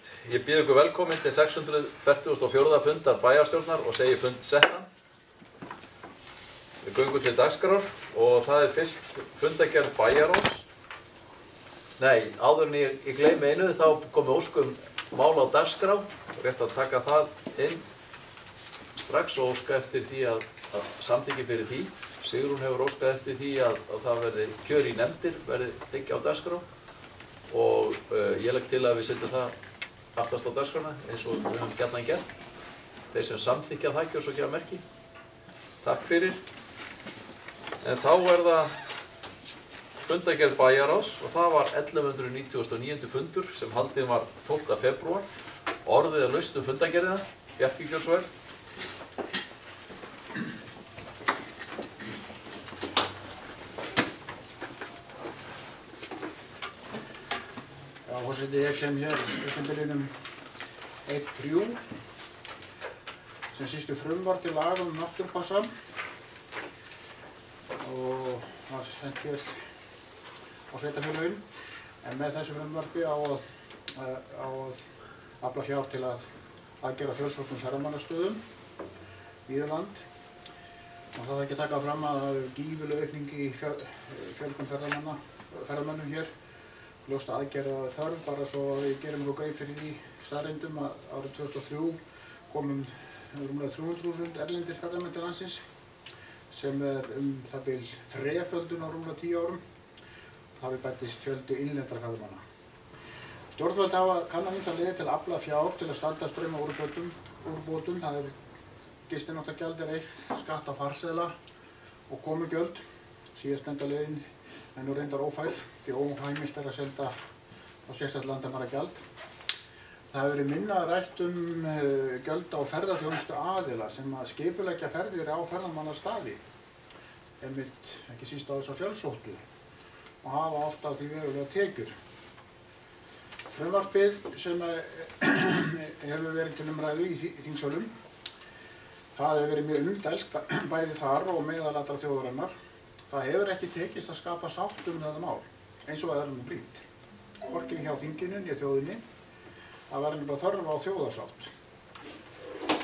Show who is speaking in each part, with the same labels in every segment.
Speaker 1: kvöld. Ég býð ykkur velkomin til 644. fundar bæjarstjórnar og segi fund settan. Við göngum til dagskrár og það fyrst fundargerð bæjarráðs. Nei, áður en ég gleymi einu þá komi óskum mál á dagskrá. Rétt að taka það inn strax og óska eftir því að samþykki fyrir því. Sigrún hefur óskað eftir því að það verði kjör í nefndir, verði tekið á dagskrá. Og ég legg til að við setjum það aftast á dagskrána eins og við höfum gjarnan gert. Þeir sem samþykkja það ekki og svo gefa merki. Takk fyrir. En þá það fundargerð bæjarráðs og það var 1199. fundur sem haldinn var 12. febrúar. Orðið laust fundargerðina, Bjarki gjör svo vel.
Speaker 2: Forseti, ég kem hér uppbyrjunum 1.3 sem sístu frumvarp til laga náttúrupassa og var sent hér á sveitarfélögin en með þessu frumvarpi á að afla fjár til að aðgera fjölsóknum ferðamannastöðum víða um land og það ekki að taka fram að það gífurleg aukning í fjölgun ferðamönnum hér. Ljóst aðgerða þörf bara svo að við gerum okkur grein fyrir því staðreyndum að árið 2003 komum rúmlega 300.000 erlendir ferðamenn til landsins sem það bil þreföldun á rúmlega 10 árum. Það bættist fjöldi innlendra ferðamanna. Stjórnvöld hafa kannað ýmsar leiðir til að afla fjár til að standa strauma úrbótum. Það gistináttagjald eitt, skatt á farseðla og komugjöld. Síðastnefnda leiðin en nú reyndar ófær því óheimilt að selja á sérstakt landamæragjald. Það hefur verið minna rætt gjöld á ferðaþjónustu aðila sem að skipuleggja ferðir á ferðamannastaði, einmitt ekki síst á þessa fjölsóttu og hafa oft á því verulega tekjur. Frumvarpið sem hefur verið til umræðu í þingsölum, það hefur verið mjög umdeilt bæði þar og meðal allra þjóðarinnar. Það hefur ekki tekist að skapa sátt þetta mál, eins og það nú brýnt. Hvorki hjá þinginu né þjóðinni, það var bara þörf á þjóðarsátt.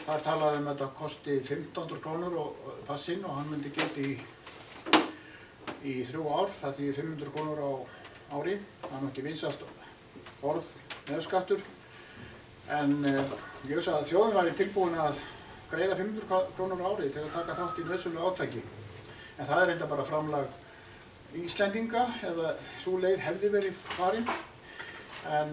Speaker 2: Það talað um að þetta kosti 1.500 krónur og passinn og hann myndi gildi í 3 ár, það þýðir 500 krónur á ári. Það nú ekki vinsælt orð nefnskattur. En ég sagði að þjóðin væri tilbúin að greiða 500 krónur á ári til að taka þátt í nauðsynlegu átaki. En það reynda bara framlag Íslendinga eða sú leið hefði verið farin. En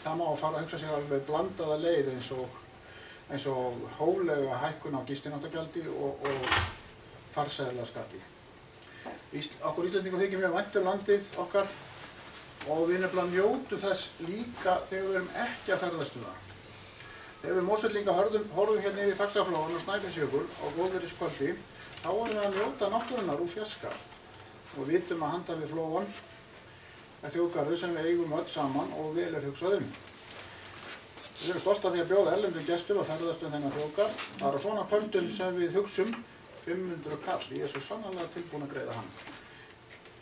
Speaker 2: það má fara að hugsa sér alveg blandaða leið eins og hóflega hækkun á gistináttagjaldi og farseðlaskatti. Okkur Íslendingum þykir mjög vænt landið okkar og við nefnilega njótum þess líka þegar við erum ekki að ferðast það. Þegar við Mosfellinga horfum hérna yfir Faxaflóann og Snæfellsjökul á góðviðriskvöldi þá erum við að njóta náttúrunnar úr fjarska og vitum að handa við flóann þjóðgarður sem við eigum öll saman og vel hugsað Við erum stolt af því að bjóða erlendum gestum að ferðast þennan þjóðgarð. Það á svona kvöldum sem við hugsum 500 kall. Ég svo sannarlega tilbúin að greiða hann.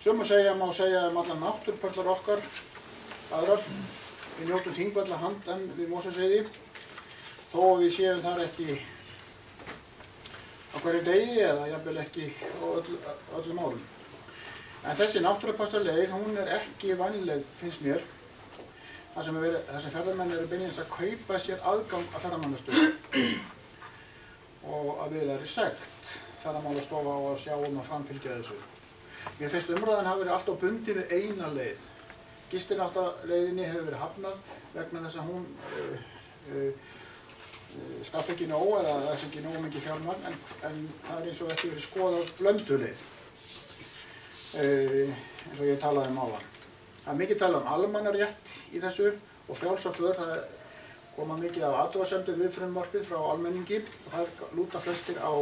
Speaker 2: Sömu má segja allan náttúrupörlar okkar aðrar. Við njótum Þingvalla handan við Mosfellsheiði þó að við séum þar ekki á hverju degi eða jafnvel ekki á öllum árum. En þessi náttúrupassaleið, hún ekki vænleg, finnst mér, þar sem ferðamenn beinlínis að kaupa sér aðgang að ferðamannastöðum og að viðlagri sekt ferðamálastofa á að sjá að framfylgja þessu. Mér finnst umræðan hafi verið alltaf bundið við eina leið. Gistináttaleiðinni hefur verið hafnað vegna þess að hún skaffa ekki nóg eða þess ekki nóg mikið fjármagn en það eins og ekki verið skoðað blönduleið eins og ég talaði áðan. Það mikið talað almannarétt í þessu og frjálsa för. Það koma mikið af athugasemdum við frumvarpið frá almenningi og það lúta flestir á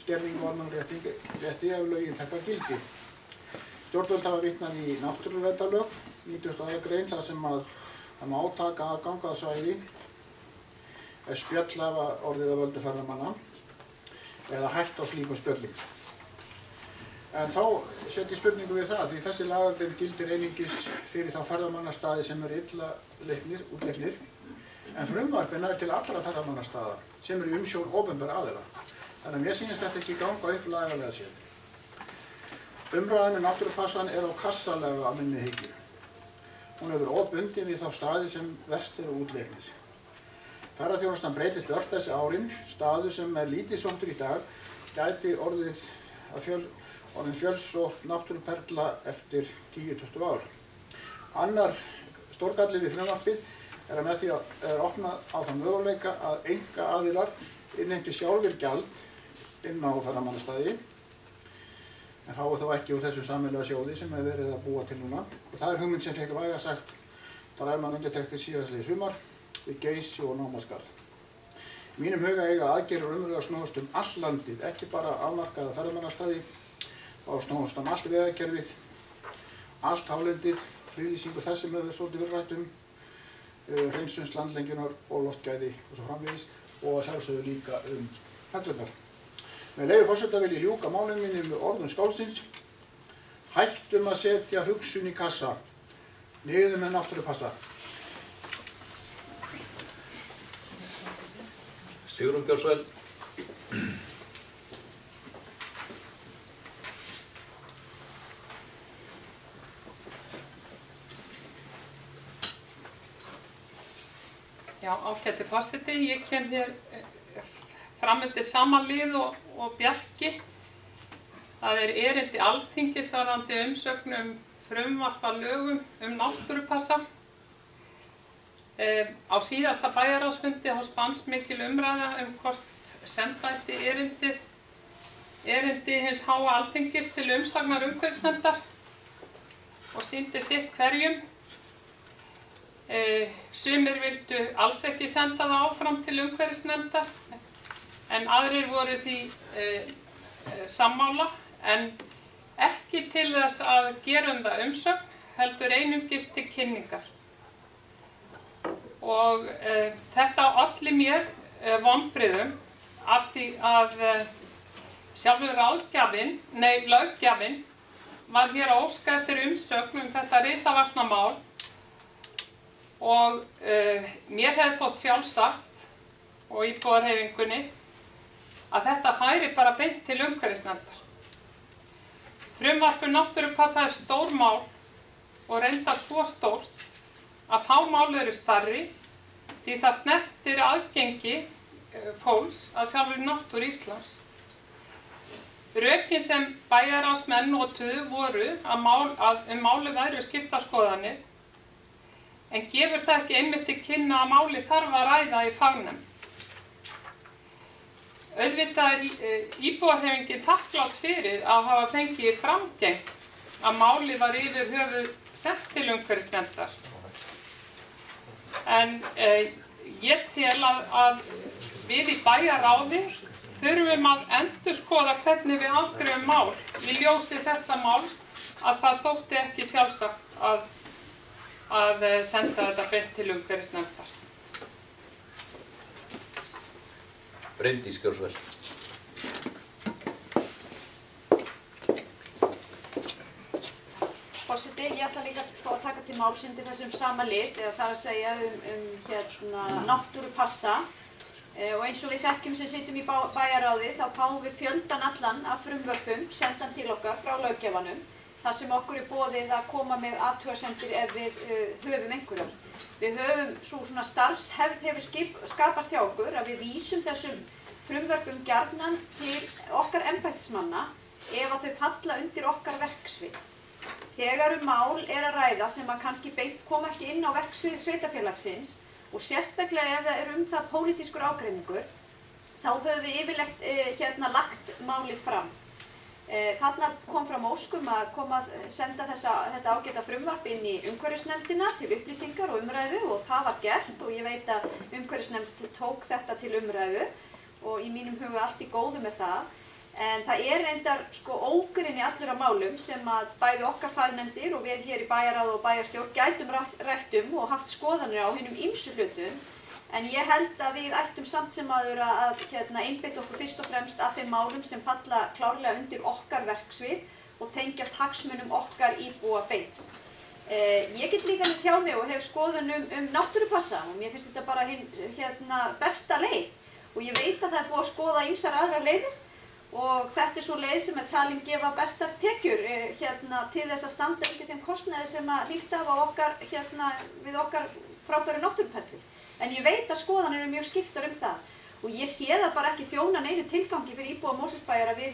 Speaker 2: skerðingu almannarétti ef lögin taka gildi. Stjórnvöld hafa vitnað í náttúruverndarlög 92. grein þar sem að það má taka aðgang að svæði ef spjöll hafa orðið af völdum ferðamanna eða hætt á slíkum spjöllum. En þá set ég spurningu við það því þessi lagagrein gildir einungis fyrir þá ferðamannastaði sem illa útleiknir en frumvarpið nær til allra ferðamannastaða sem eru í umsjón opinberra aðila. Þannig að mér sýnist þetta ekki ganga upp lagalega séð. Umræðan náttúrupassan á kassalega að minni hyggju. Hún hefur óbundin við þá staði sem verst eru útleiknir. Ferðaþjónustan breytist ört þessi árin, staður sem lítið sóttur í dag gæti orðin fjölsótt náttúruperla eftir 10-20 ár. Annar stórgalli við frumvarpið að með því að opna á þann möguleika að einkaaðilar innheimti sjálfir gjald inn á ferðamannastaði, en fái þá ekki úr þessum sameiginlega sjóði sem hefur verið að búa til núna. Og það hugmynd sem fekk vægast sagt dræmanundirtektir síðastliðið sumar við Geysi og Námaskarð. Í mínum huga eiga aðgerðir raunverulega snúast all landið, ekki bara afmarkaða ferðamannastaði, þá snúast allt vegakerfið, allt hálendið, friðlýsingu þess sem hefur svolítið verið rætt hreinsun landlengjunar og loftgæði og svo framvegis, og að sjálfsögðu líka hellurnar. Með leyfi forseta vil ég ljúka máli minni með orðum skáldsins: hættum að setja hugsun í kassa, niður með náttúrupassa.
Speaker 1: Sigrún Gjörsvel.
Speaker 3: Já, ágæti forseti, ég kem hér fram undir sama lið og Bjarki. Það erindi Alþingis varðandi umsögn frumvarp að lögum náttúrupassa. Á síðasta bæjarráðsfundi spannst mikil umræða hvort senda ætti erindi hins háa Alþingis til umsagnar umhverfisnefndar og sýndi sitt hverjum. Sumir vildu alls ekki senda það áfram til umhverfisnefndar, en aðrir voru því sammála, en ekki til þess að gera það umsögn, heldur einungis til kynningar. Og þetta olli mér vonbrigðum af því að sjálfur löggjafinn var hér að óska eftir umsögn þetta risavaxna mál, og mér hefði þótt sjálfsagt og íbúahreyfingunni að þetta færi bara beint til umhverfisnefndar. Frumvarp náttúrupassa stór mál og reyndar svo stórt að fá mál eru stærri, því það snertir aðgengi fólks að sjálfri náttúru Íslands. Rökin sem bæjarráðsmenn notuðu voru að málið væru skiptar skoðanir, en gefur það ekki einmitt til kynna að máli þarf að ræða í fagnefnd. Auðvitað íbúahreyfingin þakklát fyrir að hafa fengið framgengt að máli var yfir höfuð sent til umhverfisnefndar. En ég tel að við í bæjarráði þurfum að endurskoða hvernig við afgreiðum mál í ljósi þessa máls, að það þótti ekki sjálfsagt að senda þetta beint til umhverfisnefndar.
Speaker 1: Bryndís Gjörsvel.
Speaker 4: Forseti, ég ætla líka að taka til máls undir þessum sama lið, eða það að segja náttúrupassa. Og eins og við þekkjum sem sitjum í bæjarráði, þá fáum við fjöldan allan af frumvörpum sendan til okkar frá löggjafanum, þar sem okkur boðið að koma með athugasemdir ef við höfum einhverjum. Við höfum svona starfshefð hefur skapast hjá okkur að við vísum þessum frumvörpum gjarnan til okkar embættismanna ef að þau falla undir okkar verksvið. Þegar mál að ræða sem að kannski beint koma ekki inn á verksvið sveitarfélagsins, og sérstaklega ef það það pólitískur ágreiningur, þá höfum við yfirleitt lagt málið fram. Þarna kom fram ósk að senda þetta ágæta frumvarp inn í umhverfisnefndina til upplýsingar og umræðu, og það var gert, og ég veit að umhverfisnefnd tók þetta til umræðu og í mínum huga allt í góðu með það. En það reyndar ógrynni allur af málum sem að bæði okkar fagnefndir og við hér í bæjarráði og bæjarstjórn gætum rætt og haft skoðanir á hinum ýmsu hlutum. En ég held að við ættum samt sem áður að einbeita okkur fyrst og fremst að þeim málum sem falla klárlega undir okkar verksvið og tengjast hagsmunum okkar íbúa beint. Ég get líka með tjá mig og hef skoðun náttúrupassa og mér finnst þetta bara besta leið og ég veit að það er búið að skoða ýmsar aðrar leiðir og þetta er svo leið sem er talin gefa bestar tekjur til þess að standa undir þeim kostnaði sem að hlýst af á við okkar frábæru náttúruperlu. En ég veit að skoðanir eru mjög skiptar það og ég sé það bara ekki þjóna neinu tilgangi fyrir íbúa Mosfellsbæjar að við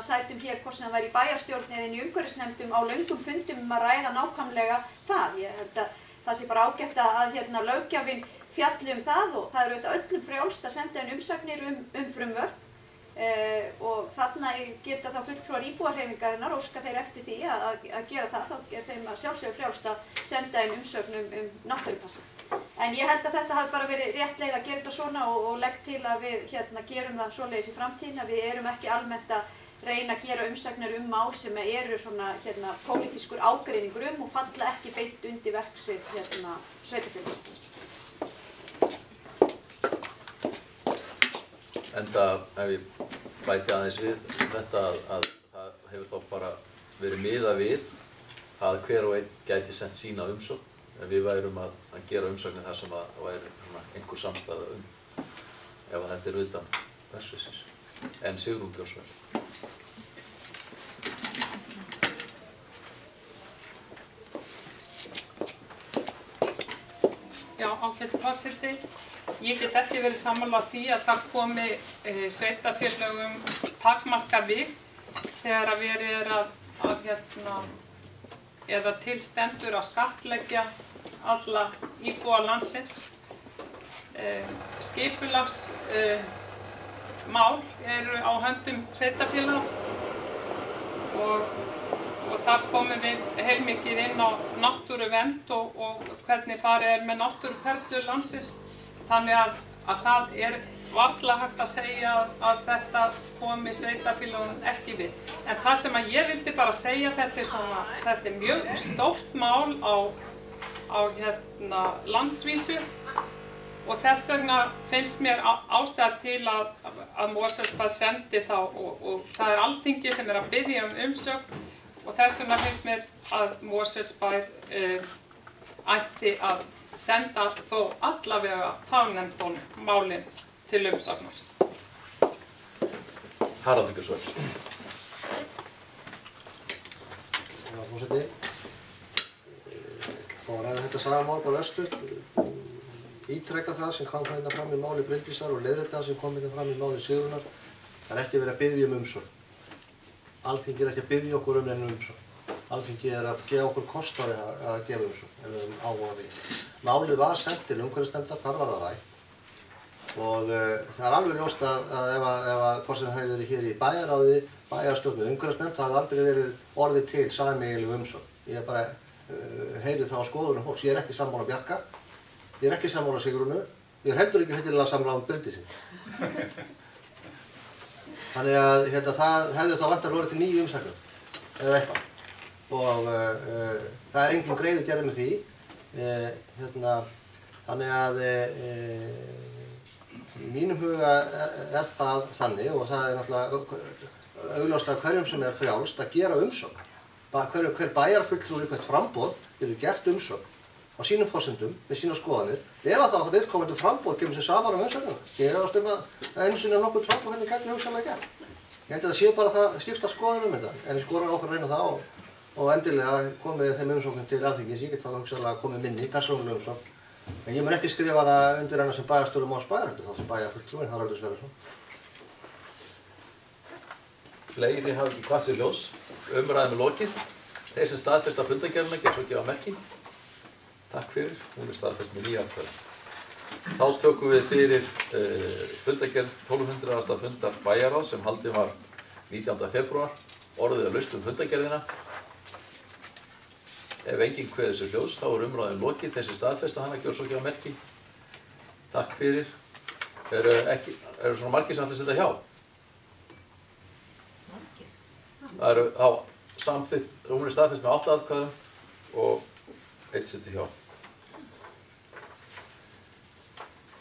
Speaker 4: sætum hér hvort sem það væri í bæjarstjórn eða í umhverfisnefndum á löngum fundum að ræða nákvæmlega það. Ég held að það sé bara ágætt að löggjafinn fjalli það og það er auðvitað öllum frjálst að senda inn umsagnir frumvörp og þarna geta þá fulltrúar íbúahreyfingarinnar óska þeir eftir því að gera það, þá er þeim að sjálfsögðu frjálst að senda inn umsögnum náttúrupassa. En ég held að þetta hafi bara verið rétt leið að gera þetta svona og legg til að við gerum það svoleiðis í framtíðina. Við erum ekki almennt að reyna að gera umsagnir mál sem eru svona pólitískur ágreiningur og falla ekki beint undir verksvið sveitarfélagsins.
Speaker 1: Enda ef ég bæti aðeins við þetta að það hefur þá bara verið miðað við að hver og einn gæti sent sína umsögn. Við værum að gera umsögnir þar sem að væri einhver samstæða ef að þetta er utan verksviðsins. En Sigrún Gjórsveit.
Speaker 3: Já, ágætu forseti. Ég get ekki verið sammála því að það komi sveitarfélögum takmarka við þegar að verið er eða til stendur að skattleggja alla íbúa landsins. Skipulagsmál eru á höndum sveitarfélaga og þar komum við heilmikið inn á náttúruvernd og hvernig farið er með náttúruperlu landsins. Þannig að það er varla hægt að segja að þetta komi sveitarfélögunum ekki við. En það sem að ég vildi bara segja, þetta er mjög stórt mál á landsvísu og þess vegna finnst mér ástæða til að Mosfellsbær sendi þá og það er Alþingi sem er að biðja umsögn og þess vegna finnst mér að Mosfellsbær ætti að senda þó allavega fagnefndunum málin til umsagnar.
Speaker 1: Haraldur Gjórsveit.
Speaker 5: Já, forseti. Þá að ræða þetta sagamál bara östutt. Ítreka það sem kom hérna fram í máli Bryndísar og leiðrétta það sem kom hérna fram í máli Sigrúnar. Það er ekki verið að biðja umsögn. Alþingi er ekki að biðja okkur neina umsögn. Alþingi er að gefa okkur kost á því að gefa umsögn, ef við áhuga því. Málið var sent til umhverfisnefndar, þar var það rætt. Og það er alveg ljóst að ef hvort sem það hefði verið hér í bæjarráði, bæjarstjórn og umhverfisnefnd, það hafði aldrei verið orðið til sameiginleg umsögn. Ég bara heyri það á skoðunum fólks. Ég er ekki sammála Bjarka, ég er ekki sammála Sigrúnu, ég er heldur ekki hryllilega sammála Bryndísi. Þannig að það hefði þá vantarlega orðið til 9 umsagnir eða eitthvað. Og það er engin greiði gerð með því. Þannig að í mínum huga er það þannig og það er náttúrulega augljóslega hverjum sem er frjálst að gera umsögn. Hver bæjarfulltrúi, hvert framboð getur gert umsögn á sínum forsendum með sína skoðanir. Ef að þá viðkomandi framboð kemur sér saman umsögnina. Ég efast að einu sinni nokkuð framboð hvernig gæti hugsanlega gert. Ég held að það sé bara það skipta skoðanir þetta. En ég skora okkur að reyna það og endilega komið þeim umsóknum til Alþingis. Ég get þá hugsanlega komið minni, persónuleg umsókn. En ég mun ekki skrifa hana undir hana sem bæjarstjóri Mosfellsbæjar, þá sem bæjarfulltrúi, Haraldur Sverrisson.
Speaker 1: Fleiri hafa ekki hvað sér ljós. Umræðum er lokið. Þeir sem staðfesta fundargerðina gera svo gefa merki. Takk fyrir, hún er staðfest með 9 atkvæði. Þá tökum við fyrir fundargerð 1200. fundar bæjarráðs sem haldið var 19. febrúar. Orðið er laust fundargerðina. Ef enginn kveður sér hljóðs, þá er umræðin lokið. Þessi staðfesta hana gjör svo gefa merki. Takk fyrir. Eru svona margir sem ætla að setja hjá? Margir? Það eru þá samþykkt, hún er staðfest með 8 atkvæðum og 1 setja hjá.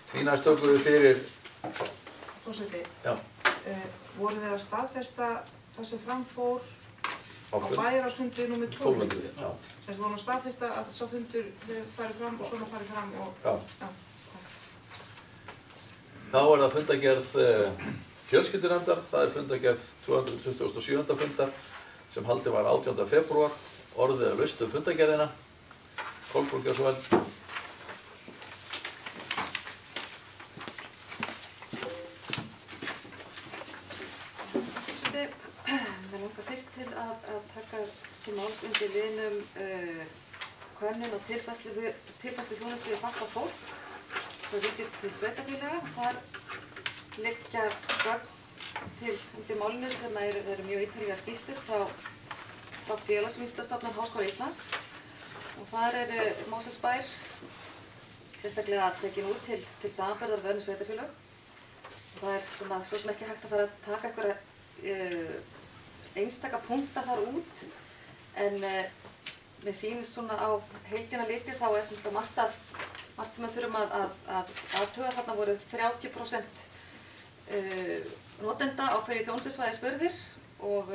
Speaker 1: Því næst tökum við fyrir...
Speaker 6: Forseti,
Speaker 1: Já.
Speaker 6: voru við að staðfesta það sem fram fór á bæjarráðsfundi númer 1200.
Speaker 1: Já.
Speaker 6: Sem þú vorum að staðfesta að sá fundur fari fram og svona fari fram og...
Speaker 1: Já. Þá það fundagerð fjölskyldunefndar, það fundagerð 227. fundar sem haldið var 18. febrúar, orðið laust fundagerðina. Kolbrún, gjör svo vel.
Speaker 7: Mér langar fyrst til að taka til máls undir liðnum könnun og tilfærslu þjónustu við fatlað fólk frá ríkis til sveitarfélaga. Þar liggja gögn til undir málinu sem eru mjög ítarlegar skýrslur frá Félagsvísindastofnun Háskóla Íslands. Og þar Mosfellsbær sérstaklega tekin út til samanburðar við önnur sveitarfélög. Og það svona, svo sem ekki hægt að fara að taka einhverja einstaka punkta þar út, en mér sýnist svona á heildina litið þá margt sem við þurfum að athuga. Þarna voru 30% notenda á hverju þjónustusvæði spurðir og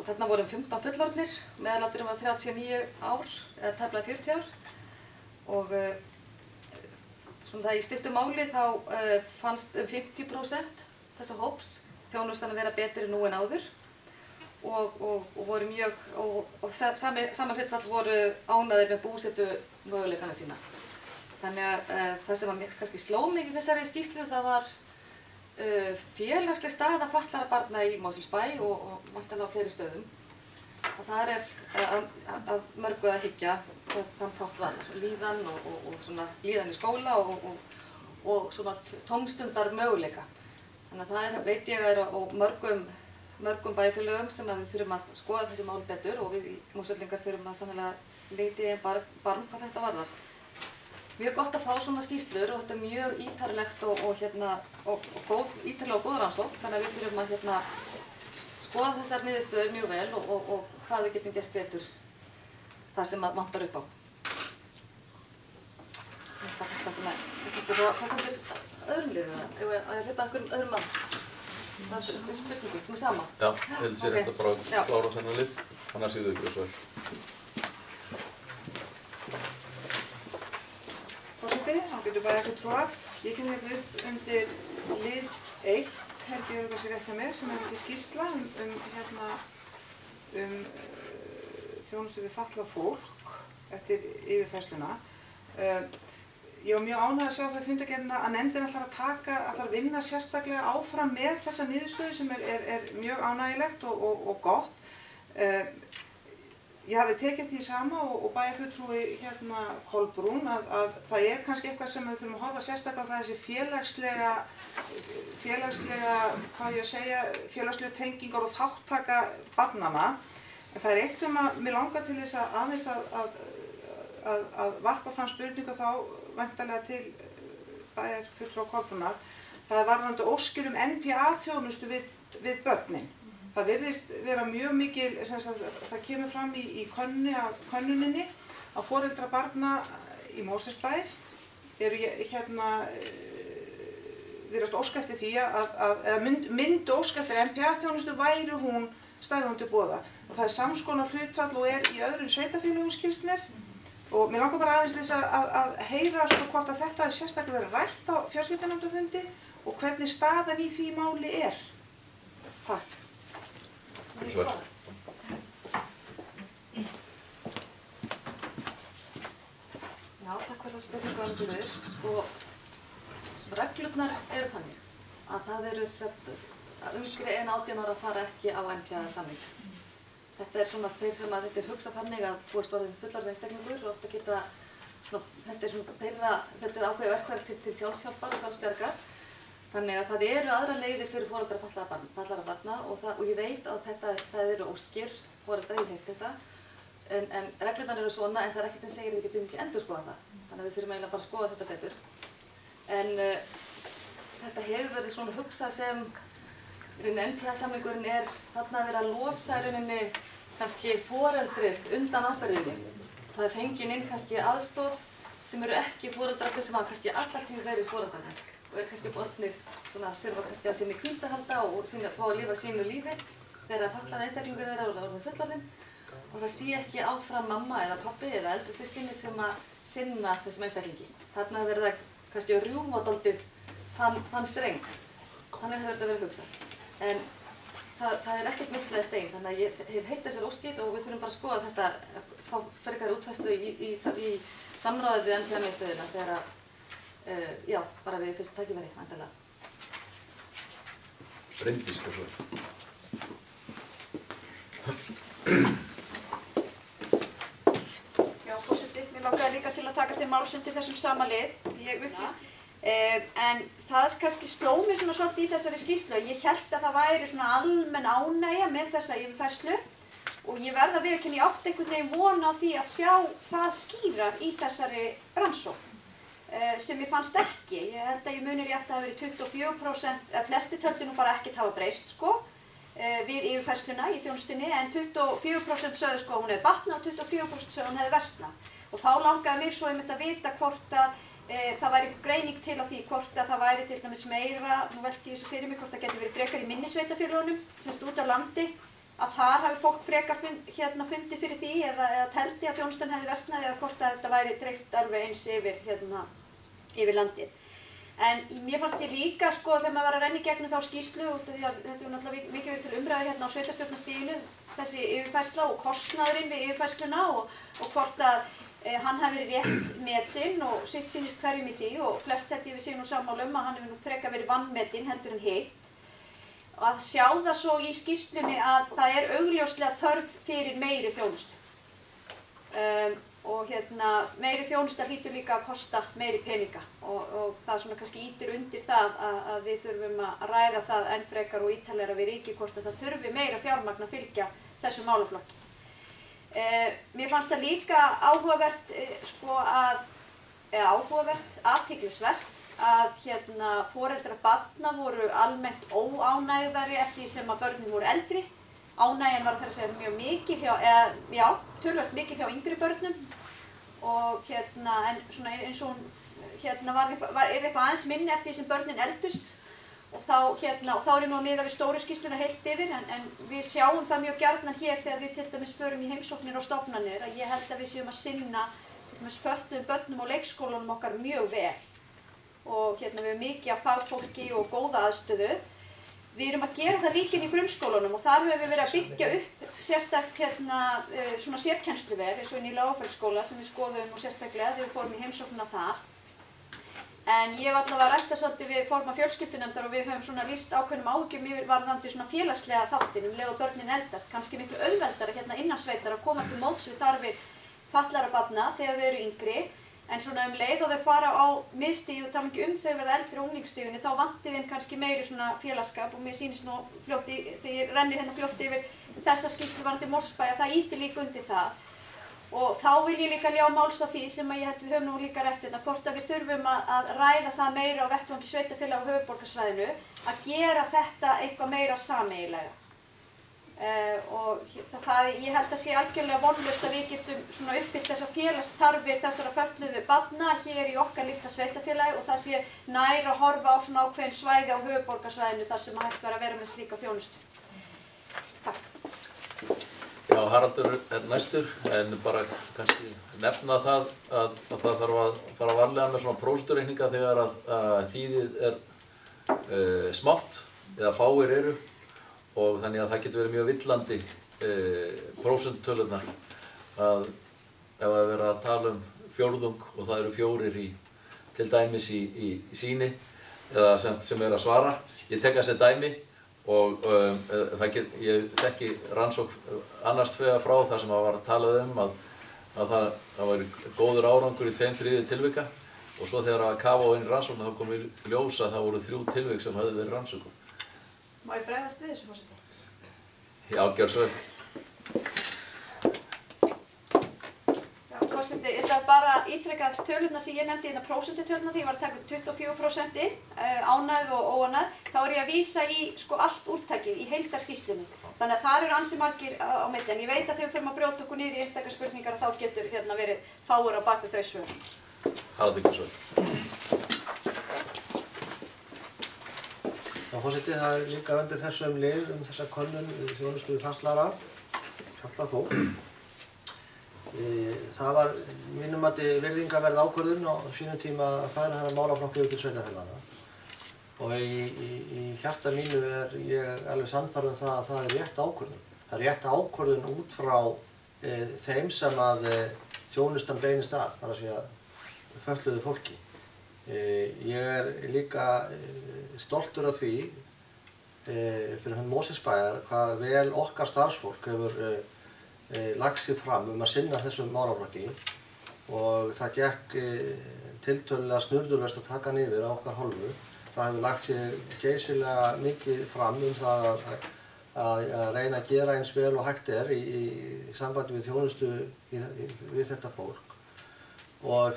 Speaker 7: þarna voru 15 fullorðnir, meðalaldurinn var 39 ár, eða tæplega 40 ár. Og svona í stuttu máli þá fannst 50% þessa hóps þjónustan að vera betri nú en áður og voru mjög, og sama hlutfall voru ánægðir með búsetu möguleikana sína. Þannig að það sem mér kannski sló mig í þessari skýrslu, það var félagsleg staða fatlaðra barna í Mosfellsbæ og væntanlega á fleiri stöðum. Og þar að mörgu að hyggja þann þátt varðar, líðan og svona líðan í skóla og svona tómstundar möguleika. Þannig að það veit ég á mörgum bæjarfélögum sem við þurfum að skoða þessi mál betur og við í Mosfellingar þurfum að sannlega leita í barm hvað þetta varðar. Mjög gott að fá svona skýrslur og þetta er mjög ítarlegt og ítarlega og góð rannsókn, þannig að við þurfum að skoða þessar niðurstöður mjög vel og hvað við getum gert betur þar sem vantar upp á. Þetta sem kannski það kandir öðrum liðum það, ef ég hlippa einhverjum öðrum mann. Það er spurningu, með sama.
Speaker 1: Já, ég held sér þetta bara að klára þennan lið, annars séu þau ekki svo vel.
Speaker 6: Forseti, ágætu bæjarfulltrúar. Ég kem hérna upp undir lið 1, held ég að sé rétt með mér, sem þessi skýrsla þjónustu við fatlað fólk eftir yfirfærsluna. Ég var mjög ánægð að sjá það í fundargerðina að nefndin ætlar að vinna sérstaklega áfram með þessa niðurstöðu sem er mjög ánægilegt og gott. Ég hafði tekið eftir því sama og bæjarfulltrúi Kolbrún að það er kannski eitthvað sem við þurfum að horfa sérstaklega á, það þessi félagslegu tengingar og þáttaka barnanna. En það er eitt sem mér langar til þess að aðeins að varpa fram spurningu þá væntanlega til bæjarfulltrúa Kolbrúnar. Það er varðandi óskir NPA-þjónustu við börnin. Það virðist vera mjög mikil, það kemur fram í könnuninni að foreldrar barna í Mosfellsbæ eru virðast óska eftir því eða myndu óska eftir NPA-þjónustu væri hún stæði hún til boða. Og það er sams konar hlutfall og er í öðrum sveitarfélögum, skilst mér. Og mér langar bara aðeins þess að heyra hvort að þetta er sérstaklega verið rætt á fjölskyldunefndarfundi og hvernig staðan í því máli er. Takk.
Speaker 7: Já, takk fyrir það spurningu alveg sem við. Reglurnar eru þannig að það eru að yngri en 18 ára fara ekki á NPA-samning. Þetta er svona þeir sem þetta er hugsað þannig að þú ert orðinn fullorðinn einstaklingur og ofta geta, þetta er ákveðið verkfæri til sjálfshjálpar og sjálfsbjargar. Þannig að það eru aðra leiðir fyrir foreldra fatlaðra barna og ég veit að það eru óskir foreldra, ég heyrt þetta. En reglurnar eru svona en það er ekkert sem segir að við getum ekki endurskoða það. Þannig að við þurfum eiginlega bara að skoða þetta betur. En þetta hefur verið svona hugsað sem NPA-samningurinn er þarna að vera að losa kannski foreldrið undan ábyrgðinni. Það er fengin inn kannski aðstoð sem eru ekki foreldrarnir sem hafa kannski allar tíð verið foreldrarnir og kannski bornir þurfa kannski á sinni hvíld að halda og fá að lifa sínu lífi. þegar fatlaði einstaklingur þeirra er orðinn fullorðinn og það sé ekki áfram mamma eða pabbi eða eldri systkini sem að sinna þessum einstaklingi. Þarna verður það kannski að rjúfa dálítið þann streng. Þannig hefur þetta verið hugsað. En það er ekkert mittlega stein, þannig að ég hef heitt þessar óskil og við þurfum bara að skoða þetta, fá frekar útfærslu í samráði við NPA-miðstöðina þegar að, já, bara við fyrst tækifæri, væntanlega.
Speaker 1: Bryndís, hvað svo?
Speaker 4: Já, forseti, mér langaði líka til að taka til máls undir þessum sama lið, ég upplýst. En það kannski sló mér svona svolítið í þessari skýrslu. Ég hélt að það væri svona almenn ánægja með þessa yfirfærslu og ég verð að viðurkenna, ég átti einhvern veginn von á því að sjá það skýrar í þessari rannsókn sem ég fannst ekki. Ég held að ég muni rétt að það hafi verið 24%, flestir töldu nú bara ekkert hafa breyst sko við yfirfærsluna í þjónustunni, en 24% sögðu sko að hún hefði batnað og 24% sögðu að hún hefði versnað. Og þá langaði mér svo einmitt að vita hvort að það væri greining til á því hvort að það væri til dæmis meira, nú velti ég þessu fyrir mig, hvort það geti verið frekar í minni sveitarfélögunum, semst út á landi, að þar hafi fólk frekar fundið fyrir því eða teldi að þjónustan hefði versnað eða hvort að þetta væri dreift alveg eins yfir landið. En mér fannst ég líka sko þegar maður var að renna í gegnum þá skýrslu, og þetta er náttúrulega mikið verið til umræðu hérna á sveitarstjórnarstiginu, þessi yfirfærsla og kostnaðurinn við yfirfærsluna og hvort að hann hafi verið rétt metinn og sitt sýnist hverjum í því og flest held ég við séum nú sammála að hann hefur nú frekar verið vanmetinn heldur en hitt. Og að sjá það svo í skýrslunni að það er augljóslega þörf fyrir meiri þjónustu. Og meiri þjónusta hlýtur líka að kosta meiri peninga og það svona kannski ýtir undir það að við þurfum að ræða það enn frekar og ítarlegra við ríkið hvort að það þurfi meira fjármagn að fylgja þessum málaflokki. Mér fannst það líka áhugavert, athyglisvert að foreldrar barna voru almennt óánægðari eftir því sem að börnin voru eldri. Ánægjan var þar að segja mjög mikil töluvert mikil hjá yngri börnum og en svona eins og hún var eitthvað aðeins minni eftir því sem börnin eldust. Og þá er ég nú að miða við stóru skýrsluna heilt yfir, en við sjáum það mjög gjarnan hér þegar við til dæmis förum í heimsóknir og stofnanir að ég held að við séum að sinna fötluðum börnum á leikskólanum okkar mjög vel. Og við höfum mikið af fagfólki og góða aðstöðu. Við erum að gera það líka í grunnskólanum og þar höfum við verið að byggja upp sérstakt svona sérkennsluver eins og í Lágafellsskóla sem við skoðum og sérstaklega þegar við fórum í heimsóknina þar. En ég hef allavega rætt það svolítið við formann fjölskyldunefndar og við höfum svona lýst ákveðnum áhyggjum yfir varðandi svona félagslega þáttinn leið og börnin eldast. Kannski miklu auðveldara innan sveitar að koma til móts við þarfir fatlaðra barna þegar þau eru yngri. En svona leið og þau fara á miðstigi og tala ekki þau verða eldri á unglingsstigunni, þá vanti þeim kannski meiri svona félagsskap og mér sýnist nú fljótt þegar ég renni fljótt yfir þessa skýrslu varðandi Mosfellsbæ að það ýtir líka undir það. Og þá vil ég líka ljá máls á því sem ég held við höfum nú líka rætt hvort að við þurfum að ræða það meira á vettvangi sveitarfélaga á höfuðborgarsvæðinu að gera þetta eitthvað meira sameiginlega. Og ég held að sé algjörlega vonlaust að við getum svona uppfyllt þessar félagsþarfir þessara fötluðu barna hér í okkar litla sveitarfélagi og það sé nær að horfa á svona ákveðin svæði á höfuðborgarsvæðinu þar sem hægt var að vera með slíka þjónustu. Takk.
Speaker 1: Já, Haraldur er næstur, en bara kannski nefna það að það þarf að fara varlega með svona prósentureikninga þegar að þýðið er smátt eða fáir eru og þannig að það getur verið mjög villandi prósentutölurnar að ef það er verið að tala um fjórðung og það eru 4 til dæmis í sýni eða sem er að svara. Ég tek það sem dæmi og ég þekki rannsókn annars vegar frá þar sem var að tala að það var góður árangur í 2/3 tilvika og svo þegar að kafa á einn rannsókn þá kom í ljós að það voru 3 tilvik sem höfðu verið rannsókn.
Speaker 4: Má ég bregðast við þessu, forseti?
Speaker 1: Já, gjör svo vel.
Speaker 4: Já, forseti, ég ætla bara að ítreka tölurnar sem ég nefndi prósentutölurnar því ég var að taka 24% ánægð og óánægð. Þá er ég að vísa í allt úrtakið í heildarskýrslunni. Þannig að þar eru ansi margir á milli, en ég veit að þegar við förum að brjóta okkur niður í einstakar spurningar þá getur verið fáir á bak við þau svör.
Speaker 1: Haraldur, gjör svo vel.
Speaker 5: Já, forseti, það líka undir þessum lið þessa könnun þjónustu við fatlaða fólk. Það var mínum mati virðingarverð ákvörðun á sínum tíma að færa þennan málaflokk yfir til sveitarfélaganna. Og í hjarta mínu ég alveg sannfærður það að það rétt ákvörðun. Það rétt ákvörðun út frá þeim sem að þjónustan beinist að, þar að segja fötluðu fólki. Ég líka stoltur af því fyrir hönd Mosfellsbæjar hvað vel okkar starfsfólk hefur lagt sig fram að sinna þessum málaflokki og það gekk tiltölulega snurðurlaust að taka hann yfir á okkar hálfu. Það hefur lagt sig geysilega mikið fram það að reyna að gera eins vel og hægt í sambandi við þjónustu við þetta fólk. Og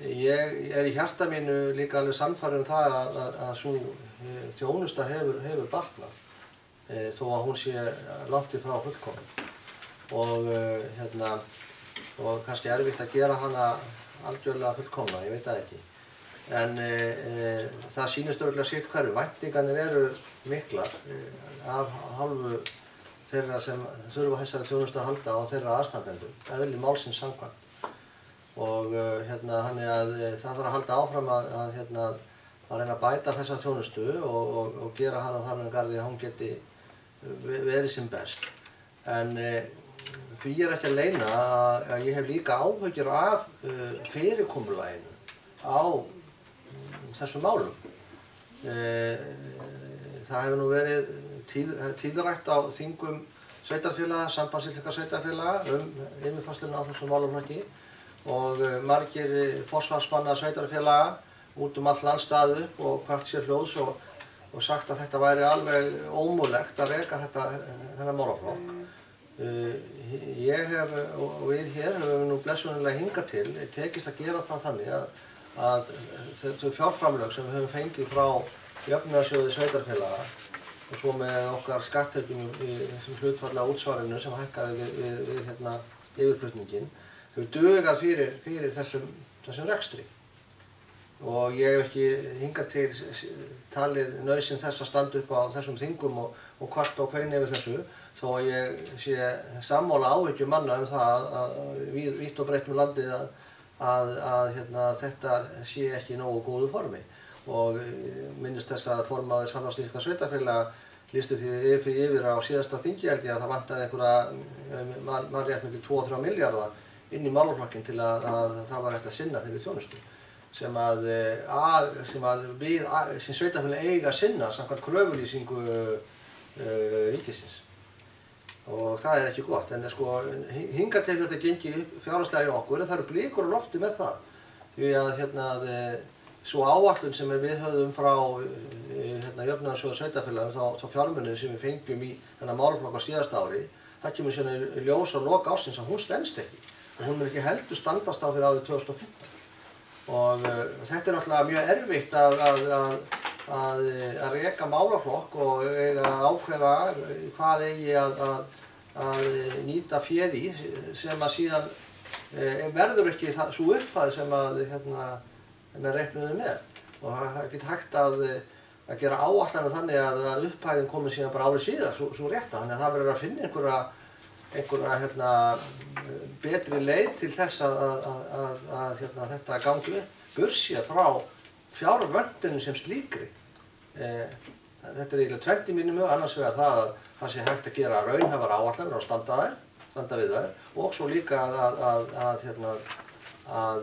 Speaker 5: ég í hjarta mínu líka alveg sannfærður það að sú þjónusta hefur batnað þó að hún sé langt frá fullkomin. Og kannski erfitt að gera hana algjörlega fullkomna, ég veit það ekki. En það sýnist örugglega sitt hverju. Væntingarnir eru miklar af hálfu þeirra sem þurfa þessari þjónustu að halda og þeirra aðstandendur, eðli málsins samkvæmt. Og þannig að það þarf að halda áfram að reyna að bæta þessa þjónustu og gera hana á þannig garði að hún geti verið sem best. En því ekki að leyna að ég hef líka áhyggjur af fyrirkomulaginu á þessum málum. Það hefur nú verið tíðrætt á þingum sveitarfélaga, sambandsíslenskra sveitarfélaga yfirfærsluna á þessum málaflokki og margir forsvarsmanna sveitarfélaga út all land staðið upp og hvart sér hljóðs og sagt að þetta væri alveg ómögulegt að reka þennan málaflokk. Ég hef og við hér höfum nú blessunarlega hingað til tekist að gera það þannig að þau fjárframlög sem við höfum fengið frá jöfnunarsjóði sveitarfélaga og svo með okkar skatttekjum sem hlutfall af útsvarinu sem hækkaði við yfirflutningin hefur dugað fyrir þessum rekstri. Og ég hef ekki hingað til talið nauðsyn þess að standa upp á þessum þingum og kvarta og kveina yfir þessu, þó að ég sé sammála áhyggjum manna það að vítt og breitt landið að þetta sé ekki í nógu góðu formi. Og minnist þess að formaður Sambandsíslenskra sveitarfélaga lýsti því yfir á síðasta þingi held ég að það vantaði einhverja mannrétt milli 2-3 milljarða inn í málaflokkinn til að það var hægt að sinna þeirri þjónustu sem við sem sveitarfélag eiga að sinna samkvæmt kröfulýsingu ríkisins. Og það ekki gott, en hingað til þetta gengið fjárhagslega í okkur en það eru blikur á lofti með það. Því að svo áætlun sem við höfðum frá jöfnunarsjóði sveitarfélagum þá fjármunum sem við fengjum í þennan málaflokk á síðasta ári, það kemur síðan í ljós á lok ársins að hún stenst ekki. Og hún mun ekki heldur standast á fyrir árið 2015. Og þetta náttúrulega mjög erfitt að reka málaflokk og ákveða hvað eigi að nýta féð í sem að síðan verður ekki sú upphæð sem með reiknuðu með. Og það er ekki hægt að gera áætlanir þannig að upphæðin komi síðan bara árið síðar, svo rétta. Þannig að það verður að finna einhverja betri leið til þess að þetta gangi upp. Burtséð frá fjárvöndunum sem slíkri. Þetta eiginlega tvennt í mínum huga, annars vegar það að það sé hægt að gera raunhæfar áætlanir og standa við þær og svo líka að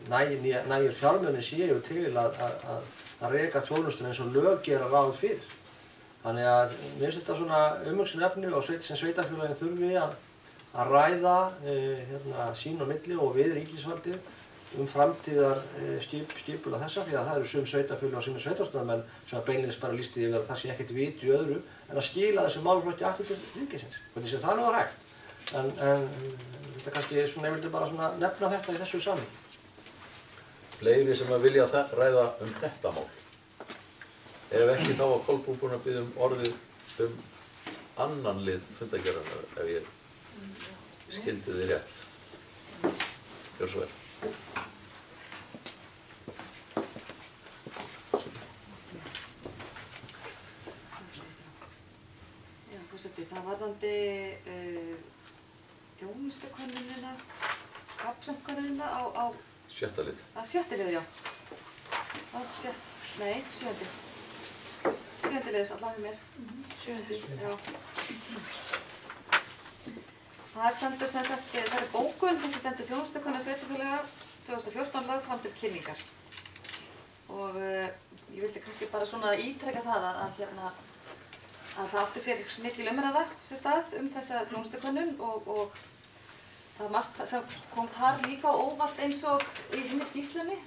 Speaker 5: nægir fjármunir séu til að reka þjónustuna eins og lög gera ráð fyrir. Þannig að mér finnst þetta svona umhugsunarefni og sem sveitarfélagin þurfi að ræða sín á milli og við ríkisvaldið framtíðar skipulag þessa, því að það eru sum sveitarfélög og sumir sveitarstjórnarmenn sem beinlínis bara lýsti yfir að það sé ekkert vit í öðru en að skila þessu málaflokki aftur til ríkisins. Hvernig sem það nú var hægt. En þetta kannski, ég vildi bara nefna þetta í þessu samhengi.
Speaker 1: Fleiri sem að vilja ræða þetta mál. Ef ekki þá að Kolbrún búin að biðja orðið annan lið fundargerðarinnar ef ég skildi þið rétt. Gjörðu svo vel.
Speaker 7: það varðandi þjónustukönnunina, kapsamkönnunina á
Speaker 1: 7. lið.
Speaker 7: Sjötti liður, já. Nei, 7. 7. liður, allavega hjá mér. 7. Já. Það stendur sem sagt, það er bókun, þessi stendur þjónustukönna sveitarfélaga 2014 lögð fram til kynningar. Og ég vildi kannski bara svona ítreka það að það átti sér mikil umræða sér stað þessa þjónustukönnun og það var margt sem kom þar líka á óvart eins og í hinni skýrslunni.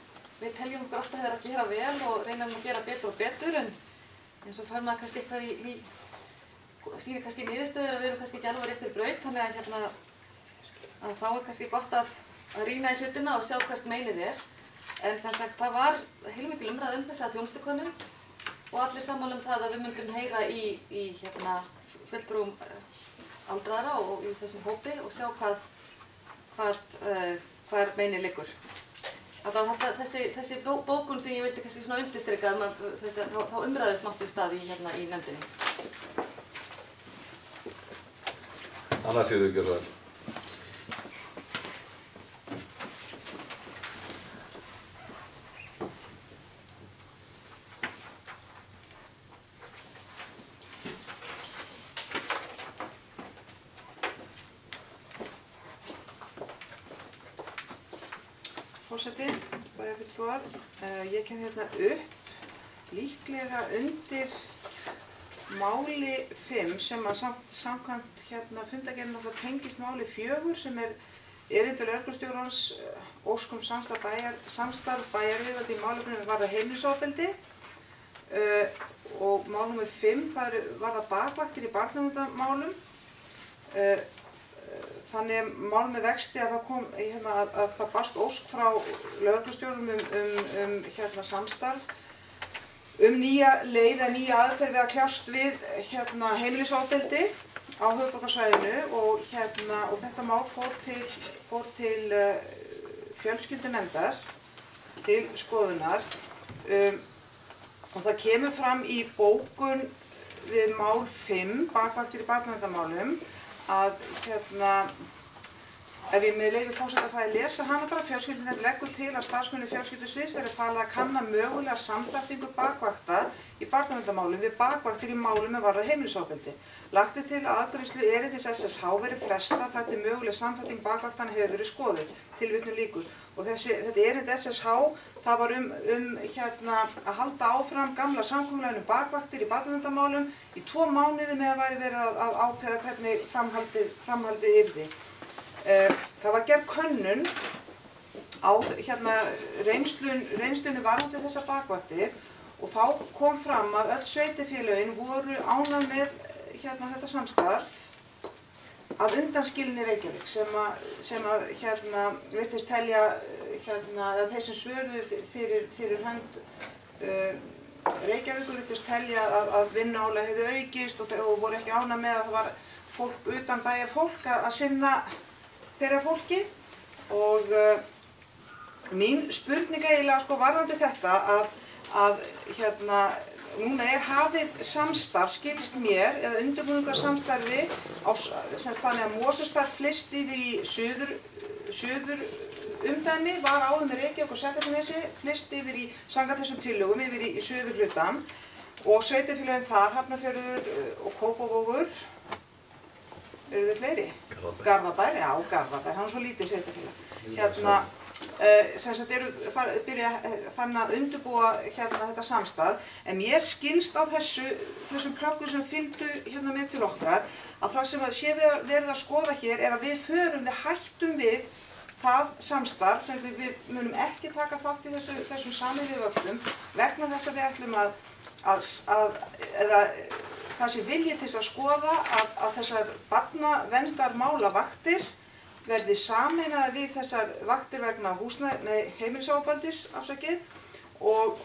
Speaker 7: Við teljum okkur alltaf að gera vel og reynum að gera betur og betur en eins og fær maður kannski eitthvað sýnir kannski niðurstöður að við erum kannski ekki alveg réttir braut, þannig að þá er kannski gott að rýna í hlutina og sjá hvert meinið er. En sem sagt, það var heilmikil umræða þessa þjónustukönnun og allir sammála það að við myndum heyra í fulltrúum aldraðra og í þessum hópi og sjá hvar meinið liggur. Þessi bókun sem ég vildi kannski svona undirstrika þá umræðist mátt sér stað í nefndinni.
Speaker 1: Annars séu þau gjörðu vel.
Speaker 6: Forseti, bæjarfulltrúar, ég kem hérna upp líklega undir máli 5 sem að samkvæmt fundargerðinni náttúrulega tengist máli 4 sem er erindi lögreglustjórans óskum samstarf bæjaryfirvalda í málefnum varða heimilisofbeldi og mál nr. 5 það varða bakvaktir í barnaverndarmálum. Þannig mál með vexti að það kom að það barst ósk frá lögreglustjórum samstarf nýja leið eða nýja aðferð við að kljást við heimilisofbeldi á höfuðborgarsvæðinu og þetta mál fór til fjölskyldunefndar til skoðunar og það kemur fram í bókun við mál 5 bakvaktir í barnaverndarmálum að ef ég með leyfi forseta fæ að lesa hana bara, fjölskyldunefnd leggur til að starfsmönnum fjölskyldusviðs verði falið að kanna mögulega samþættingu bakvakta í barnaverndarmálum við bakvaktir í málum með varða heimilisofbeldi. Lagt er til að afgreiðslu erindis SSH verið frestað þar til möguleg samþætting bakvaktana hefur verið skoðuð, tilvitnun lýkur. Og þetta erindi SSH, það var að halda áfram gamla samkomulaginu bakvaktir í barnaverndarmálum í 2 mánuði með að væri verið að ákveða hvernig framhaldið yrði. Það var gerð könnun á reynslunni varðandi þessar bakvaktir og þá kom fram að öll sveitarfélögin voru ánægð með þetta samstarf að undanskilinni Reykjavík sem virtist telja þeir sem svöruðu fyrir hönd Reykjavíkur virtist telja að vinnuálag hefði aukist og voru ekki ánægð með að það var fólk utan bæjar fólk að sinna þeirra fólki og mín spurning eiginlega varðandi þetta að núna er hafið samstarf, skilst mér, eða undirbúningarsamstarfi þannig að Mosfellsbær flyst yfir í suður umdæmi, var áður með Reykjavík og Seltjarnarnesi, flyst yfir í samkvæmt þessum tillögum yfir í suður hlutann og sveitarfélögin þar, Hafnarfjörður og Kópavogur. Eru þið fleiri? Garðabær, já, Garðabær, hann er svo lítið sveitarfélag. Sem sagt eru fann að undirbúa þetta samstarf, en mér skilst á þessum plöggum sem fylgdu með til okkar að það sem sé verið að skoða hér er að við hættum við það samstarf sem við munum ekki taka þátt í þessum sameiginlegu vöktum vegna þess að við ætlum það sé vilji til að skoða að þessar barnaverndarmálavaktir verði sameinaði við þessar vaktir vegna heimilisofbeldis og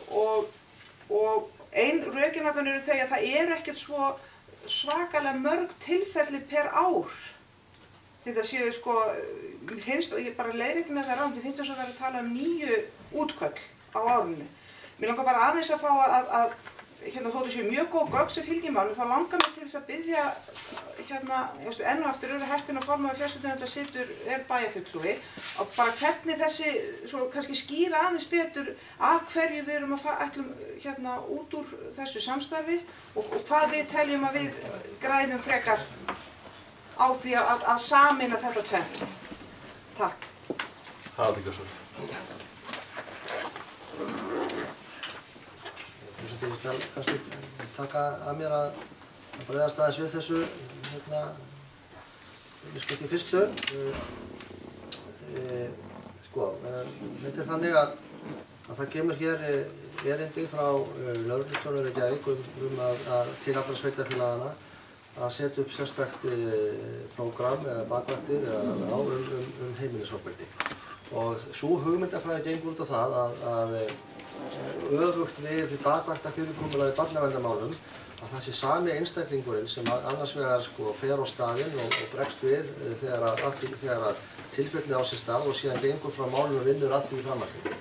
Speaker 6: ein rökin eru þau að það eru ekkert svo svakalega mörg tilfelli per ár. Þetta séu mér finnst, ég bara leiðrétti með það rámt, mér finnst þess að vera að tala um 9 útköll á árinu. Mér langar bara aðeins að fá þóttu séu mjög góð gögn sem fylgir málinu, þá langar mig til þess að biðja enn og aftur heppin að formaður fjölskyldunefndar er bæjarfulltrúi og bara hvernig þessi, svo kannski skýra aðeins betur af hverju við erum ætlum út úr þessu samstarfi og hvað við teljum að við græðum frekar á því að sameina þetta tvennt. Takk.
Speaker 1: Haraldur Gjörsson.
Speaker 5: Ég skal kannski taka að mér að bregðast aðeins við þessu í fyrstu. Þetta þannig að það kemur hér erindi frá lögreglustjóra Reykjavík til allra sveitarfélaganna að setja upp sérstakt prógram eða bakvaktir heimilisofbeldi. Og sú hugmyndafræði gengur út á það að öfugt við bakvaktafyrirkomulagi í barnaverndarmálum að það sé sami einstaklingurinn sem annars vegar fer á staðinn og bregst við þegar tilfelli á sér stað og síðan gengur frá málinu og vinnur allt í framhaldinu.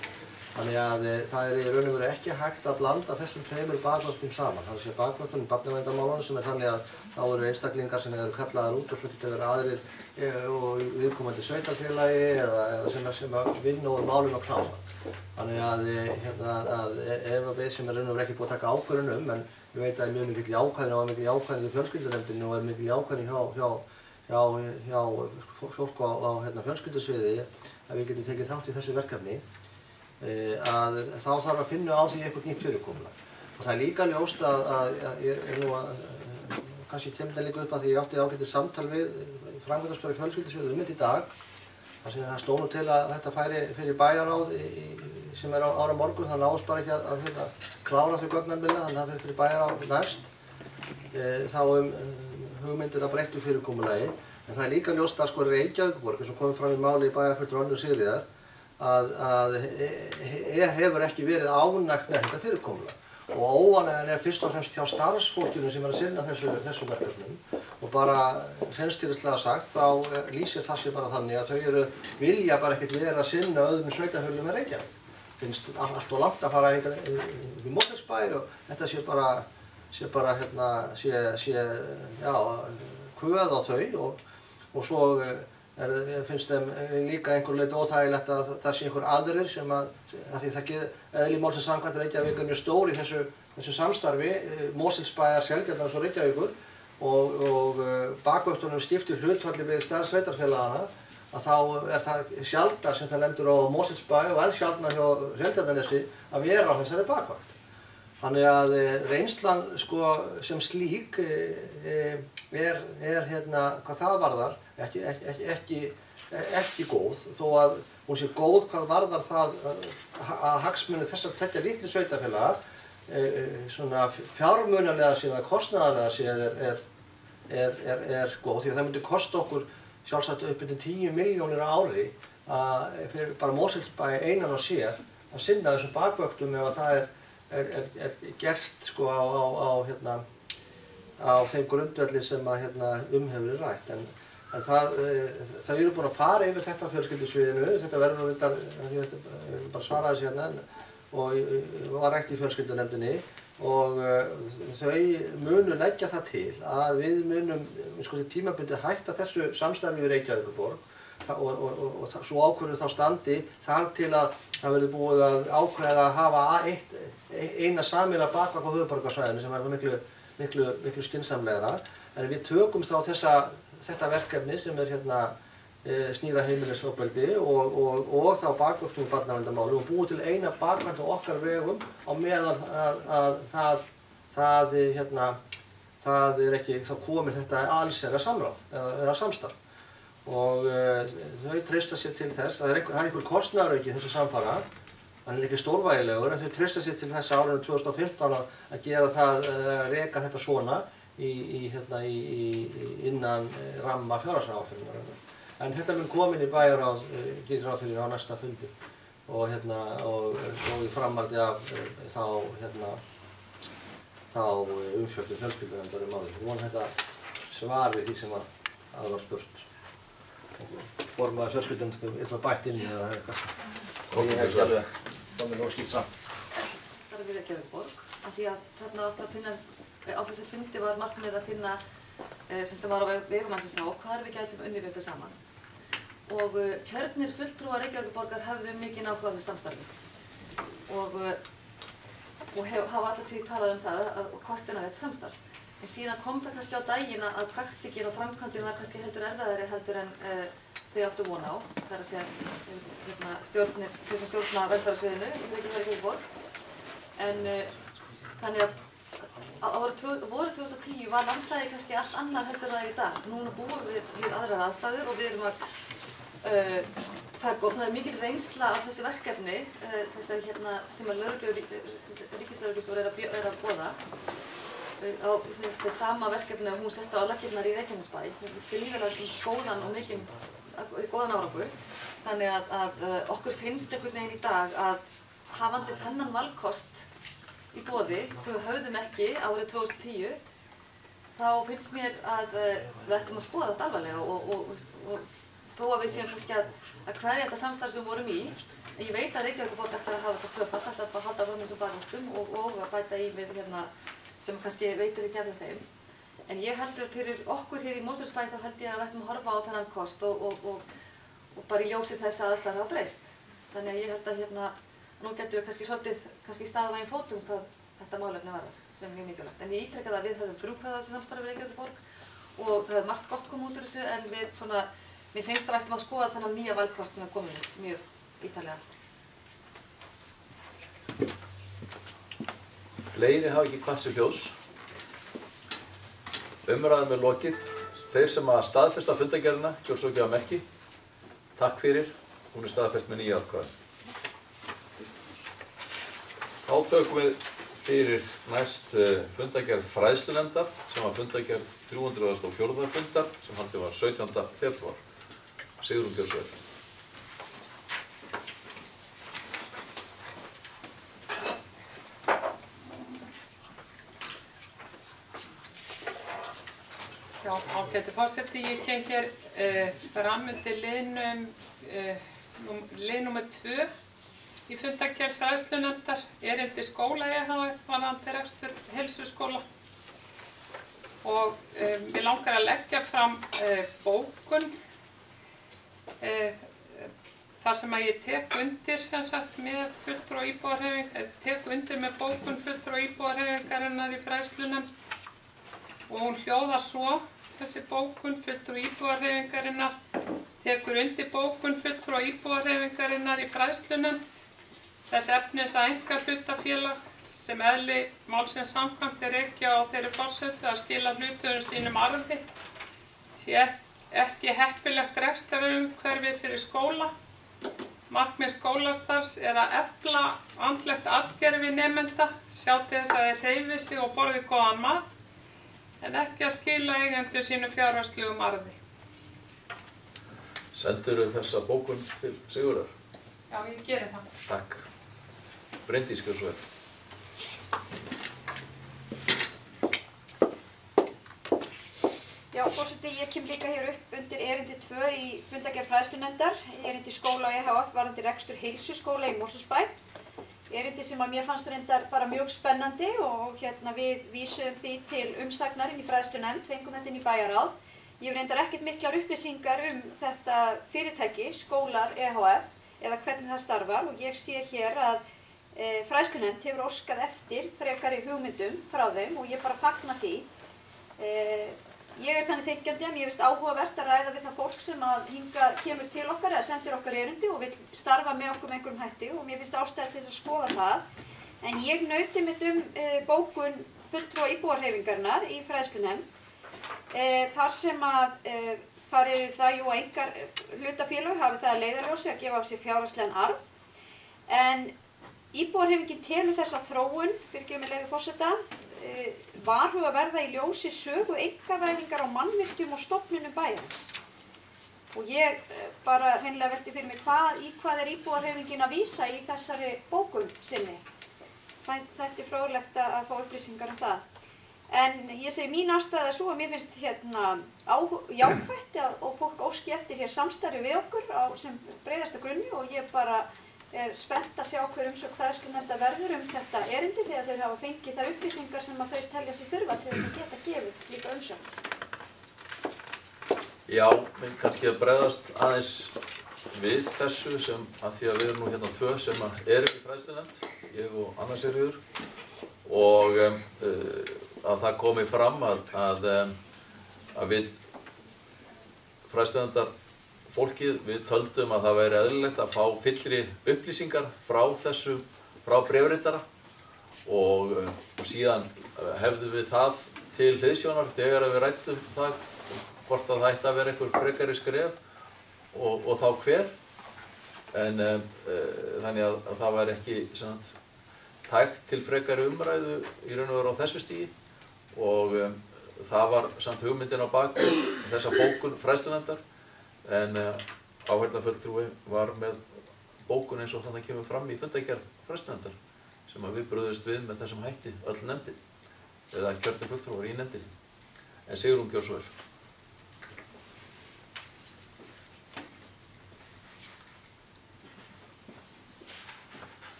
Speaker 5: Þannig að það í raun og veru ekki hægt að blanda þessum tveimur bakvaktum saman. Það sé bakvaktunum í barnaverndarmálunum sem þannig að þá eru einstaklingar sem eru kallaðar út og svo geta verið aðrir og viðkomandi sveitarfélagi eða sem vinna úr málinu og klára. Þannig að ef við sem raun og veru ekki búið að taka ákvörðun en ég veit að það mjög mikil jákvæðni og mikil jákvæðni í fjölskyldunefndinni og mikil jákvæðni hjá fólk á fjölskyldusviði að við getum tekið þátt í þessu verkefni. Að þá þarf að finna á því eitthvað nýtt fyrirkomulag. Og það líka ljóst að ég nú kannski kemur það líka upp að því ég átti ágætis samtal við framkvæmdastjóra fjölskyldusviðið þetta í dag. Þar sem það stóð nú til að þetta færi fyrir bæjarráð sem ára morgun, það náðist bara ekki að klára þau gögnarmilla, þannig að það fyrir bæjarráð næst. Þá hugmyndir að breyttu fyrirkomulagi. En það er líka ljóst að Reykjavíkurborg, eins og komið fram í máli í bæjarfulltrúa Önnu Sigríðar, að hefur ekki verið ánægt með þetta fyrirkomulag. Og óánægjan fyrst og fremst hjá starfsfólkinu sem að sinna þessum verkefnum. Og bara hreinskilnislega sagt, þá lýsir það sér bara þannig að þau vilja bara ekkert vera að sinna öðrum sveitarfélögum en Reykjavík. Finnst allt og langt að fara í Mosfellsbæ og þetta sé kvöð á þau og svo finnst þeim líka einhver leyti óþægilegt að það sé einhver aðrir sem að því það gerir eðli málsins samkvæmt Reykjavík mjög stór í þessu samstarfi, Mosfellsbæjar, Seltjarnarness og Reykjavíkur og bakvöktunum skiptir hlutfalli við stærð sveitarfélagana að þá það sjaldnar sem það lendur á Mosfellsbæ og enn sjaldnar hjá Seltjarnarnessi að vera á þessari bakvakt. Þannig að reynslan sem slík hvað það varðar ekki góð, þó að hún sé góð hvað varðar það að hagsmuni þessar tveggja litlu sveitarfélaga fjármunalega séð eða kostnaðarlega séð er góð því að það myndi kosta okkur sjálfsagt upp til 10 milljónir á ári fyrir bara Mosfellsbæ einan og sér að sinna þessum bakvöktum ef það er gert á þeim grundvelli sem hefur verið rætt. En þau eru búin að fara yfir þetta fjölskyldusviðinu, þetta verður bara svara þessu og var rætt í fjölskyldunefndinni og þau munu leggja það til að við munum tímabundið hætta þessu samstarfi við Reykjavíkurborg og svo ákvörður þá standi þar til að það verður búið að ákveða að hafa eina sameiginlega bakvakt á höfuðborgarsvæðinu sem verður miklu skynsamlegra. En við tökum þá þetta verkefni sem snýr að heimilisofbeldi og þá bakvöktum í barnaverndarmáli og búið til eina bakvakt á okkar vegum á meðan að það er ekki komið þetta allsherjar samráð eða samstarf. Og þau treysta sér til þess, það er einhver kostnaðarauki þessu samfara, hann er ekki stórvægilegur, en þau treysta sér til þess árinu 2015 að gera það, reka þetta svona innan ramma fjárhagsáætlunar. En þetta mun komin í bæjarráð, gerir ráð fyrir á næsta fundi og í framhaldi af þá umfjöllun fjölskyldunefndar málið. Ég vona þetta svari því sem að var spurt. Formaður fjölskyldunefndar eitthvað bætt inn í eða eitthvað. Ég hef ekki alveg komið nóg skýrt saman.
Speaker 7: Það er Reykjavíkurborg af því að þarna átti að finna, á þessu fundi var markmið að finna, sem það var á vegum SSH, hvar við gætum unnið við þetta saman. Og kjörnir fulltrúar Reykjavíkurborgar hefðu mikið áhuga á þessu samstarfi og hafa alltaf tíð talað um það og kostina við þetta samstarf. En síðan kom það kannski á daginn að praktikinn og framkvæmdin var kannski heldur erfiðari heldur en þau áttu von á. Það er að segja stjórnir til þess að stjórna velferðarsviðinu í Reykjavíkurborg. En þannig að voru 2010 var landslagið kannski allt annað heldur en það er í dag. Núna búum við aðrar aðstæður og við erum að það er mikil reynsla af þessu verkefni sem að ríkislögreglustjóri er að boða. Þetta er sama verkefni að hún setti á laggirnar í Reykjanesbæ. Gríðarlega góðan og góðan árangur. Þannig að okkur finnst einhvern veginn í dag að hafandi þennan valkost í boði sem við höfðum ekki árið 2010, þá finnst mér að við ættum að skoða þetta alvarlega og þó að við séum kannski að kveðja þetta samstarf sem við vorum í. En ég veit að Reykjavíkurborg ætlar að hafa þetta tvöfalt, ætlar að halda fram þessum baráttum og að bæta í við sem kannski veitir ekki af þeim. En ég heldur fyrir okkur hér í Mosfellsbæ þá held ég að við ættum að horfa á þennan kost og bara í ljósi þess að aðstæður hafa breyst. Þannig að ég held að nú getum við kannski svolítið staðið veginn fótum hvað þetta málefni varðar, sem er mjög mikilvægt. En ég ítreka það að við höfum frumkvæðið þessu samstarfi við Reykjavíkurborg og það hefur margt gott komið út úr þessu en mér finnst að við ættum að skoða þennan nýja valkost sem er komið mjög ítarlega.
Speaker 1: Fleiri hafa ekki kvatt sér hljóðs. Umræðum er lokið. Þeir sem að staðfesta fundargerðina, gjörðu svo gefa merki. Takk fyrir. Hún er staðfest með 9 atkvæðum. Þá tökum við fyrir næst fundargerð fræðslunefndar sem var fundargerð 304. fundar sem haldið var 17. febrúar. Sigrún gjörðu svo vel.
Speaker 3: Já, ágæti forseti, ég kem hér fram undir lið númer 2 í fundargerð fræðslunefndar erindi skóla EHF varðandi rekstur heilsuskóla og mig langar að leggja fram bókun þar sem að ég tek undir með fulltrúa íbúðarhreyfingar, tek undir með bókun fulltrúa íbúðarhreyfingarinnar í fræðslunefnd og hún hljóðar svo, þessi bókun fulltrúa íbúðarhreyfingarinnar tekur undir bókun fulltrúa íbúðarhreyfingarinnar í fræðslunefnd þess efnis að einkahlutafélag sem eðli málsins samkvæmt rekja á þeirri forsendu að skila hluthöfum sínum arði sé ekki heppilegt rekstrarumhverfi fyrir skóla. Markmið skólastarfs er að efla andlegt atgervi nemenda, sjá til þess að þeir hreyfi sig og borði góðan mat en ekki að skila eigendur sínu fjárhagslegum arði.
Speaker 1: Sendurðu þessa bókun til Sigurðar?
Speaker 3: Já, ég geri það.
Speaker 1: Takk. Bryndís, gjörðu svo vel.
Speaker 4: Já, forseti, ég kem líka hér upp undir erindi 2 í fundargerð fræðslunefndar, erindi skóla og EHF varðandi rekstur heilsuskóla í Mosfellsbæ. Erindi sem að mér fannst reyndar bara mjög spennandi og við vísuðum því til umsagnar inn í fræðslunefnd, fengum þetta inn í bæjarráð. Ég hef reyndar ekkert miklar upplýsingar þetta fyrirtæki, skólar EHF, eða hvernig það starfar og ég sé hér að fræðslunefnd hefur óskað eftir frekari hugmyndum frá þeim og ég bara fagna því. Ég er þannig þenkjandi að mér finnst áhugavert að ræða við það fólk sem að hingað kemur til okkar eða sendir okkar erindi og vil starfa með okkur með einhverjum hætti og mér finnst ástæða til þess að skoða það. En ég nauti mitt bókun fulltrúa íbúðarhreyfingarinnar í fræðslunefnd þar sem að farið yfir það að engar hlutafélög hafi það að leiðarljósi að gefa af sér fjárhagslegan arð. En íbúðarhreyfingin telur þessa þróun, fyrirgefðu með leyfi forseta, varhuga verða í ljósi sögu einkavæðingar á mannvirkjum og stofnunum bæjarins. Og ég bara hreinlega velti fyrir mig í hvað er íbúðarhreyfingin að vísa í þessari bókun sinni. Þetta er fróðlegt að fá upplýsingar um það. En ég segi mín afstæða svo að mér finnst jákvætt og fólk óski eftir hér samstarfi við okkur á sem breiðasta grunni og ég bara er spennt að sjá hver umsögn fræðslunefndar verður þetta erindi þegar þau hafa fengið þær upplýsingar sem að þau telja sig þurfa til þess að geta gefið slíka umsögn.
Speaker 1: Já, kannski að bregðast aðeins við þessu sem að því að við erum nú hérna 2 sem erum í fræðslunefnd, ég og Anna Sigríður, og að það komi fram að við fræðslunefndar fólkið, við töldum að það væri eðlilegt að fá fyllri upplýsingar frá bréfritara og síðan hefðum við það til hliðsjónar þegar við ræddum það hvort að það ætti að vera einhver frekari skref og þá hver. En þannig að það var ekki tækt til frekari umræðu í raun og veru á þessu stigi og það var samt hugmyndin á bak þessa bókun fræðslunefndar. En áheyrnarfulltrúi var með bókun eins og þannig kemur fram í fundargerð fræðslunefndar sem að við brugðumst við með þessum hætti öll nefndin eða kjörnir fulltrúar í nefndinni. En Sigrún gjör svo vel.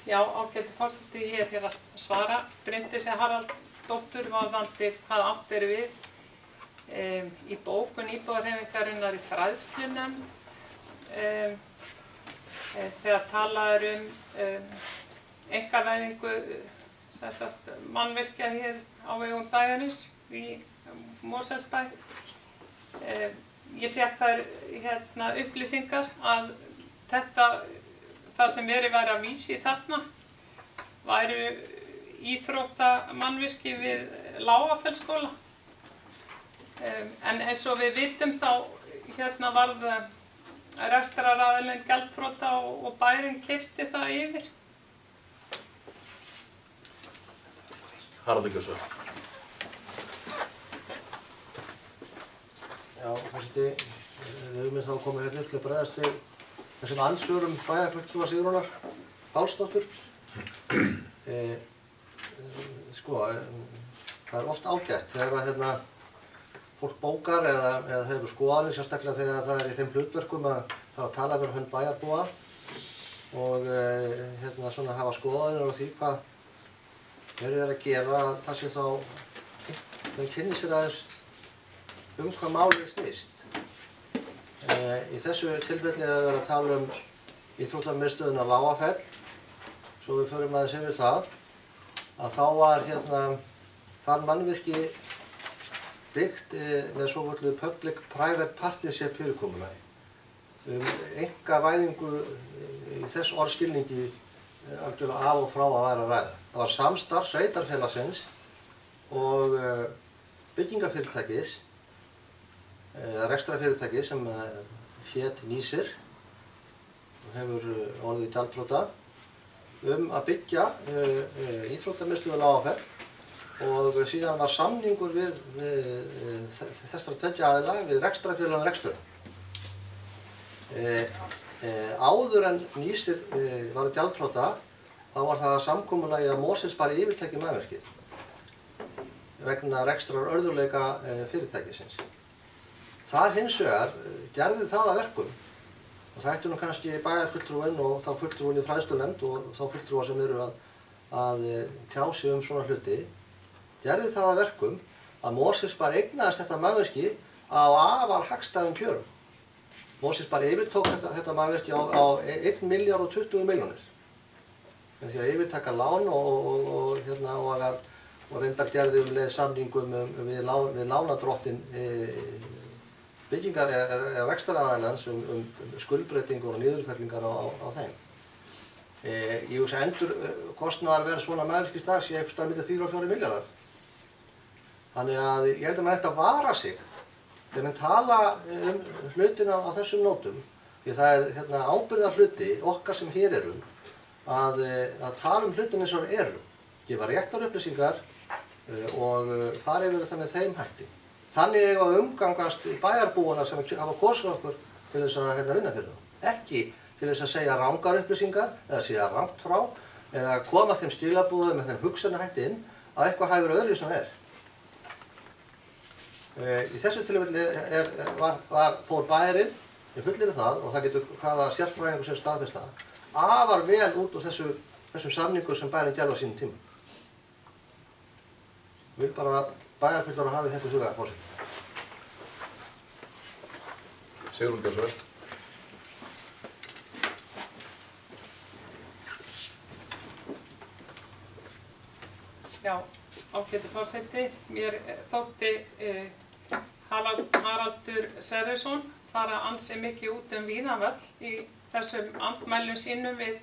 Speaker 3: Já, ágæti forseti, ég er hér að svara Bryndísi Haraldsdóttur varðandi hvað átt er við í bókun íbúðarhreyfingarinnar í fræðslunefnd þegar talað er einkavæðingu mannvirkja hér á vegum bæjarins í Mosfellsbæ. Ég fékk þær upplýsingar að það sem verið væri að vísa í þarna væru íþróttamannvirki við Lágafellsskóla. En eins og við vitum þá varð rekstraraðilinn gjaldþrota og bærinn keypti það yfir.
Speaker 1: Haraldur gjör svo vel.
Speaker 5: Já, forseti, við höfum þá komið hérna upp til að bregðast við þessum andsvörum bæjarfulltrúa Sigrúnar Pálsdóttur. Það er oft ágætt þegar fólk bókar eða hefur skoðanir, sérstaklega þegar það er í þeim hlutverkum að það að tala fyrir hönd bæjarbúa og hafa skoðanir á því hvað eru þeir að gera, það sé þá þau kynni sér aðeins hvað málið snýst. Í þessu tilfelli er að vera að tala íþróttamiðstöðina Lágafell, svo við förum aðeins yfir það, að þá var þar mannvirki byggt með svokölluðu public-private partnership fyrirkomulagi. Einkavæðingu í þess orðskilningi algjörlega af og frá að væri að ræða. Það var samstarf sveitarfélagsins og byggingafyrirtækis, rekstrarfyrirtæki sem hét Nýsir og hefur orðið gjaldþrota að byggja íþróttamiðstöð Lágafell og síðan var samningur við þessara tveggja aðila við rekstrarfélagið og reksturinn. Áður en Nýsir var gjaldþrota þá var það samkomulagi að Mosfellsbær yfirtæki mannvirkið vegna rekstrar örðugleika fyrirtækisins. Það hins vegar gerði það að verkum og það ætti nú kannski bæjarfulltrúinn og þá fulltrúinn í fræðslunefnd og þá fulltrúa sem eru að tjá sig svona hluti, gerði það að verkum að Mosfellsbær eignaðist þetta mannvirki á afar hagstæðum kjörum. Mosfellsbær yfirtók þetta mannvirki á 1.020 milljónir með því að yfirtaka lán og reyndar gerði leið samningum við lánadrottinn byggingar eða rekstraraðilans skuldbreytingur og niðurfellingar á þeim. Ég hugsa endurkostnaðar verið svona mannvirkisdag sé einhvers staðar milli 3 og 4 milljarðar. Þannig að ég held að maður ætti að vara sig þegar maður tala hlutina á þessum nótum, því það er ábyrgðarhluti okkar sem hér erum að tala hlutina eins og eru, gefa réttar upplýsingar og fara yfir það með þeim hætti. Þannig eiga að umgangast bæjarbúana sem hafa kosið okkur til þess að vinna fyrir þá. Ekki til þess að segja rangar upplýsingar eða segja rangt frá eða koma þeim skilaboðum með þeim hugsanahætti inn að eitthvað hafi verið öðruvísi en það er. Í þessu tilfelli fór bæjarinn ég fullyrði það, og það getur hvaða sérfræðingur sem staðfest það, afar vel út úr þessum samningur sem bærinn gerði á sínum tíma. Ég vil bara bæjarfulltrúar hafi þetta í huga, forseti.
Speaker 1: Sigrún Björnsson.
Speaker 3: Já, ágæti forseti. Mér þótti Haraldur Sverrisson fara ansi mikið út víðan völl í þessum andmælum sínum við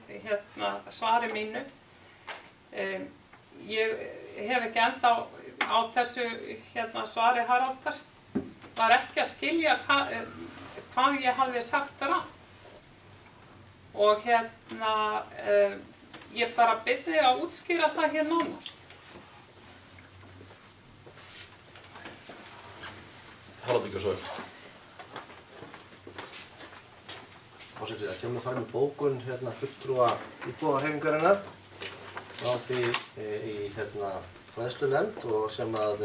Speaker 3: svari mínu. Ég hef ekki ennþá á þessu svari Haraldar. Var ekki að skilja hvað ég hafði sagt rangt. Og ég bara bið þig að útskýra það hér nánar.
Speaker 1: Haraldur Björnsson.
Speaker 5: Forseti, það kemur fram í bókun fulltrúa íbúðarhreyfingarinnar frá því í fræðslunefnd og sem að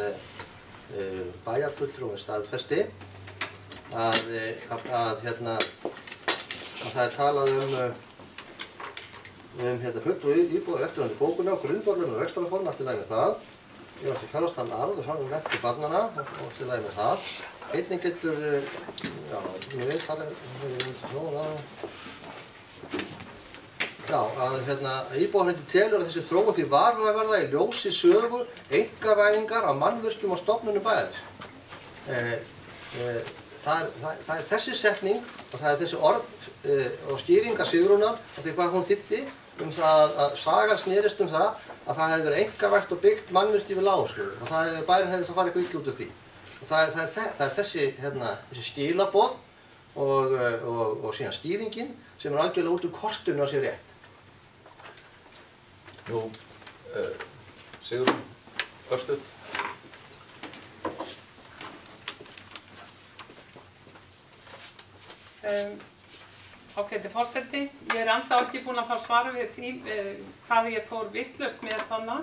Speaker 5: bæjarfulltrúinn staðfesti að það er talað fulltrúi íbúðar eftirfarandi bókuna og grundvöllun og rekstrarform allt í lagi með það. Ég var til fjárhagslegan arð og hann lenti barnanna og allt í lagi með það. Einnig getur, íbúðarhreyfingin telur að þessi þróun því varhugaverða í ljósi sögu einkavæðingar af mannvirkjum og stofnunum bæjarins. Það er þessi setning og það er þessi orð og skýringar Sigrúnar af því hvað hún þýddi það að sagan snerist það að það hefði verið einkavætt og byggt mannvirki við Lágaskóla og bærinn hefði það farið eitthvað illa út úr því. Og það er þessi skilaboð og síðan skýringin sem er algjörlega út úr kortinu að sé rétt.
Speaker 1: Nú, Sigrún, örstutt.
Speaker 3: Ágæti forseti, ég er ennþá ekki búin að fá svara við því hvað ég fór vitlaust með þarna.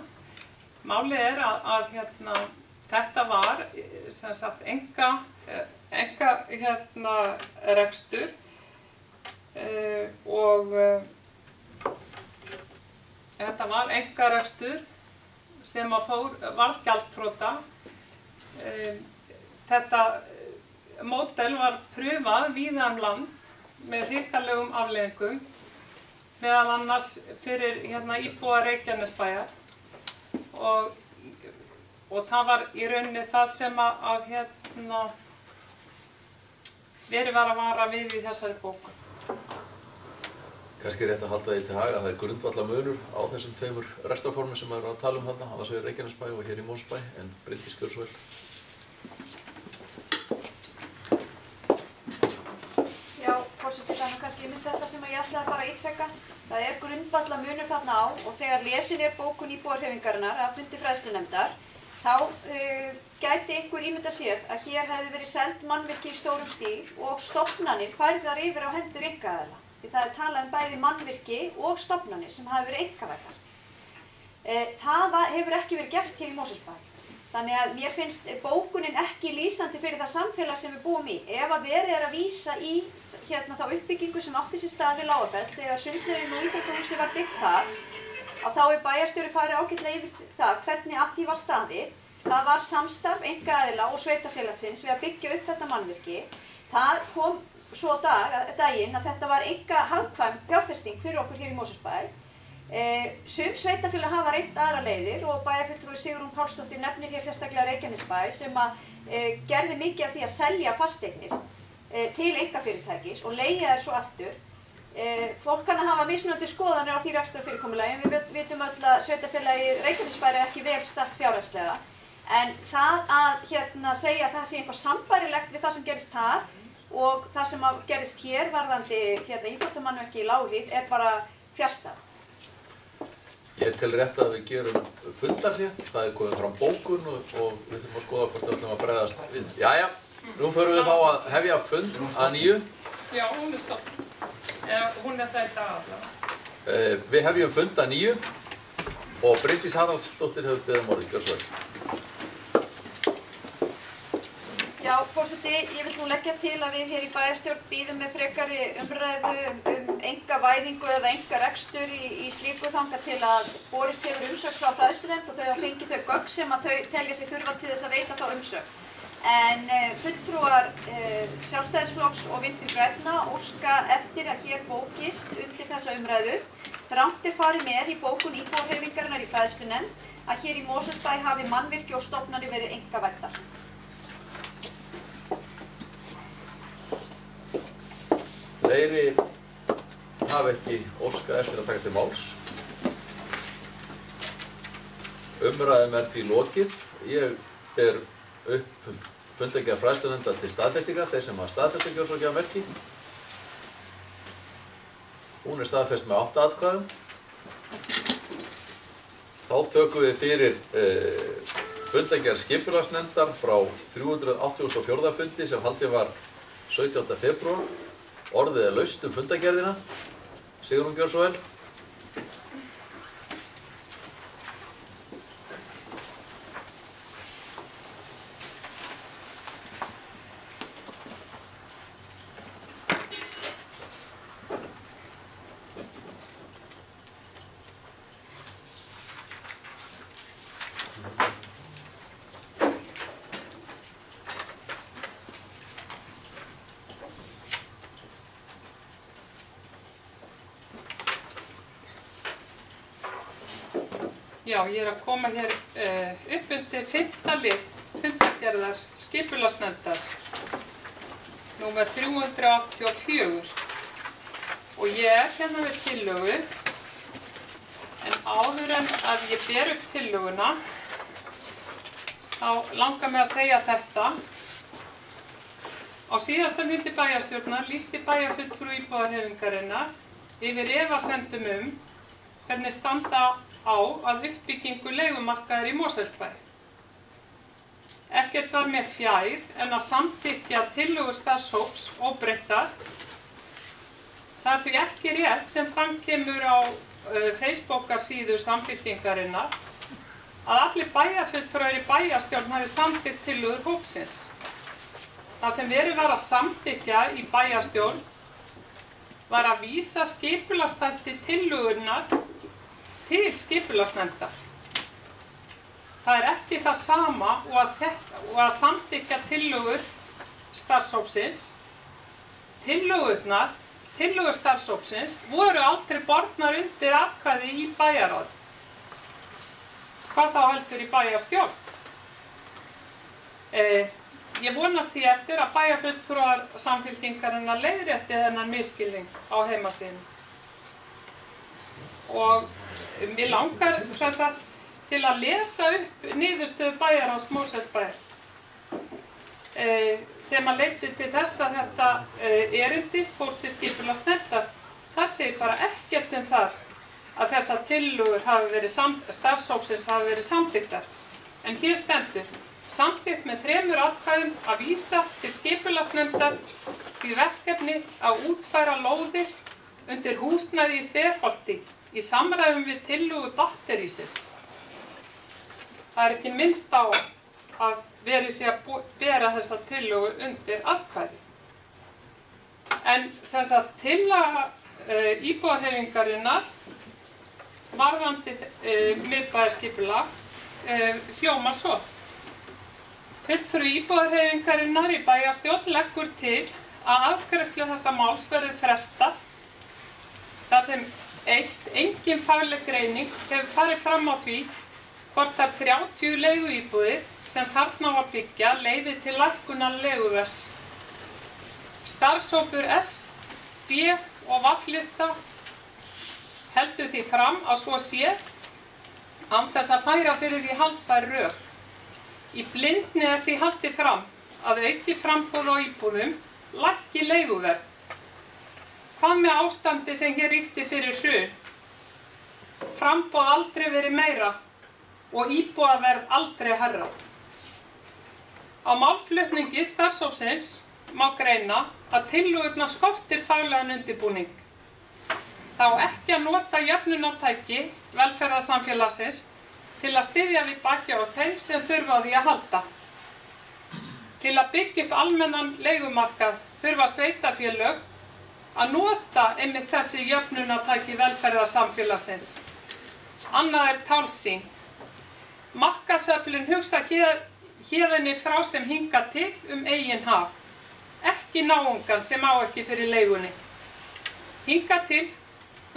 Speaker 3: Málið er að þetta var sem sagt enga rekstur og þetta var einkarekstur sem var gjaldþrota. Þetta módel var pröfað víða land með hrikalegum afleiðingum, meðal annars fyrir íbúa Reykjanesbæjar og það var í rauninni það sem verið var að vara við í þessari bóku.
Speaker 1: Kannski rétt að halda því til haga að það er grundvallarmunur á þessum tveimur rekstrarformum sem maður er að tala þarna, annars vegar Reykjanesbæ og hér í Mosfellsbæ, en Bryndís gjör svo vel.
Speaker 4: Já, forseti, það er kannski einmitt þetta sem ég ætlaði bara að ítreka. Það er grundvallarmunur þarna á og þegar lesin er bókun íbúðarhreyfingarinnar að fundi fræðslunefndar, þá gæti einhver ímynda sér að hér hefði verið seld mannvirki í stórum stíl og stofnanir færðar yfir á hendur einkaaðila. Því það er talað bæði mannvirki og stofnanir sem hafi verið einkavæddar. Það hefur ekki verið gert hér í Mosfellsbæ. Þannig að mér finnst bókunin ekki lýsandi fyrir það samfélag sem við búum í. Ef að verið er að vísa í þá uppbyggingu sem átti sér stað við Lágafell þegar sundlaugin og íþróttahúsið var byggt þar, að þá er bæjarstjóri farið ágætlega yfir það hvernig að því var staðið. Það var samstarf einkaaðila og sveitarfélagsins við að byggja upp þetta mannvirki. Það kom svo daginn að þetta var hagkvæm fjárfesting fyrir okkur hér í Mosfellsbæ. Sum sveitarfélag hafa reynt aðra leiðir og bæjarfulltrúi Sigrún Pálsdóttir nefnir hér sérstaklega Reykjanesbæ sem gerði mikið af því að selja fasteignir til einkafyrirtækis og leigja þær svo aftur. Fólk kann að hafa mismunandi skoðanir á því rekstrarfyrirkomulagi en við vitum öll að sveitarfélagi Reykjanesbæ er ekki vel statt fjárhagslega. En það að segja að það sé eitthvað sambærilegt við það sem gerist þar og það sem gerist hér varðandi íþróttamannvirki í Lághlíð er bara fjarstæða.
Speaker 1: Ég tel rétt að við gerum fundarhlé, það er komið fram bókun og við þurfum að skoða hvort við ætlum að bregðast við. Jæja, nú förum við þá að hefja fund að nýju.
Speaker 3: Já, hún er stopp. Hún er þetta allavega.
Speaker 1: Við hefjum fund að nýju og Bryndís Haraldsdóttir hefur beðið orðið, gjör svo vel.
Speaker 4: Já, forseti, ég vil nú leggja til að við hér í bæjarstjórn bíðum með frekari umræðu einkavæðingu eða einkarekstur í slíku þangað til að borist hefur umsögn frá fræðslunefnd og þau hafa fengið þau gögn sem að þau telja sig þurfa til þess að veita þá umsögn. En fulltrúar Sjálfstæðisflokks og Vinstri grænna óska eftir að hér bókist undir þessa umræðu. Rangt farið með í bókun íbúahreyfingarinnar í fræðslunefnd að hér í Mosfellsbæ hafi mannvirki og stofnanir verið einkavæddar.
Speaker 1: Fleiri hafa ekki óskað eftir að taka til máls. Umræðum því lokið. Ég ber upp fundargerð fræðslunefndar til staðfestingar, þeir sem hafa staðfest kjörsóknarmerki. Hún staðfest með 8 atkvæðum. Þá tökum við fyrir fundargerð skipulagsnefndar frá 384. fundi sem haldinn var 17. febrúar. Orðið laust fundargerðina. Sigrún, gjör svo vel.
Speaker 3: Já, ég að koma hér upp undir 5. lið fundargerðar skipulagsnefndar númer 384 og ég hérna við tillögu en áður en að ég ber upp tillöguna þá langar mig að segja þetta. Á síðasta fundi bæjarstjórnar lýsti bæjarfulltrúi íbúahreyfingarinnar yfir efasemdum hvernig standa á að uppbyggingu leigumarkaðar í Mosfellsbæ. Ekkert var mér fjær en að samþykkja tillögur starfshóps óbreyttar. Það því ekki rétt sem fram kemur á Facebook-síðu Samfylkingarinnar að allir bæjarfulltrúar í bæjarstjórn hafi samþykkt tillögur hópsins. Það sem verið var að samþykkja í bæjarstjórn var að vísa skipulagsþætti tillögurnar til skipulagsnefndar. Það ekki það sama og að samþykkja tillögur starfshópsins. Tillögur starfshópsins voru aldrei bornar undir atkvæði í bæjarráð. Hvað þá heldur í bæjarstjórn? Ég vonast því eftir að bæjarfulltrúar Samfylkingarinnar leiðrétti þennan misskilning á heimasíðunni. Og mér langar til að lesa upp niðurstöðu bæjarráðs Mosfellsbæjar sem að leiddi til þess að þetta erindi fór til skipulagsnefndar. Það segir bara ekkert það að þessar tillögur starfshópsins hafi verið samþykktar. En hér stendur: samþykkt með 3 atkvæðum að vísa til skipulagsnefndar því verkefni að útfæra lóðir undir húsnæði í Þverholti í samræðum við tillögu batterísins. Það ekki minnst á að verið sé að bera þessa tillögu undir atkvæði. En tillaga íbúahreyfingarinnar varðandi miðbæjarskipulag hljómar svo: fulltrúi íbúahreyfingarinnar í bæjarstjórn leggur til að afgreiðslu þessa máls verði frestað þar sem engin fagleg greining hefur farið fram á því hvort þær 30 leiguíbúðir sem þarna á að byggja leiði til lækkunar leiguverðs. Starfshópur S, B og V-lista heldur því fram að svo sé án þess að færa fyrir því haldbær rök. Í blindni því haldið fram að auki framboð á íbúðum lækki leiguverð. Hvað með ástandi sem hér ríkti fyrir hrun? Framboð aldrei verið meira og íbúðaverð aldrei hærra. Á málflutningi starfshópsins má greina að tillögurnar skortir faglegan undirbúning. Það á ekki að nota jöfnunartæki velferðarsamfélagsins til að styðja við bakið á þeim sem þurfa á því að halda. Til að byggja upp almennan leigumarkað þurfa sveitarfélög að nota einmitt þessi jöfnunartæki velferðarsamfélagsins. Annað tálsýn. Markaðsöflin hugsa héðinni frá sem hingað til eigin hag, ekki náungan sem á ekki fyrir leigunni. Hingað til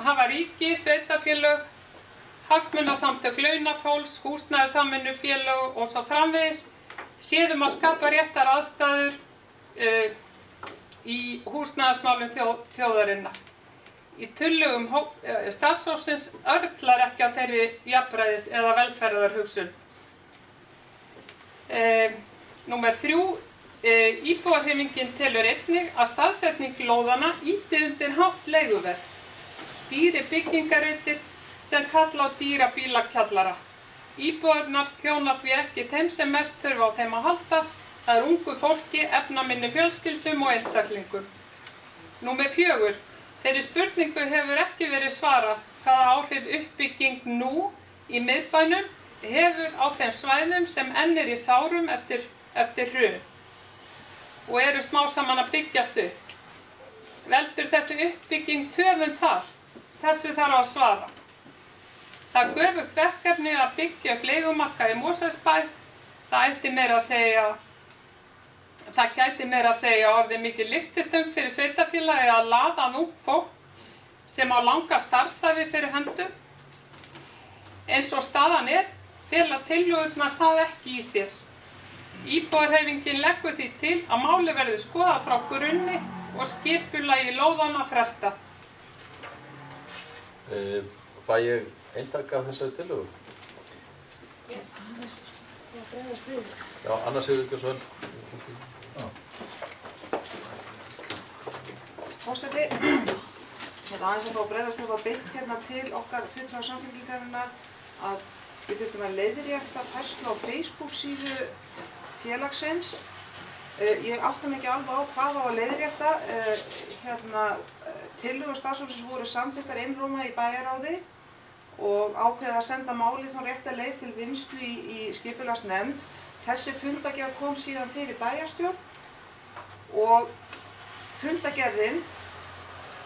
Speaker 3: hafa ríki, sveitarfélög, hagsmunasamtök launafólks, húsnæðissamvinnufélög og svo framvegis séð að skapa réttar aðstæður í húsnæðismálum þjóðarinnar. Í tillögum starfshópsins örlar ekki á þeirri jafnræðis eða velferðarhugsun. Númer 3. Íbúahreyfingin telur einnig að staðsetning lóðanna ýti undir hátt leiguverð. Dýri byggingareitir sem kalla á dýra bílakjallara. Íbúarnar þjóna því ekki þeim sem mest þurfa á þeim að halda, það ungu fólki, efnaminni fjölskyldum og einstaklingum. Númer 4. Þeirri spurningu hefur ekki verið svarað hvaða áhrif uppbygging nú í miðbænum hefur á þeim svæðum sem enn í sárum eftir hrun og eru smá saman að byggjast upp. Veldur þessi uppbygging töfum þar? Þessu þarf að svara. Það er göfugt verkefni að byggja upp leigumarkað í Mosfellsbæ. Það gæti meira að segja orðið mikið lyftistöng fyrir sveitarfélagið að laða að ungt fólk sem á langa starfsævi fyrir höndum. Eins og staðan fela tillögurnar það ekki í sér. Íbúahreyfingin leggur því til að máli verði skoðað frá grunni og skipulagi lóðanna frestað.
Speaker 1: Fæ ég eintaka af þessari tillögu? Já, Anna Sigurðardóttir.
Speaker 6: Forseti, aðeins að fá að bregðast upp á beint hérna til okkar fulltrúa Samfylkingarinnar að við þurfum að leiðrétta færslu á Facebook-síðu félagsins. Ég átta mig ekki alveg á hvað á að leiðrétta. Tillögur starfshópsins voru samþykktar einróma í bæjarráði og ákveðið að senda málið þá rétta leið til vinnslu í skipulagsnefnd. Þessi fundagerð kom síðan fyrir bæjarstjórn og fundagerðin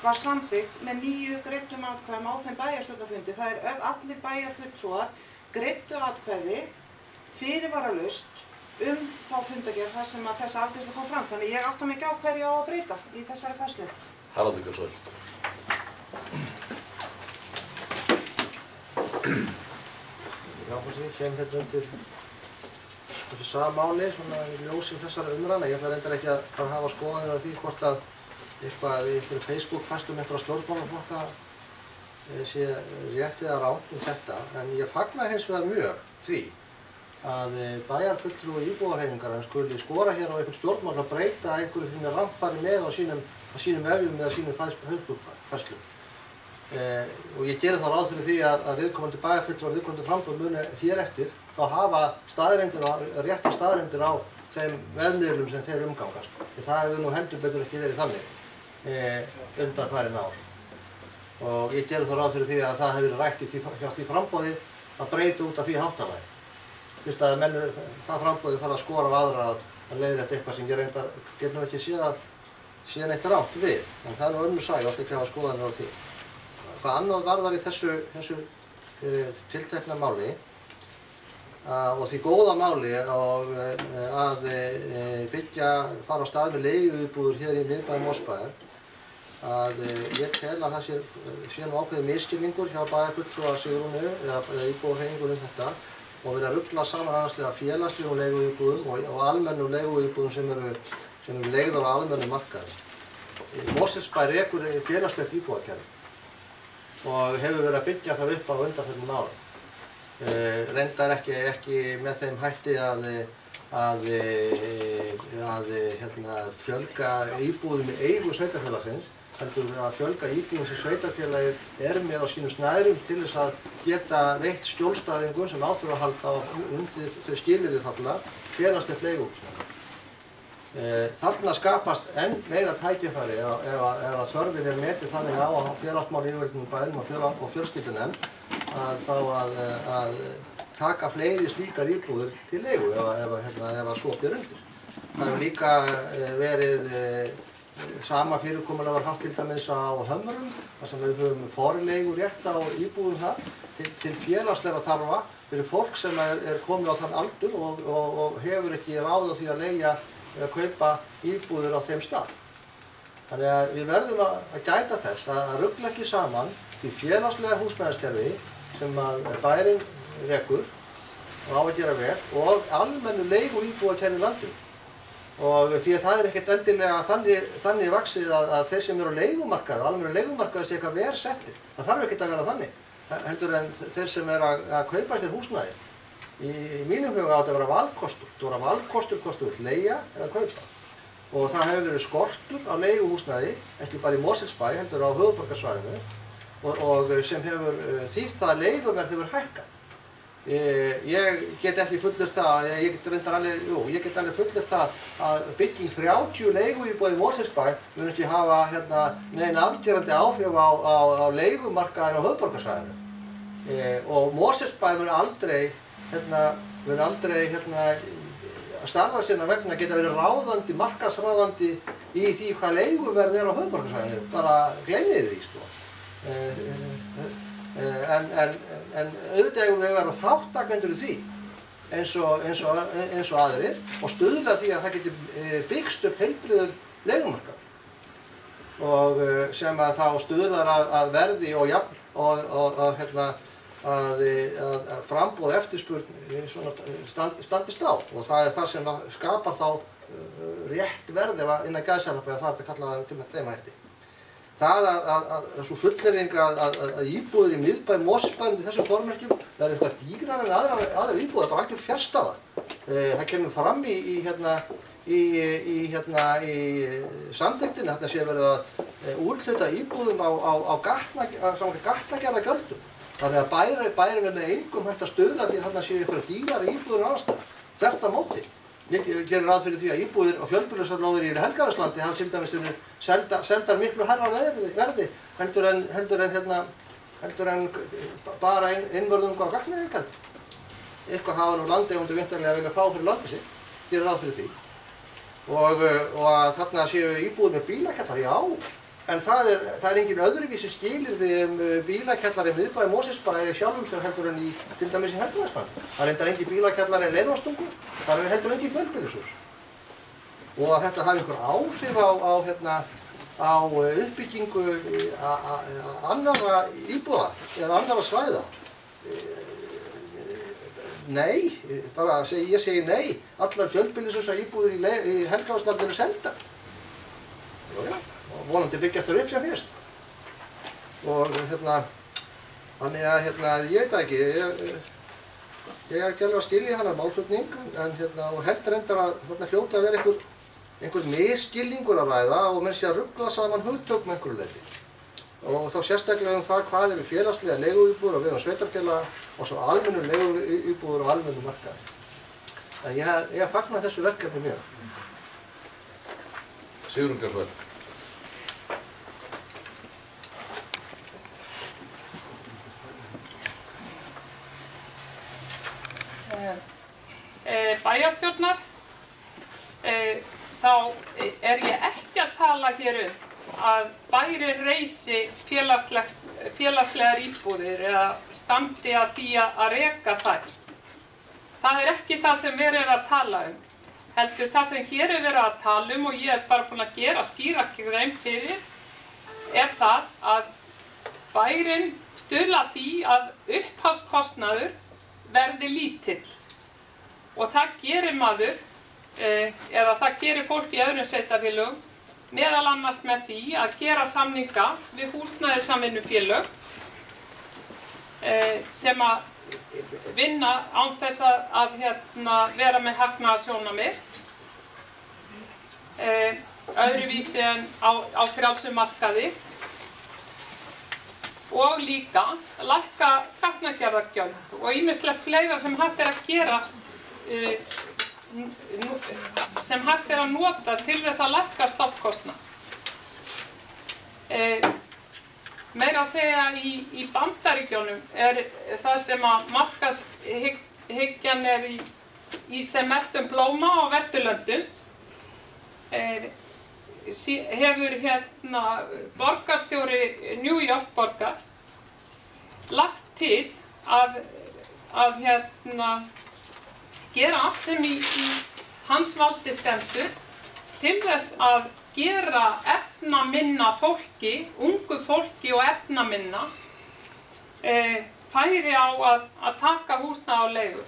Speaker 6: var samþykkt með 9 greiddum atkvæðum á þeim bæjarstjórnarfundi. Það er allir bæjarfulltrúar greiddu atkvæði fyrirvaralaust þá fundagerð þar sem þessi afgreiðsla kom fram. Þannig ég átta mig ekki á hverju á að breyta í þessari færslu.
Speaker 1: Haraldur Gjörsson.
Speaker 5: Já, forseti, kem hérna undir þessu sama máli, svona í ljósi þessara umræðna. Ég ætla reyndar ekki að hafa skoðanir á því hvort að eitthvað í einhverju Facebook-færslum einhverja stjórnmálaflokka sé rétt eða rangt þetta. En ég fagna hins vegar mjög því að bæjarfulltrúi íbúahreyfingarinnar skuli skora hér á einhvern stjórnmál að breyta einhverju því með rangfari með á sínum vefjum eða sínum Facebook-færslum. Og ég geri þá ráð fyrir því að viðkomandi bæjarfulltrúar, viðkomandi framboð muni hér eftir þá hafa réttar staðreyndir á þeim vefmiðlum sem þeir umgangast. Það hefur nú heldur betur ekki verið þannig undanfarin ár. Og ég geri þá ráð fyrir því að það hefur verið rætt hjá því framboði að breyta út af því háttalagi. Fyrst að það framboði fara að skora á aðra að leiðrétta eitthvað sem ég reyndar get nú ekki séð neitt rangt við. En það er nú önnur saga, ég átti ekki að hafa skoðanir á því. Hvað annað varðar í þessu tiltekna máli og því góða máli að fara á stað með leiguíbúðir hér í miðbæ Mosfellsbæjar að ég tel að það sé nú ákveðið misskilningur hjá bæjarfulltrúa Sigrúnu eða íbúahreyfingunni þetta og verið að rugla saman aðeins félagslegum leiguíbúðum og almennum leiguíbúðum sem eru leigðar á almennum markaði. Mosfellsbær rekur félagslegt íbúðakerfi og hefur verið að byggja það upp á undanförnum árum. Reyndar ekki með þeim hætti að fjölga íbúðum í eigu sveitarfélagsins, heldur að fjölga íbúðum sem sveitarfélagið er með á sínum snærum til þess að geta veitt skjólstæðingum sem áttur að halda undir þau skilyrði þarna félagslegt leiguhúsnæði. Þarna skapast enn meira tækifæri ef að þörfin er metið þannig á að félagsmál yfirvöldum í bænum og fjölskyldunefnd að fá að taka fleiri slíkar íbúðir til leigu ef svo ber undir. Það hefur líka verið sama fyrirkomulag var haft til dæmis á Hömrum, þar sem við höfum forleigurétt á íbúðum þar til félagslegra þarfa fyrir fólk sem komið á þann aldur og hefur ekki ráð á því að leigja eða kaupa íbúðir á þeim stað. Þannig að við verðum að gæta þess að rugla ekki saman því félagslega húsnæðiskerfi sem að bærinn rekur og á að gera vel og almennu leiguíbúðakerfi í landinu. Og því að það ekkert endilega þannig vaxið að þeir sem eru á leigumarkaði, almennu leigumarkaði sé eitthvað verr settir. Það þarf ekkert að vera þannig, heldur en þeir sem að kaupa sér húsnæði. Í mínum huga átti að vera valkostur. Það var valkostur hvort þú vilt leigja eða kaupa. Og það hefur verið skortur á leiguhúsnæði, ekki bara í Mosfellsbæ, heldur á höfuðborgarsvæðinu og sem hefur þýtt það að leiguverð hefur hækkað. Ég get ekki fullyrt það, ég get alveg fullyrt það að bygging 30 leiguíbúða í Mosfellsbæ mun ekki hafa nein afgerandi áhrif á leigumarkaðinn á höfuðborgarsvæðinu. Og Mosfellsbæ mun aldrei starfað sinna vegna geta verið ráðandi, markaðsráðandi í því hvað leiguverð á höfuðborgarsvæðinu. Bara gleymið því, sko. En auðvitað eigum við að vera þáttakendur í því eins og aðrir og stuðla því að það geti byggst upp heilbrigður leigumarkað og sem að þá stuðlar að verði að framboð eftirspurn standist á og það það sem skapar þá rétt verð innan gæsalappa eða það að kalla það til þeim hætti. Það að svo fullyrðing að íbúðir í miðbæ Mosfellsbæ undir þessum formerkjum verði eitthvað dýrara en aðrar íbúðir, bara algjör fjarstæða. Það kemur fram í samþykktinni, þarna sé verið að úthluta íbúðum á gatnagerðargjöldum. Þannig að bærinn með engum hægt að stuðla því að þarna sé eitthvað dýrara íbúðir annars staðar. Þvert á móti. Ég gerir ráð fyrir því að íbúðir og fjölbýlisarlóðir í Helgavíkurslandi hafa til dæmis verið seldar miklu hærra verði heldur en bara einvörðungu á gatnagerðargjöld. Eitthvað hafa nú landeigendur vintanlega vilja fá fyrir landið sitt, gerir ráð fyrir því. Og að þarna séu íbúðir með bílakjallar, já. En það er engin öðruvísi skilyrði bílakjallar í miðbæ Mosfellsbæ sjálfum sér heldur en til dæmis í Helgavíkurslandi. Það reyndar engin bílakjallar en Leirvarstungu, það er heldur engin fjölbýlishús. Og að þetta hafi einhver áhrif á uppbyggingu annarra íbúða eða annarra svæða. Nei, ég segi nei. Allar fjölbýlishúsa íbúðir í Helgavíkurslandi eru seldar. Og vonandi byggjast þær upp sem fyrst. Og þannig að ég veit ekki, ég ekki alveg að skilja þennan málflutning og heldur reyndar að þarna hljóti að vera einhver misskilningur að ræða og menn sé að rugla saman hugtök með einhverju leyti. Og þá sérstaklega það hvað eru félagslega leiguíbúðir á vegum sveitarfélaga og svo almennu leiguíbúðir á almennu markaði. En ég fagna þessu verkefni mjög.
Speaker 1: Sigrún Garsvær.
Speaker 3: Bæjarstjórnar, þá ég ekki að tala hér að bærinn reisi félagslegar íbúðir eða standi að því að reka þær. Það ekki það sem verið að tala heldur það sem hér verið að tala og ég bara búin að gera skýra grein fyrir það að bærinn stuðla því að upphafskostnaður verði lítill. Og það gerir maður, eða það gerir fólk í öðrum sveitarfélögum, meðal annars með því að gera samninga við húsnæðissamvinnufélög sem að vinna án þess að vera með hagnaðarsjónarmið, öðruvísi en á frjálsum markaði og líka lækka gatnagerðargjöld og ýmislegt fleira sem hægt að gera sem hægt að nota til þess að lækka stofnkostnað. Meira að segja í Bandaríkjunum það sem að markaðshyggjan í sem mestum blóma á Vesturlöndum hefur borgarstjóri New York borgar lagt til að gera allt sem í hans valdi stendur til þess að gera efnaminna fólki, ungu fólki og efnaminna færi á að taka húsnæði á leigu.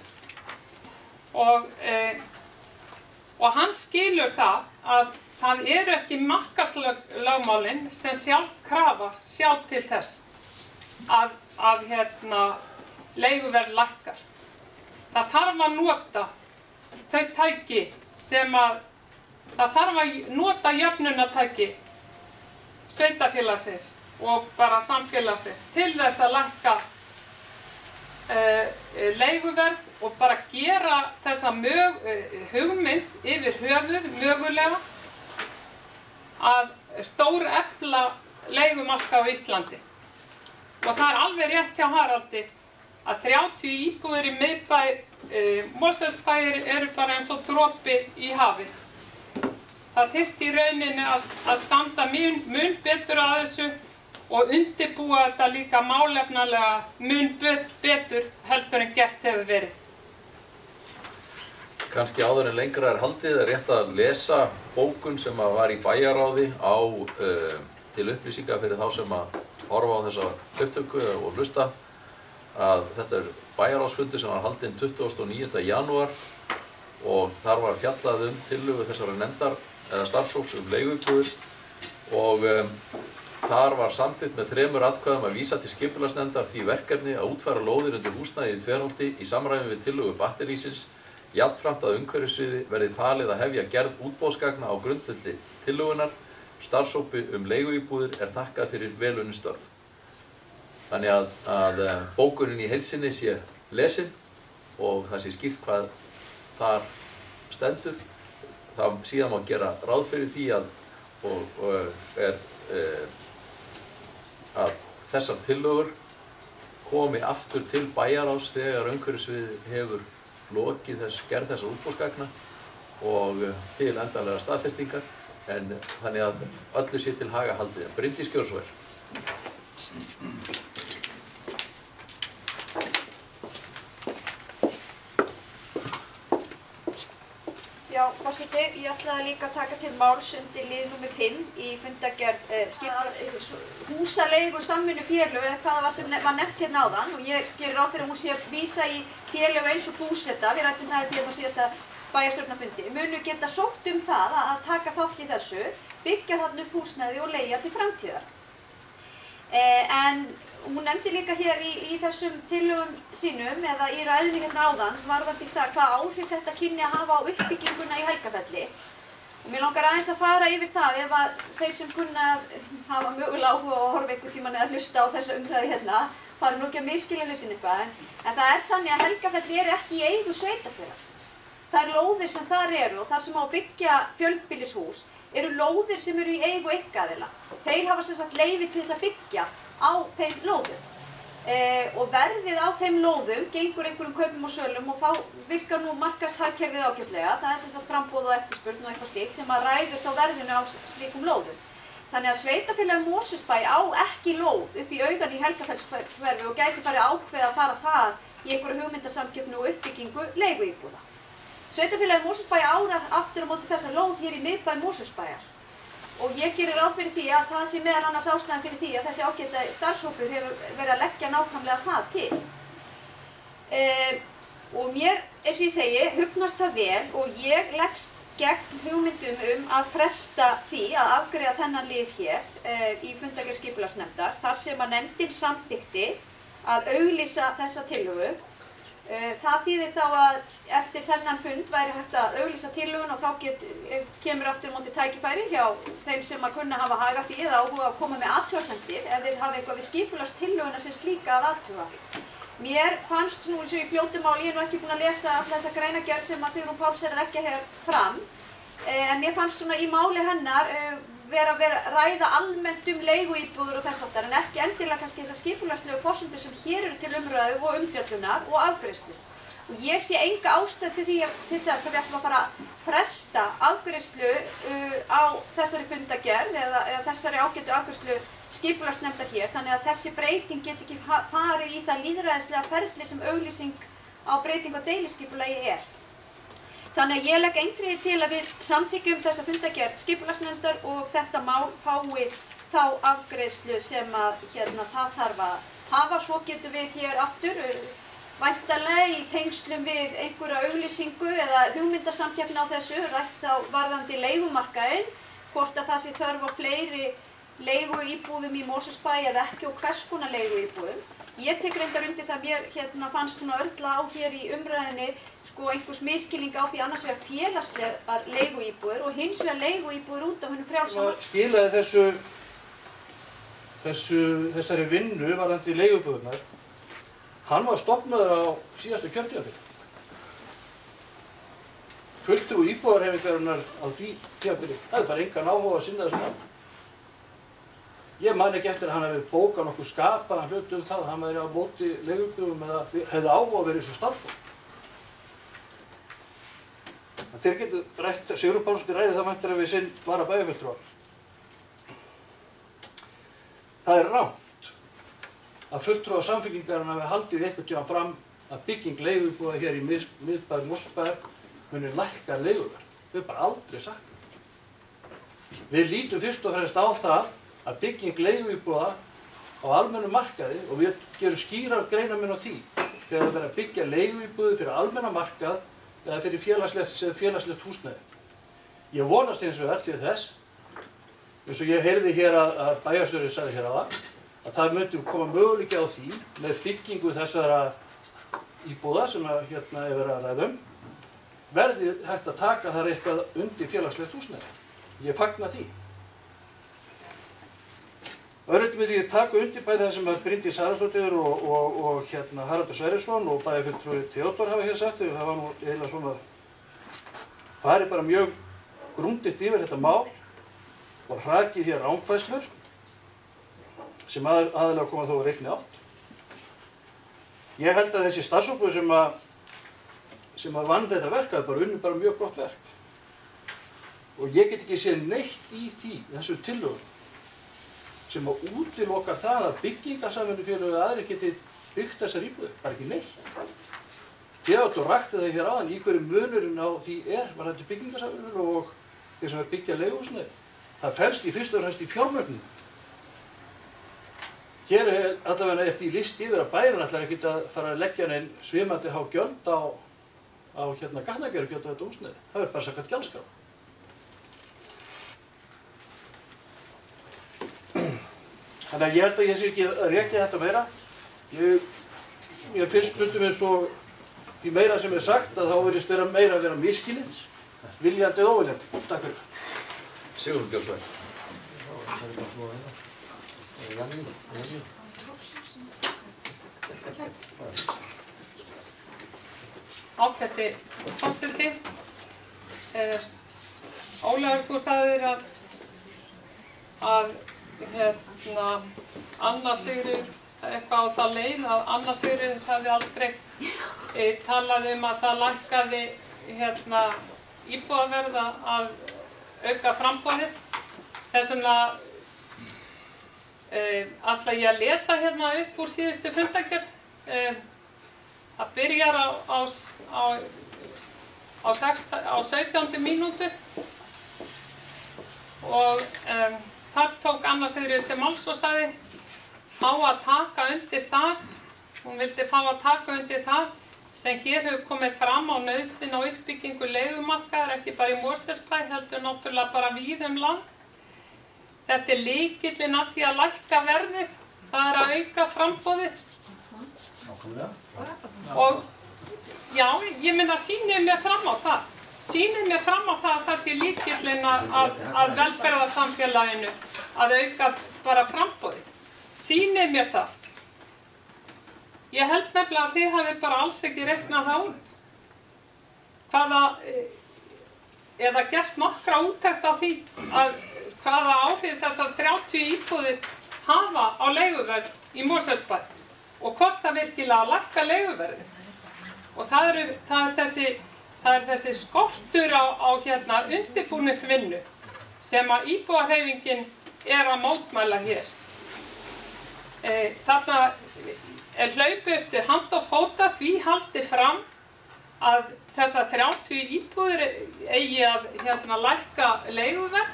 Speaker 3: Og hann skilur það að það eru ekki markaðslögmálin sem sjálfkrafa sjá til þess að leiguverð lækkar. Það þarf að nota þau tæki sem það þarf að nota jöfnunartæki sveitarfélagsins og bara samfélagsins til þess að lækka leiguverð og bara gera þessa hugmynd yfir höfuð mögulega að stórefla leigumarkað á Íslandi. Og það er alveg rétt hjá Haraldi að 30 íbúðir í miðbæ Mosfellsbæjar eru bara eins og dropi í hafið. Það þyrfti í rauninni að standa mun betur að þessu og undirbúa þetta líka málefnalega mun betur heldur en gert hefur verið.
Speaker 1: Kannski áður en lengra er haldið er rétt að lesa bókun sem var í bæjarráði til upplýsinga fyrir þá sem að horfa á þessa upptöku og hlusta að þetta er bæjarráðsfundur sem var haldinn 29. janúar og þar var fjallað tillögu þessara nefndar eða starfshóps leiguíbúðir og þar var samþykkt með 3 atkvæðum að vísa til skipulagsnefndar því verkefni að útfæra lóðir undir húsnæði í Þverholti í samræmi við tillögu batterísins, jafnframt að umhverfissviði verði falið að hefja gerð útboðsgagna á grundvelli tillögunnar. Starfshópi leiguíbúðir er þakkað fyrir vel unnin störf. Þannig að bókunin í heild sinni sé lesin og það sé skýrt hvað þar stendur. Það síðan má gera ráð fyrir því að þessar tillögur komi aftur til bæjarráðs þegar umhverfissviðið hefur lokið gerð þessar útboðsgagna og til endanlega staðfestingar. En þannig að öllu sé til haga haldið. Bryndís, gjörðu svo vel.
Speaker 4: Já, forseti, ég ætlaði líka að taka til máls undir lið nr. 5 í fundargerð húsaleigu samvinnufélög eða hvað það var sem var nefnt hérna áðan og ég gerir ráð fyrir að hún sé að vísa í félög eins og Búseta, við ræddum það hérna á síðasta bæjarstjórnarfundi, munu geta sótt það að taka þátt í þessu, byggja þarna upp húsnæði og leigja til framtíðar. En hún nefndi líka hér í þessum tillögum sínum eða í ræðunni hérna áðan varðandi það hvað áhrif þetta kynni að hafa á uppbygginguna í Helgafelli. Og mér langar aðeins að fara yfir það ef að þeir sem kunna að hafa mögulega áhuga að horfa einhvern tímann eða hlusta á þessa umræðu hérna fara nú ekki að misskilja hlutin eitthvað en það er þannig að Helgafelli eru ekki í eigu sveitarfélagsins. Þær lóðir sem þar eru og þar sem á að byggja fjölbýlishús eru lóðir sem eru í eigu einkaaðila. Þeir hafa sem sagt leyfi til þess að byggja á þeim lóðum. Og verðið á þeim lóðum gengur einhverjum kaupum og sölum og þá virkar nú markaðshagkerfið ágætlega. Það er sem sagt framboð og eftirspurn og eitthvað slíkt sem að ræður þá verðinu á slíkum lóðum. Þannig að sveitarfélagið Mosfellsbær á ekki lóð upp í augan í Helgafellshverfi og gæti farið ákveða að fara það í einhverju hugmyndasamkeppni og uppbyggingu leiguíbúða. Sveitarfélagið Mosfellsbær á aftur á móti þessa lóð hér í miðbæ Mosfellsbæjar og ég gerir ráð fyrir því að það sé meðal annars ástæðan fyrir því að þessi ágæta starfshópur hefur verið að leggja nákvæmlega það til. Og mér, eins og ég segi, hugnast það vel og ég leggst gegn hugmyndum að fresta því að afgreiða þennan lið hér í fundargerð skipulagsnefndar þar sem að nefndin samþykkti að auglýsa þessa tillögu. Það þýðir þá að eftir þennan fund væri hægt að auglýsa tillögun og þá kemur aftur móti tækifæri hjá þeim sem að kunna hafa haga því eða áhuga að koma með athugasemdir ef þeir hafa eitthvað við skipulagstillöguna sem slíka að athuga. Mér fannst nú eins og í fljótu máli, ég er nú ekki búin að lesa alla þessa greinargerð sem að Sigrún Páls er að leggja hér fram, en mér fannst svona í máli hennar vera ræða almennt leiguíbúður og þess háttar en ekki endilega kannski þessar skipulagslegu forsendur sem hér eru til umræðu og umfjöllunar og afgreiðslu. Og ég sé enga ástæðu til þess að við ætlum að fara að fresta afgreiðslu á þessari fundargerð eða þessari ágætu afgreiðslu skipulagsnefndar hér, þannig að þessi breyting get ekki farið í það lýðræðislega ferli sem auglýsing á breyting á deiliskipulagi er. Þannig að ég legg eindregið til að við samþykkjum þessa fundargerð skipulagsnefndar og þetta mál fái þá afgreiðslu sem að það þarf að hafa. Svo getum við hér aftur væntanlega í tengslum við einhverja auglýsingu eða hugmyndasamkeppni á þessu rætt þá varðandi leigumarkaðinn, hvort að það sé þörf á fleiri leiguíbúðum í Mosfellsbæ eða ekki og hvers konar leiguíbúðum. Ég tek reyndar undir það mér fannst svona örla á hér í umræðinni einhvers miskilning á því annars vegar félagslegar leiguíbúðir og hins vegar leiguíbúðir út á hinum frjálsa markaði.
Speaker 8: Skilaði þessari vinnu varðandi leiguíbúðirnar. Hann var stofnaður á síðasta kjörtímabili. Fulltrúi íbúðarhreyfingarinnar á því tímabili. Það er bara engan áhuga að sinna þessu mál. Ég man ekki eftir að hann hefði bókað nokkuð skapaðan hlut það að hann væri á móti leiguíbúðum eða hefði áhuga að vera í þessu starfsfólk. Þeir getur rætt, Sigurður Pálsson ræði það væntanlega við sinn varabæjarfulltrúa. Það er rangt að fulltrúar Samfylkingarinnar hafi haldið einhvern tímann fram að bygging leiguíbúða hér í miðbæ Mosfellsbæjar muni lækka leiguverð. Við höfum bara aldrei sagt það. Við lítum fyrst og fremst á það að bygging leiguíbúða á almennum markaði og við gerum skýrar greinarmun á því þegar það verður að byggja leiguíbúði fyrir almenna markað eða fyrir félagslegt húsnæði. Ég vonast hins vegar til þess, eins og ég heyrði hér að bæjarstjóri sagði hér að það myndi koma möguleiki á því með byggingu þessara íbúða sem er verið að ræða verði hægt að taka þar eitthvað undir félagslegt húsnæði. Ég fagna því. Öðruvísi myndi ég taka undir bæði það sem Bryndís Haraldsdóttir og Haraldur Sverrisson og bæjarfulltrúi Theodór hafa hér sagt. Það var nú eiginlega svona farið bara mjög grundigt yfir þetta mál og hrakið hér rangfærslur sem aðalega koma þó að reikni átt. Ég held að þessi starfshópur sem vann þetta verk hafi bara unnið bara mjög gott verk. Og ég get ekki séð neitt í því, þessum tillögum, sem að útilokar það að byggingarsamvinnufélög eða aðrir geti byggt þessar íbúðir. Bara ekki neitt. Theodór rakti það hér áðan í hverju munurinn á því varðandi byggingarsamvinnufélög og þeir sem byggja leiguhúsnæði. Það felst í fyrst og fremst í fjármögnun. Hér er allavega eftir list yfir að bærinn ætlar ekkert að fara að leggja neinn svimandi há gjöld á gatnagerðargjöld á þetta húsnæði. Það bara samkvæmt gjaldskrá. Þannig að ég held að ég sé ekki að rekja þetta meira. Ég finnst stundum eins og því meira sem sagt að þá virðist meira að vera misskilið, viljandi eða óviljandi. Takk fyrir.
Speaker 1: Sigurður Björnsson.
Speaker 3: Ágæti forseti. Ólafur, þú sagðir að Anna Sigríður, eitthvað á það leið að Anna Sigríður hefði aldrei talað að það lækkaði íbúðaverð að auka framboðið. Þess vegna ætla ég að lesa upp úr síðustu fundargerð. Það byrjar á 17. mínútu og þar tók Anna Sigríður til máls og sagði fá að taka undir það, hún vildi fá að taka undir það sem hér hefur komið fram á nauðsyn á uppbyggingu leigumarkaðar, ekki bara í Mosfellsbæ, heldur náttúrulega bara víða land. Þetta er lykillinn að því að lækka verðið, það er að auka framboðið. Og já, ég meina sýnið mér fram á það. Sýnið mér fram á það að það sé lykillinn að velferðarsamfélaginu að auka bara framboðið. Sýnið mér það. Ég held nefnilega að þið hafið bara alls ekki reiknað það út. Eða gert nokkra úttekt á því að hvaða áhrif þessar 30 íbúðir hafa á leiguverð í Mosfellsbæ og hvort það virkilega lækka leiguverðið. Og það er þessi skortur á undirbúningsvinnu sem að íbúahreyfingin er að mótmæla hér. Þarna er hlaupið upp til hand og fóta því haldið fram að þessar 30 íbúðir eigi að lækka leiguverð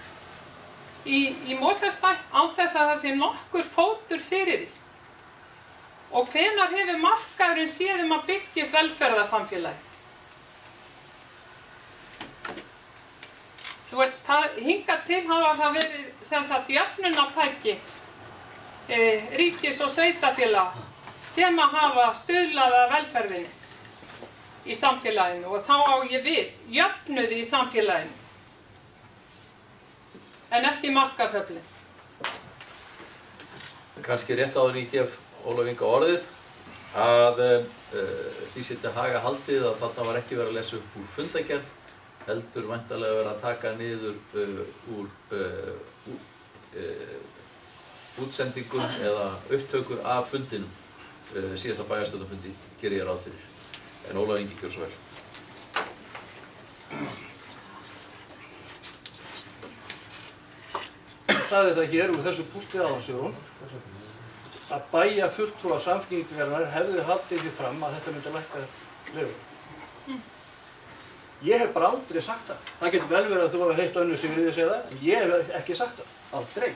Speaker 3: í Mosfellsbæ án þess að það sé nokkur fótur fyrir því. Og hvenær hefur markaðurinn séð að byggja upp velferðarsamfélagið? Þú veist, hingað til hafa það verið sem sagt jöfnunartæki ríkis og sveitarfélaga sem að hafa stuðlað að velferðinni í samfélaginu og þá á ég við jöfnuði í samfélaginu en ekki markaðsöflin.
Speaker 1: Kannski rétt áður en ég gef Ólaf Inga orðið að því sé til haga haldið að þarna var ekki verið að lesa upp úr fundargerð, heldur væntanlega verið að taka niður úr útsendingum eða upptökur af fundinum síðasta bæjarstjórnarfundi geri ég ráð fyrir. En Ólaf Ingi gjör svo vel.
Speaker 8: Ég sagði þetta hér úr þessu púlti áðan, Sigrún, að bæjarfulltrúar Samfylkingarinnar hefðu haldið því fram að þetta myndi lækka leigu. Ég hef bara aldrei sagt það. Það getur vel verið að þú hafa heyrt önnur Sigríði segja það, en ég hef ekki sagt það. Aldrei.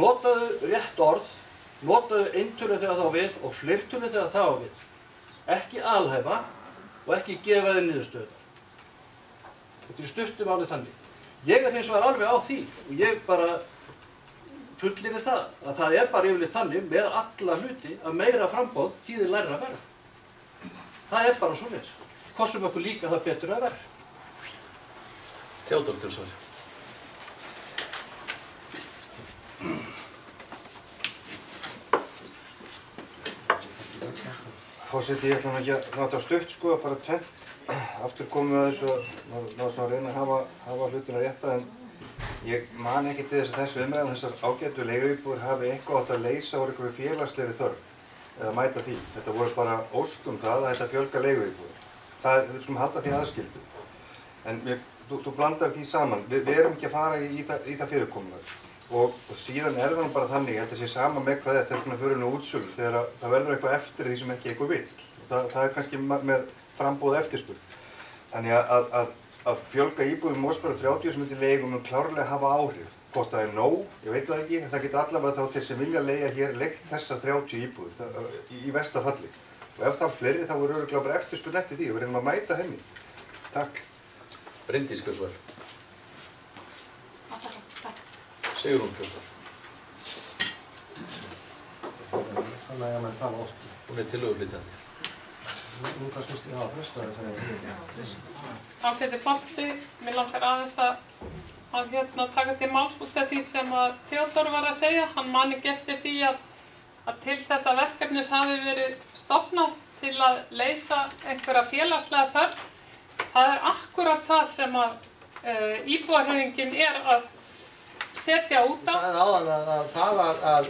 Speaker 8: Notaðu rétt orð, notaðu eintölu þegar það á við og fleirtölu þegar það á við. Ekki alhæfa og ekki gefa þér niðurstöðuna. Þetta er stuttu máli þannig. Ég er hins vegar alveg á því og ég bara fullyrði það að það er bara yfirleitt þannig með alla hluti að meira framboð þýðir lægra verð. Það er bara svoleiðis. Hvort sem okkur líka það betur að verð.
Speaker 1: Theodór Gilsson.
Speaker 9: Forseti, ég ætla ekki að láta stutt sko, bara tvennt. Aftur komum við að þessu og náttúrulega að reyna að hafa hlutina rétta en ég man ekki til þess að þessu umræðan þessar ágætu leiguíbúðir hafi eitthvað átt að leysa úr einhverju félagslegri þörf eða mæta því. Þetta voru bara ósk það að þetta fjölga leiguíbúðir. Við skulum halda því aðskildu. En þú blandar því saman. Við erum ekki að fara í það fyrirkomulag. Og síðan er það bara þannig að þetta sé sama með hvað þetta er svona fyrir nú útsölu þegar það verður eitthvað eftir því sem ekki eitthvað vill. Það er kannski með frambúð eftirspurn. Þannig að fjölga íbúðum Mosfellsbæ 30 sem myndir leigu mun klárlega hafa áhrif. Hvort það er nóg, ég veit það ekki, en það geta allavega þá þeir sem vilja leigja hér leigt þessar 30 íbúðir í versta falli. Og ef það er fleiri þá voru örugglega bara eftirspurn eftir því og við reynum að mæta henni. Takk.
Speaker 1: Bryndís Gilsson. Sigrún Gilsson.
Speaker 5: Þannig að maður tala oft.
Speaker 1: Hún er tillöguflytjandi.
Speaker 5: Nú kannski ég hafa frestaði þegar
Speaker 3: Ágæti forseti, mig langar aðeins að taka til máls út af því sem að Theodór var að segja. Hann man ekki eftir því að til þessa verkefnis hafi verið stofnað til að leysa einhverja félagslega þörf. Það er akkúrat það sem að íbúahreyfingin er að setja út á.
Speaker 5: Það er áðan að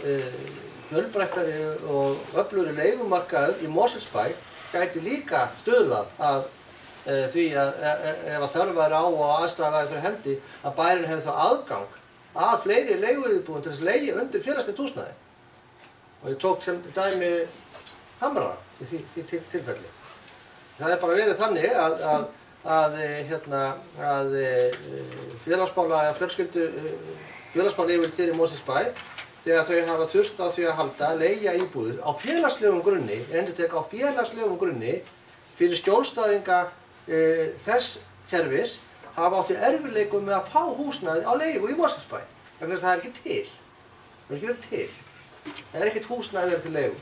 Speaker 5: fjölbreyttari og öflugri leigumarkaður í Mosfellsbæ gæti líka stuðlað að því að ef þörf væri á og aðstæða væri fyrir hendi að bærinn hefði þá aðgang að fleiri leiguíbúðum til þess að leigja undir félagslegt húsnæði. Og ég tók til dæmi Hamra í því tilfelli. Það er bara verið þannig að félagsmála yfirleitt í Mosfellsbæ þegar þau hafa þurft á því að halda að leigja íbúðir á félagslegum grunni, endurtek á félagslegum grunni fyrir skjólstæðinga þess kerfis hafa átti erfiðleikum með að fá húsnæði á leigu í Mosfellsbæ. Vegna þess að það er ekki til. Það er ekki verið til. Það er ekkert húsnæði verið til leigu.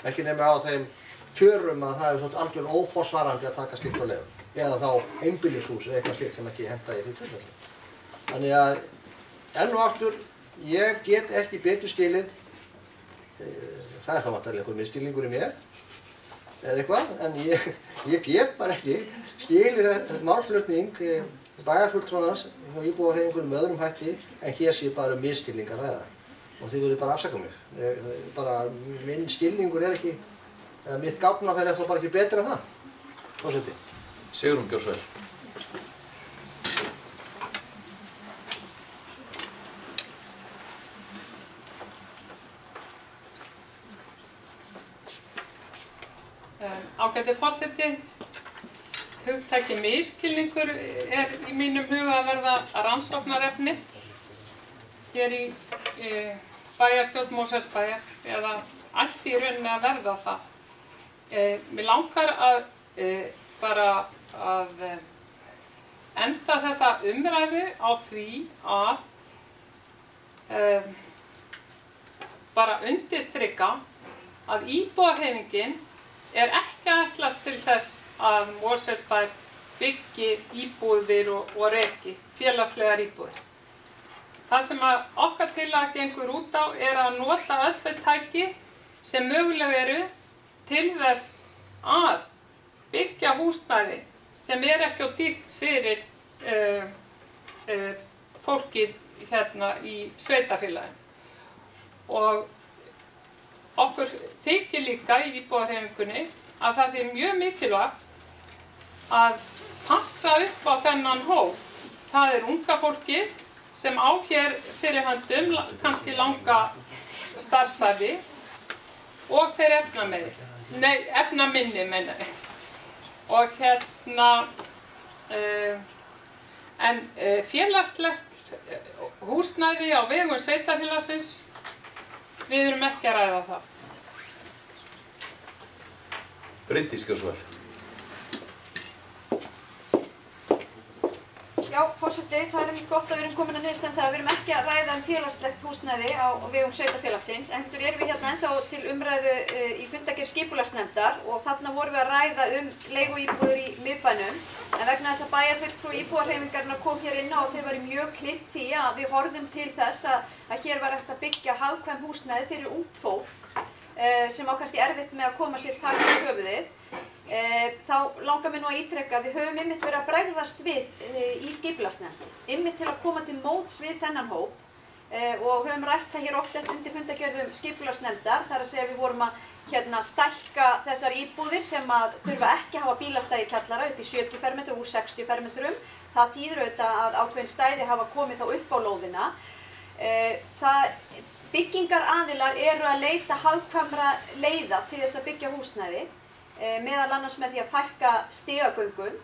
Speaker 5: Ekki nema á þeim kjörum að það er svona algjörlega óforsvarandi að taka slíkt á leigu. Eða þá einbýlishús eða eitthvað slíkt sem ekki henta í því tilfelli. Þannig að enn og aftur, ég get ekki betur skilið, það er þá vantarlega einhver misskilningur í mér, eða eitthvað, en ég get bara ekki skilið málflutning bæjarfulltrúans hjá íbúahreyfingunum með öðrum hætti, en hér sé bara misskilningar ræða. Og þið verður bara að afsaka mig. Minn skilningur er ekki, mitt gáfnafæri er þá bara ekki betra en það. Forseti.
Speaker 1: Sigrún Gjósvel.
Speaker 3: Ágæti forseti, hugtakið misskilningur í mínum huga að verða rannsóknarefni hér í bæjarstjórn Mosfellsbæjar eða ætti í rauninni að verða það. Mig langar að enda þessa umræðu á því að bara undirstrika að íbúahreyfingin er ekki að ætlast til þess að Mosfellsbær byggi íbúðir og reki félagslegar íbúðir. Það sem okkar tillaga gengur út á er að nota öll þau tæki sem mögulega eru til þess að byggja húsnæði sem er ekki of dýrt fyrir fólkið hérna í sveitarfélaginu. Og okkur þykir líka í íbúahreyfingunni að það sé mjög mikilvægt að passa upp á þennan hóp. Það er unga fólkið sem á hér fyrir höndum kannski langa starfsævi og þeir efnaminni meina ég. Og hérna félagslegt húsnæði á vegum sveitarfélagsins, við erum ekki að ræða það.
Speaker 1: Bryndís Gjósvel.
Speaker 4: Já, forseti, það er einmitt gott að við erum komin að niðurstaðan það að við erum ekki að ræða félagslegt húsnæði á vegum sveitarfélagsins. Heldur erum við hérna ennþá til umræðu í fundargerð skipulagsnefndar og þarna vorum við að ræða leiguíbúðir í miðbænum. En vegna þess að bæjarfulltrúi íbúahreyfingarinnar kom hér inn á og þau væru mjög hlynnt því að við horfum til þess að hér var hægt að byggja hagkvæm húsnæði fyrir ungt fólk sem á kannski erfitt með að koma sér þak yfir höfuðið. Þá langar mér nú að ítreka að við höfum einmitt verið að bregðast við í skipulagsnefnd, einmitt til að koma til móts við þennan hóp og höfum rætt það hér oft undir fundargerðum skipulagsnefndar, þar að segja við vorum að stækka þessar íbúðir sem að þurfa ekki að hafa bílastæði í kjallara upp í 70 fermetrum úr 60 fermetrum. Það þýðir auðvitað að ákveðin stæði hafa komið þá upp á lóðina. Byggingaraðilar eru að leita hagkvæmra leiða til þess að byggja húsnæði, meðal annars með því að fækka stigagöngum,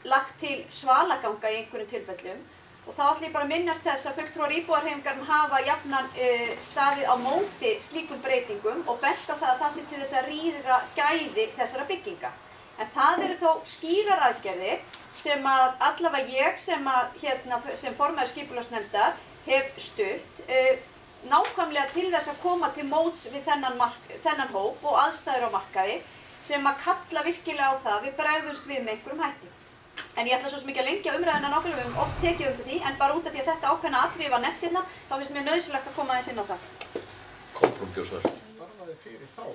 Speaker 4: lagt til svalaganga í einhverjum tilfellum. Og þá ætlum ég bara að minnast þess að fulltrúar íbúahreyfingarinnar hafa jafnan staðið á móti slíkum breytingum og bent á það að það sé til þess að rýra gæði þessara bygginga. En það eru þó skýrar aðgerðir sem að allavega ég sem formaður skipulagsnefndar hef stutt, nákvæmlega til þess að koma til móts við þennan hóp og aðstæður á markaði sem að kalla virkilega á það við bregðumst við með einhverjum hætti. En ég ætla svo sem ekki að lengja umræðuna nákvæmlega, við höfum oft tekið undir því, en bara út af því að þetta ákveðna atriði var nefnt hérna, þá finnst mér nauðsynlegt að koma aðeins inn á það.
Speaker 1: Kolbrún Gjósvel.
Speaker 2: Starfaði fyrir þá.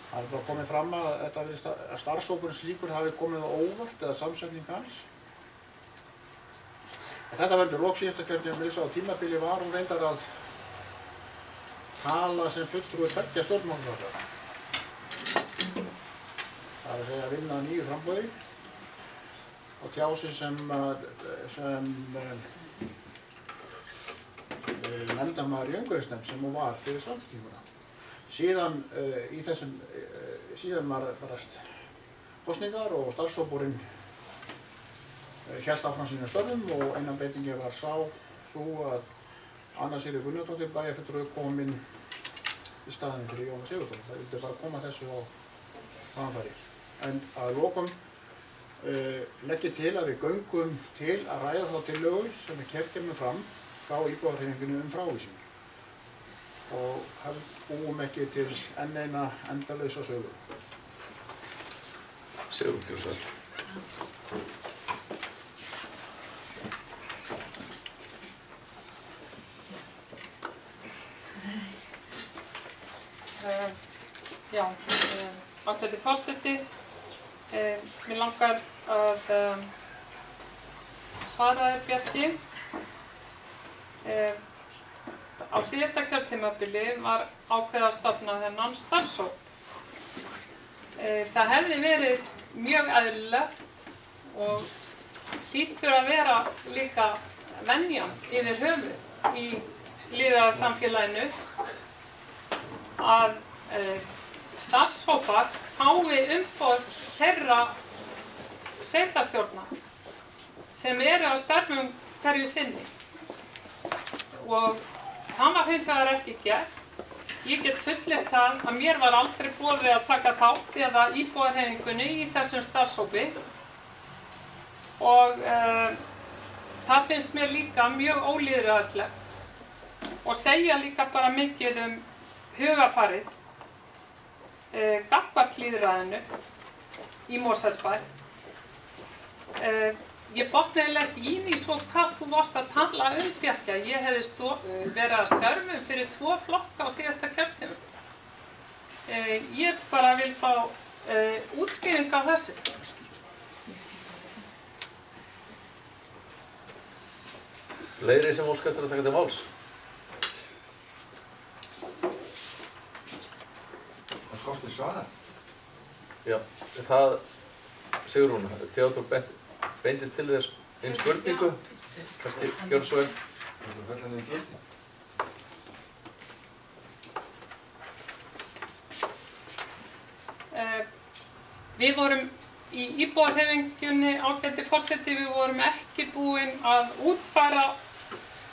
Speaker 2: Það er bara komið fram að starfshópurinn slíkur hafi komið á óvart eða samsetning hans. Þetta verður lok síðasta kjörtímabils á tímabili var hún reyndar að tala sem fulltrúi tveggja stjórnmálaflokka. Það er að segja að vinna að nýju framboði og tjá sig sem nefndarmaður í umhverfisnefnd sem hún var fyrir samfélkinguna. Síðan var barast kosningar og starfshópurinn hélt áfram sínum störfum og eina breytingi var sú að Anna Sigríður Gunnlaugsdóttir bæjarfulltrúi kom inn í staðinn fyrir Jónas Sigurðsson. Það vildi bara koma þessu á framfæri. En að lokum legg ég til að við göngum til að ræða þá tillögu sem hér kemur fram frá íbúahreyfingunni frávísun og búum ekki til enn eina endalausa sögu.
Speaker 1: Sigrún Gjósvel.
Speaker 3: Ágæti forseti, mér langar að svara þér Bjarki. Á síðasta kjörtímabili var ákveðið að stofna þennan starfshóp Það hefði verið mjög eðlilegt og hlýtur að vera líka venjan yfir höfuð í lýðræðissamfélaginu að starfshópar fái umboð þeirra sveitarstjórna sem eru á störfum hverju sinni. Og það var hins vegar ekki gert. Ég get fullyrt það að mér var aldrei boðið að taka þátt eða íbúahreyfingunni í þessum starfshópi og það finnst mér líka mjög ólýðræðislegt og segja líka bara mikið hugarfarið gagnvart lýðræðinu í Mosfellsbæ. Ég botnaði eiginlega ekki í því svo hvað þú varst að tala Bjarka. Ég hefði verið að störfum fyrir 2 flokka á síðasta kjörtímabili. Ég bara vil fá útskýring á þessu.
Speaker 1: Fleiri sem óska eftir að taka til máls?
Speaker 9: Það skortir svar.
Speaker 1: Já, það, Sigrún, Theodór beindi til þess einn spurningu. Kannski gjör svo vel.
Speaker 3: Við vorum í íbúahreyfingunni, ágæti forseti, við vorum ekki búin að útfæra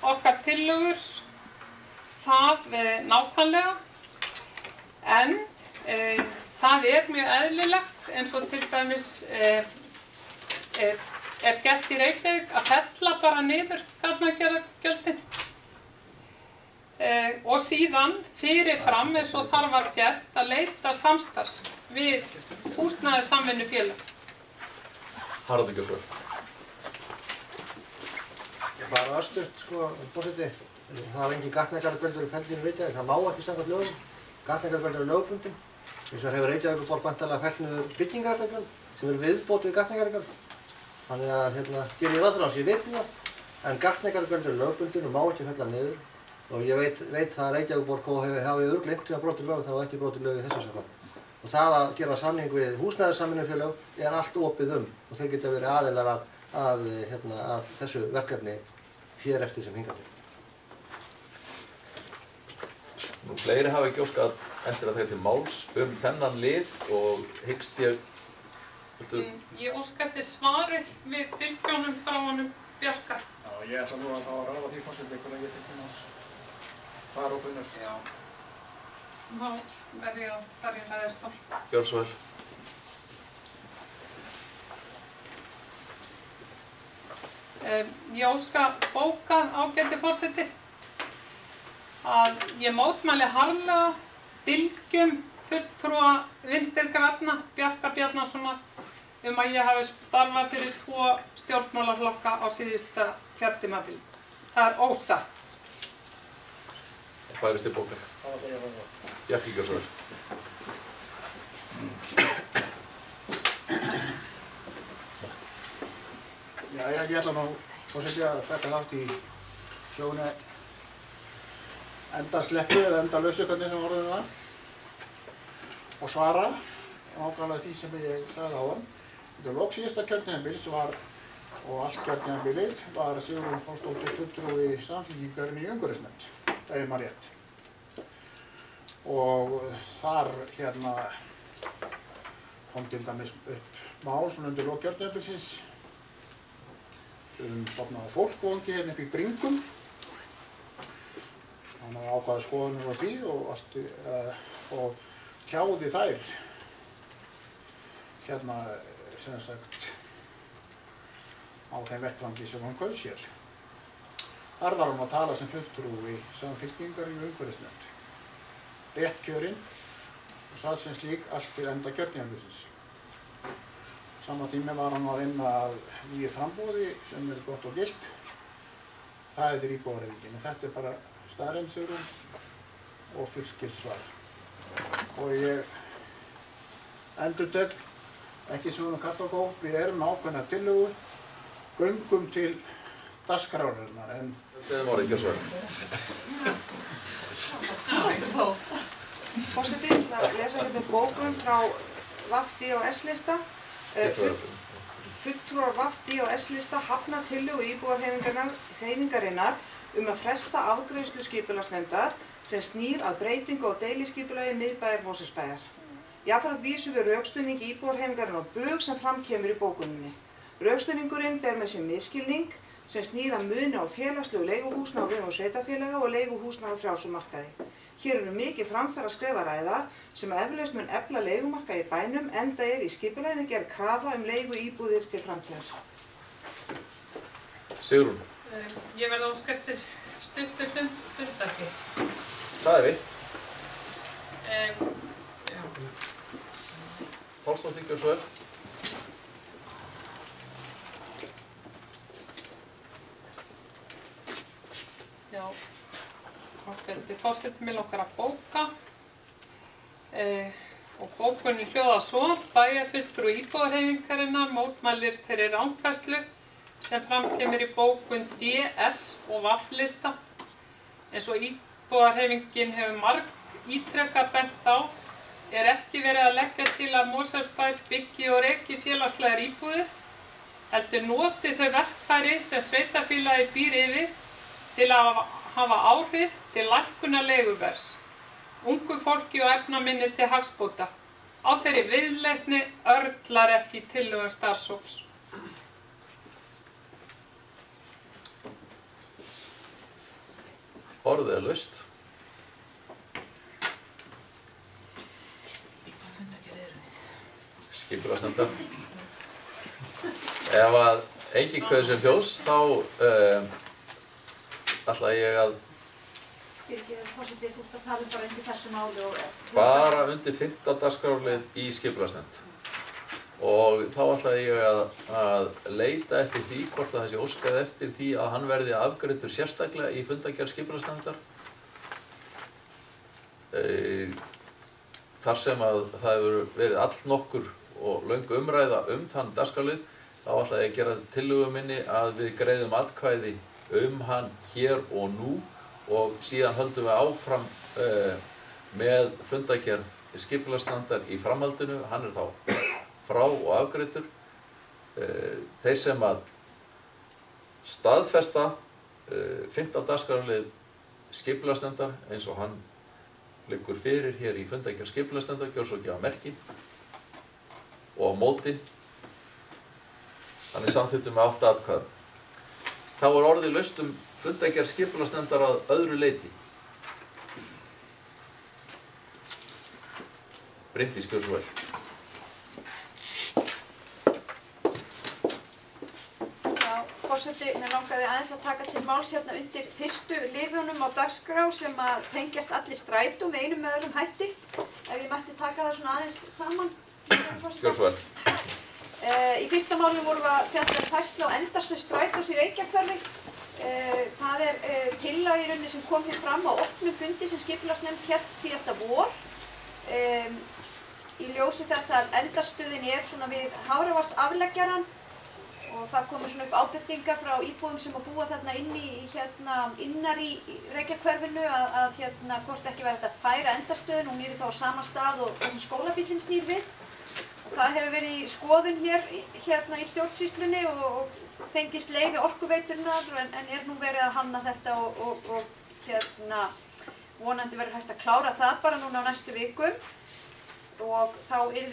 Speaker 3: okkar tillögur það nákvæmlega, en það mjög eðlilegt eins og til dæmis gert í Reykjavík að fella bara niður gatnagerðargjöldin og síðan fyrirfram eins og þar var gert að leita samstarfs við húsnæðissamvinnufélög.
Speaker 1: Haraldur Gjörsvöld.
Speaker 5: Bara örstutt, sko, forseti. Það engin gatnagerðargjöld felld inn í Reykjavík. Það má ekki samkvæmt lögum. Gatnagerðargjöld lögbundin. Hins vegar hefur Reykjavíkurborg væntanlega fellt niður byggingargjöld sem viðbót við gatnagerðargjöld. Þannig að gerir ég ráð fyrir að ég veit það, en gatnagerðargjöld lögbundin og má ekki fella niður. Og ég veit það að Reykjavíkurborg hafi örugglega einhvern brotið lög, það var ekki brotið lög í þessu samkvæmt. Og það að gera samning við húsnæðissamvinnufélög allt opið og þeir geta verið aðilar að þessu verkefni hér eftir sem hingað til.
Speaker 1: Nú, fleiri hafa ekki óskað eftir að taka til máls þennan lið og hyggst ég...
Speaker 3: Ég óska eftir svari við tilkjánum frá honum Bjarka.
Speaker 2: Já, ég ætla nú að ráða því forseti hvernig ég tekja hans fara og funnur.
Speaker 3: Já. Þá verð ég að fara í ræðustól.
Speaker 1: Gjör svo vel.
Speaker 3: Ég óska bókað ágæti forseti að ég mótmæli harðlega dylgjum fulltrúa Vinstri grænna Bjarka Bjarnasonar að ég hafi starfað fyrir 2 stjórnmálaflokka á síðasta kjörtímabili. Það ósatt.
Speaker 1: Það færist í bókað. Bjarki, gjör svo vel.
Speaker 2: Já, ég ætla nú forseti að taka þátt í sjónu endasleppu eða endalausu hvernig sem orðið var og svara nákvæmlega því sem ég sagði áðan. Þetta lok síðasta kjörtímabils og allt kjörtímabilið var Sigrún Pálsdóttir fulltrúi Samfylkingarinnar í umhverfisnefnd, ef ég man rétt. Og þar kom til dæmis upp mál svona undir lok kjörtímabilsins stofnaði fólkvangi hérna upp í Bringum. Hann hafði ákvaða skoðunum á því og tjáði þær sem sagt á þeim vettvangi sem hann kaus hér. Þar var hann að tala sem fulltrúi Samfylkingar í umhverfisnefnd. Rétt kjörinn og satt sem slík allt til enda kjörtímabilsins. Sama tími var hann að vinna að nýju framboði sem gott og gilt. Það íbúahreyfingin. Þetta bara staðreynd, Sigrún, og fullgilt svar. Og ég endurtek, ekki svona kaffakó, við erum með ákveðna tillögu, göngum til dagskrárinnar en...
Speaker 1: Beðum orðið, gjör svo vel.
Speaker 6: Forseti, að lesa hérna bókum frá VFD og S-lista. Fulltrúar VFD og S-lista hafna tillögu íbúahreyfingarinnar að fresta afgreiðslu skipulagsnefndar sem snýr að breytingu á deiliskipulagi miðbæjar Mosfellsbæjar. Jafnframt vísum við rökstuðningi íbúahreyfingarinnar á bug sem fram kemur í bókuninni. Rökstuðningurinn ber með sér misskilning sem snýr að muni á félagslegu leiguhúsnæði á vegum sveitarfélaga og leiguhúsnæði á frjálsum markaði. Hér eru mikið framfaraskref að ræða sem eflaust mun efla leigumarkaði í bænum enda í skipulaginu gerð krafa leigu íbúðir til framtíðar.
Speaker 1: Sigrún.
Speaker 3: Ég verð óska eftir stuttum fundarfé.
Speaker 1: Það eitt. Pálsdóttir, gjörðu svo vel.
Speaker 3: Já, ágæti forseti, mig langar að bóka og bókunin hljóðar svo: Bæjarfulltrúi íbúahreyfingarinnar mótmælir þeirri rangfærslu sem fram kemur í bókun DS og VAF-lista. Eins og íbúahreyfingin hefur ítrekað bent á ekki verið að leggja til að Mosfellsbær byggi og reki félagslegar íbúðir, heldur noti þau verkfæri sem sveitarfélagið býr yfir til að hafa áhrif til lækkunar leiguverðs, ungu fólki og efnaminni til hagsbóta. Á þeirri viðleitni örlar ekki tillögum starfshóps.
Speaker 1: Orðið laust. Skipulagsnefndar. Ef að enginn kveður sér hljóðs, þá ætla ég að...
Speaker 4: Forseti, þú ert að tala bara undir þessu máli og...
Speaker 1: Bara undir 5. dagskrárlið í skipulagsnefnd. Og þá ætla ég að leita eftir því hvort að það sé óskað eftir því að hann verði afgreiddur sérstaklega í fundargerð skipulagsnefndar. Þar sem að það hefur verið allnokkur og löng umræða þann dagskrárlið, þá ætla ég að gera tillögu minni að við greiðum atkvæði hann hér og nú og síðan höldum við áfram með fundargerð skipulagsnefndar í framhaldinu. Hann þá frá og afgreiddur. Þeir sem að staðfesta 5. dagskrárlið skipulagsnefndar eins og hann liggur fyrir hér í fundargerð skipulagsnefndar, gjör svo gefa merki og á móti. Þannig samþykktum við 8 atkvæðum. Þá orðið laust fundargerð skipulagsnefndar að öðru leyti. Bryndís, gjör svo vel.
Speaker 4: Forseti, mér langaði aðeins að taka til máls hérna undir fyrstu liðunum á dagskrá sem að tengjast allir strætó með einum eða öðrum hætti. Ef ég mætti taka það svona aðeins saman.
Speaker 1: Gjör svo vel.
Speaker 4: Í fyrsta máli vorum við að fjalla færslu á endastöð strætós í Reykjahverfi. Það tillaga í rauninni sem kom hér fram á opnum fundi sem skipulagsnefnd hélt síðasta vor. Í ljósi þess að endastöðin svona við Hafravatnsafleggjarann og það komu svona upp ábendingar frá íbúum sem að búa þarna innar í Reykjahverfinu að hvort ekki væri þetta færa endastöðin, hún yrði þá á sama stað og þessum skólabíllinn snýr við. Það hefur verið í skoðun hér í stjórnsýslunni og fengist leyfi Orkuveitunnar en nú verið að hanna þetta og vonandi verður hægt að klára það bara núna á næstu vikum. Og þá yrðum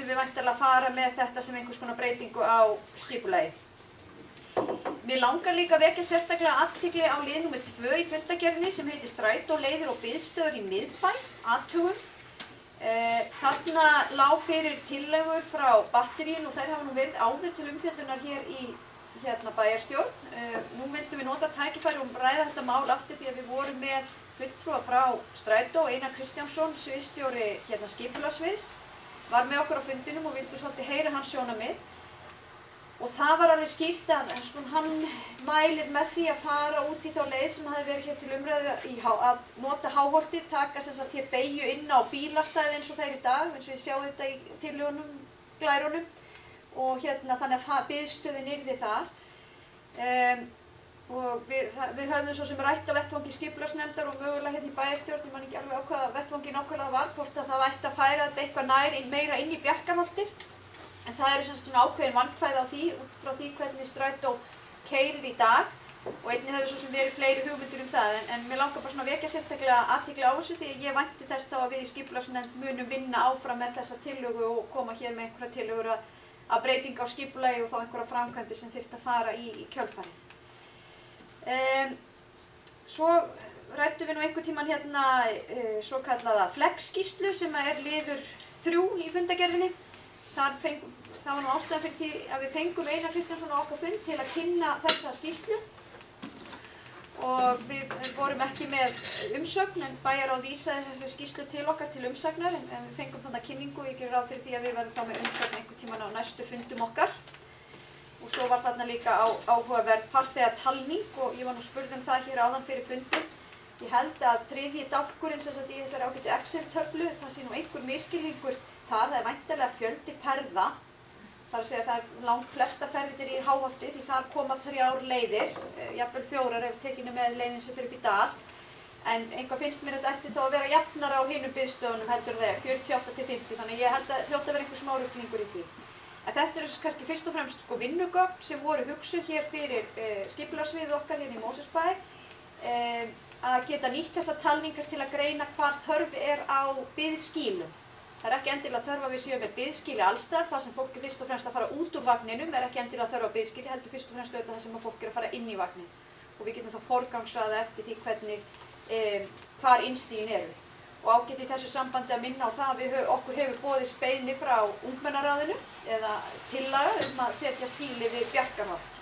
Speaker 4: við væntanlega að fara með þetta sem einhvers konar breytingu á skipulagi. Mér langar líka að vekja sérstaklega athygli á lið nr. 2 í fundargerðinni sem heitir Strætó, leiðir og biðstöðvar í miðbæ, athugum. Þarna lá fyrir tillögur frá batterín og þær hafa nú verið áður til umfjöllunar hér í bæjarstjórn. Nú vildum við nota tækifæri og ræða þetta mál aftur því að við vorum með fulltrúa frá Strætó, Einar Kristjánsson, sviðsstjóri skipulagssviðs, var með okkur á fundinum og vildu svolítið heyra hans sjónarmið. Og það var alveg skýrt að hann mælir með því að fara út í þá leið sem hafði verið hér til umræðu að nota háholtið, taka hér beygju inn á bílastæði eins og þeir í dag, eins og ég sjá þetta í tillögunum, glærunum, og þannig að biðstöðin yrði þar. og við höfðum svo sem rætt á vettvangi skipulagsnefndar og mögulega hérna í bæjarstjórn, ég man ekki alveg á hvaða vettvangi nákvæmlega var, hvort að það ætti að færa þetta eitthvað meira inn í Bjarkarholtið. En það eru sem sagt svona ákveðin vandkvæði á því, út frá því hvernig strætó keyrir í dag og einnig höfðu svo sem verið fleiri hugmyndir það, en mér langar bara svona að vekja sérstaklega athygli á þessu því ég vænti þess þá að við í skipulagsnefnd munum vinna áfram með þessa tillögu og koma hér með einhverja tillögur að breytinga á skipulagi og þá einhverja framkvæmdir sem þyrfti að fara í kjölfarið. Svo ræddum við nú einhvern tímann hérna svo kallaða flex-skýrslu sem er liður 3 í fundagerðinni. Það var nú ástæðan fyrir því að við fengum Einar Kristjánsson á okkar fund til að kynna þessa skýrslu og við vorum ekki með umsögn en bæjarráð vísaði þessa skýrslu til okkar til umsagnar en við fengum þannig kynningu og ég gerir ráð fyrir því að við verðum þá með umsögn einhvern tímann á næstu fundum okkar. Og svo var þarna líka áhugaverð farþegatalning og ég var nú spurð það hér áðan fyrir fundin. Ég held að 3. dálkurinn sem sagt í þessari ágætu Excel-töflu, það sé nú einhver misskilningur þar, það er væntanlega fjöldi ferða. Það er að segja að það er langt flesta ferðir í Háholti því þar koma 3 leiðir, jafnvel 4 ef tekinu með leiðin sem fyrir upp í Dal. En einhvað finnst mér þetta ætti þá að vera jafnara á hinum biðstöðunum heldur það er 48 til 50, þannig ég held að hljóta að vera einhver smá ruglingur í því. En þetta eru kannski fyrst og fremst vinnugögn sem voru hugsuð hér fyrir skipulagssviðið okkar hérna í Mosfellsbæ að geta nýtt þessar talningar til að greina hvar þörf er á biðskýlum. Það er ekki endilega þörf að við séum með biðskýli allsstaðar, þar sem fólk er fyrst og fremst að fara út úr vagninum, er ekki endilega þörf á biðskýli, heldur fyrst og fremst auðvitað það sem fólk er að fara inn í vagnin. Og við getum þá forgangsraða eftir því hvernig, hvar innstigin eru. Og ágætt í þessu sambandi að minna á það að okkur hefur boðist beiðni frá ungmennaráðinu eða tillaga að setja skýli við Bjarkarholt.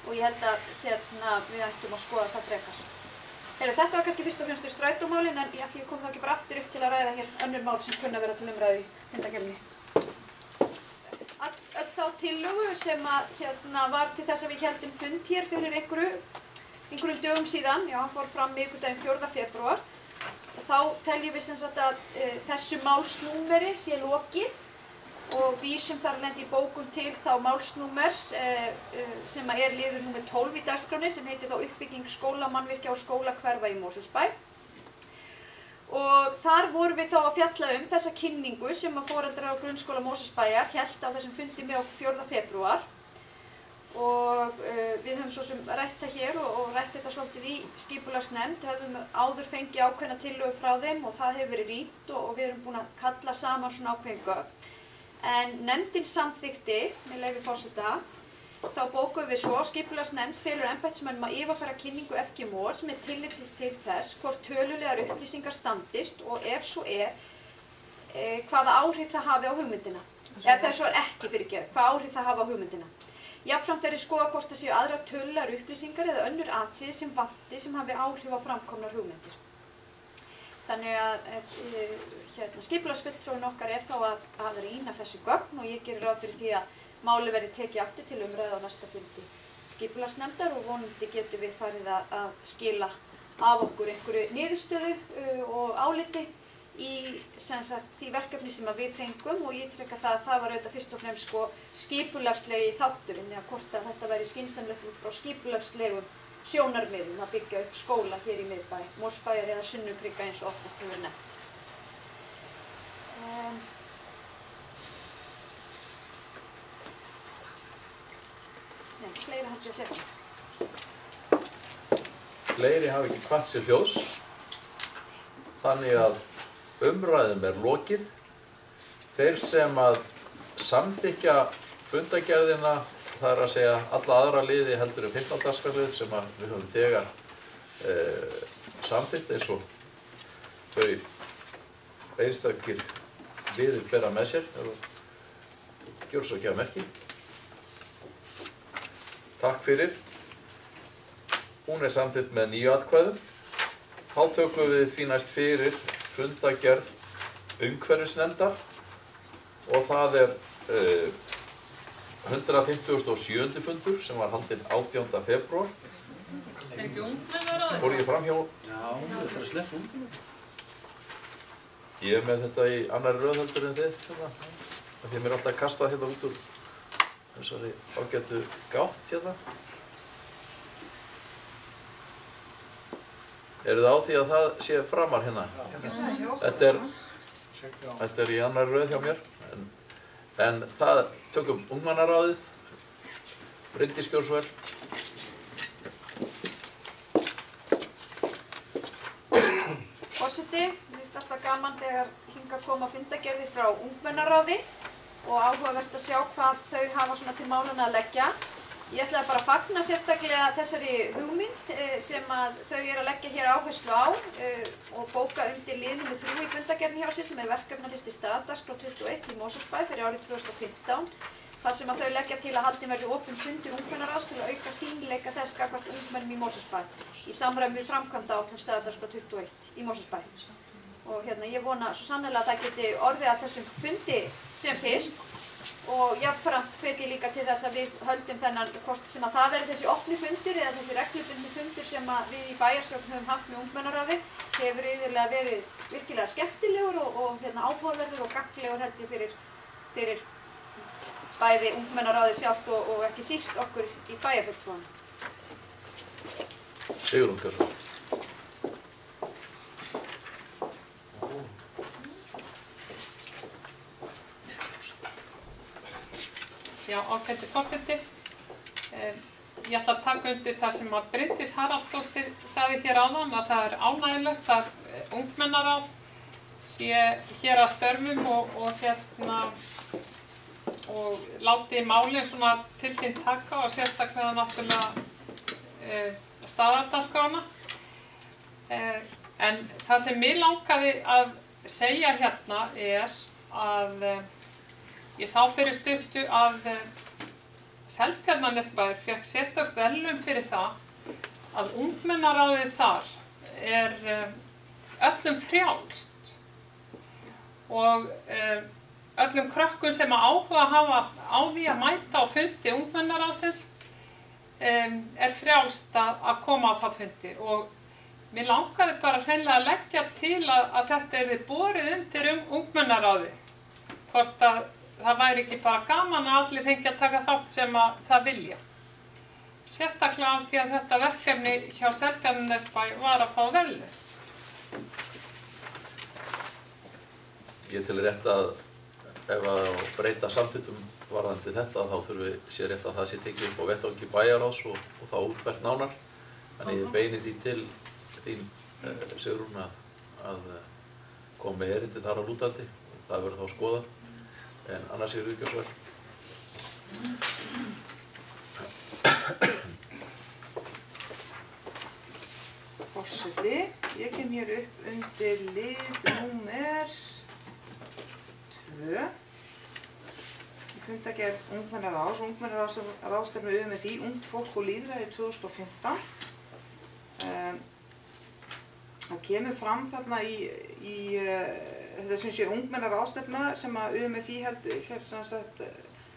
Speaker 4: Og ég held að við ættum að skoða það frekar. Þetta var kannski fyrst og fremst strætómálin en ég ætla að koma þá ekki bara aftur upp til að ræða hér önnur mál sem kunna vera til umræðu í fundagerðinni. Öll þá tillögu sem var til þess að við héldum fund hér fyrir einhverjum dögum síðan, hann fór fram miðvikudaginn 4. febrúar. Þá teljum við sem sagt að þessu málsnúmeri sé lokið og vísum þar lendi í bókun til þá málsnúmers sem er liður númer 12 í dagskránni sem heitir þá uppbygging skólamannvirkja og skólahverfa í Mosfellsbæ. Og þar vorum við þá að fjalla þessa kynningu sem að foreldrar á grunnskóla Mosfellsbæjar hélt á þessum fundi með okkur 4. febrúar. Og við höfum svo sem rætt það hér og rætt þetta svolítið í skipulagsnefnd, höfum áður fengið ákveðna tillögu frá þeim og það hefur verið rýnt og við erum búin að kalla saman svona ákveðin gögn. En nefndin samþykkti, með leyfi forseta, þá bókuðum við svo skipulagsnefnd felur embættismönnum að yfirfara kynningu FGMOs með tilliti til þess hvort tölulegar upplýsingar standist og ef svo hvaða áhrif það hafi á hugmyndina. Eða þess svo ekki fyrirgefið, hvaða áhrif það hafi á hugmyndina. Jafnframt verið skoða hvort það séu aðrar tölulegar upplýsingar eða önnur atriði sem vanti sem hafi áhrif á framkomnar hugmyndir. Þannig að skipulagsfulltrúinn okkar er þá að rýna þessu gögn og ég gerir ráð fyrir því að máli verði tekið aftur til umræðu á næsta fundi skipulagsnefndar og vonandi getum við farið að skila af okkur einhverju niðurstöðu og áliti í því verkefni sem við fengum og ég ítreka það að það var auðvitað fyrst og fremst skipulagslegi þátturinn eða hvort að þetta væri skynsamlegt út frá skipulagslegum sjónarmiðum að byggja upp skóla hér í miðbæ, Mosfellsbæjar eða Sunnukrika eins og oftast hefur nefnt. Nei, fleira hætti að segja.
Speaker 1: Fleiri hafa ekki kvatt sér hljóðs, þannig að umræðum er lokið. Þeir sem að samþykkja fundagerðina, það er að segja alla aðra liði heldur 15 dagskrárlið sem við höfum þegar samþykkt eins og þau einstakir liðir bera með sér og gjör svo ekki að merki. Takk fyrir. Hún er samþykkt með 9 atkvæðum. Þá tökum við því næst fyrir fundagerð umhverfisnefndar og það er 157. fundur sem var haldinn 18. febrúar.
Speaker 3: Er ekki ungmennar á þetta?
Speaker 1: Fór ég fram hjá?
Speaker 8: Já, þetta er sleppt ungmennar.
Speaker 1: Ég er með þetta í annarri röð heldur en þið. Því mér er alltaf kastað hérna út úr þessari ágætu gátt hérna. Eru þið á því að það sé framar hérna? Þetta er í annarri röð hjá mér. En það tökum ungmennaráðið, Bryndís Gjórsvel.
Speaker 4: Forseti, mér finnst alltaf gaman þegar hingað koma fundargerðir frá ungmennaráði og áhugavert að sjá hvað þau hafa svona til málana að leggja. Ég ætlaði bara að fagna sérstaklega þessari hugmynd sem að þau eru að leggja hér áherslu á og bóka undir lið nr. 3 í fundargerðinni hjá sér sem er verkefnalisti staðdagskrá 21 í Mosfellsbæ fyrir árið 2015. Þar sem að þau leggja til að haldinn verði opinn fundur ungmennaráðs til að auka sýnileika þess gagnvart ungmennum í Mosfellsbæ í samræmi við framkvæmdaáætlun staðdagskrá 21 í Mosfellsbæ. Og ég vona svo sannarlega að það geti orðið að þessum fundi sem fyrst. Og jafnframt hvet ég líka til þess að við höldum þennan, hvort sem að það verði þessi opni fundur eða þessi reglubundni fundur sem að við í bæjarstjórn höfum haft með ungmennaráði, hefur yfirlega verið virkilega skemmtilegur og áhugaverður og gagnlegur held ég fyrir bæði ungmennaráði sjálft og ekki síst okkur í bæjarfulltrúanum.
Speaker 1: Sigrún Gjórsvel.
Speaker 3: Já, ágæti forseti. Ég ætla að taka undir það sem að Bryndís Haraldsdóttir sagði hér áðan að það er ánægjulegt að ungmennaráð sé hér að störfum og láti málin svona til sín taka og sérstaklega náttúrulega staðardagsskrána. En það sem mig langaði að segja hérna er að ég sá fyrir stuttu að Seltjarnarnesbær fékk sérstök verðlaun fyrir það að ungmennaráðið þar er öllum frjálst og öllum krökkum sem áhuga hafa á því að mæta á fundi ungmennaráðsins er frjálst að koma á það fundi og mér langaði bara hreinlega að leggja til að þetta yrði borið undir ungmennaráðið, hvort að það væri ekki bara gaman að allir fengi að taka þátt sem að það vilja. Sérstaklega af því að þetta verkefni hjá Seltjarnarnesbæ var að fá verðlaun.
Speaker 1: Ég tel rétt að ef að breyta samþykktum varðandi þetta þá sé rétt að það sé tekið upp á vettvangi bæjarráðs og þá útfært nánar. Þannig ég beini því til þín, Sigrún, að koma með erindi þar á lútandi og það verður þá skoðað. En annars er við Gjórsvel.
Speaker 6: Forseti, ég kem hér upp undir lið númer 2 í fundargerð ungmennaráðs, ungmennaráðstefnu UMFÍ, Ungt fólk og lýðræði 2015. Það kemur fram þarna í þetta sem sé ungmennaráðstefna sem að UMFÍ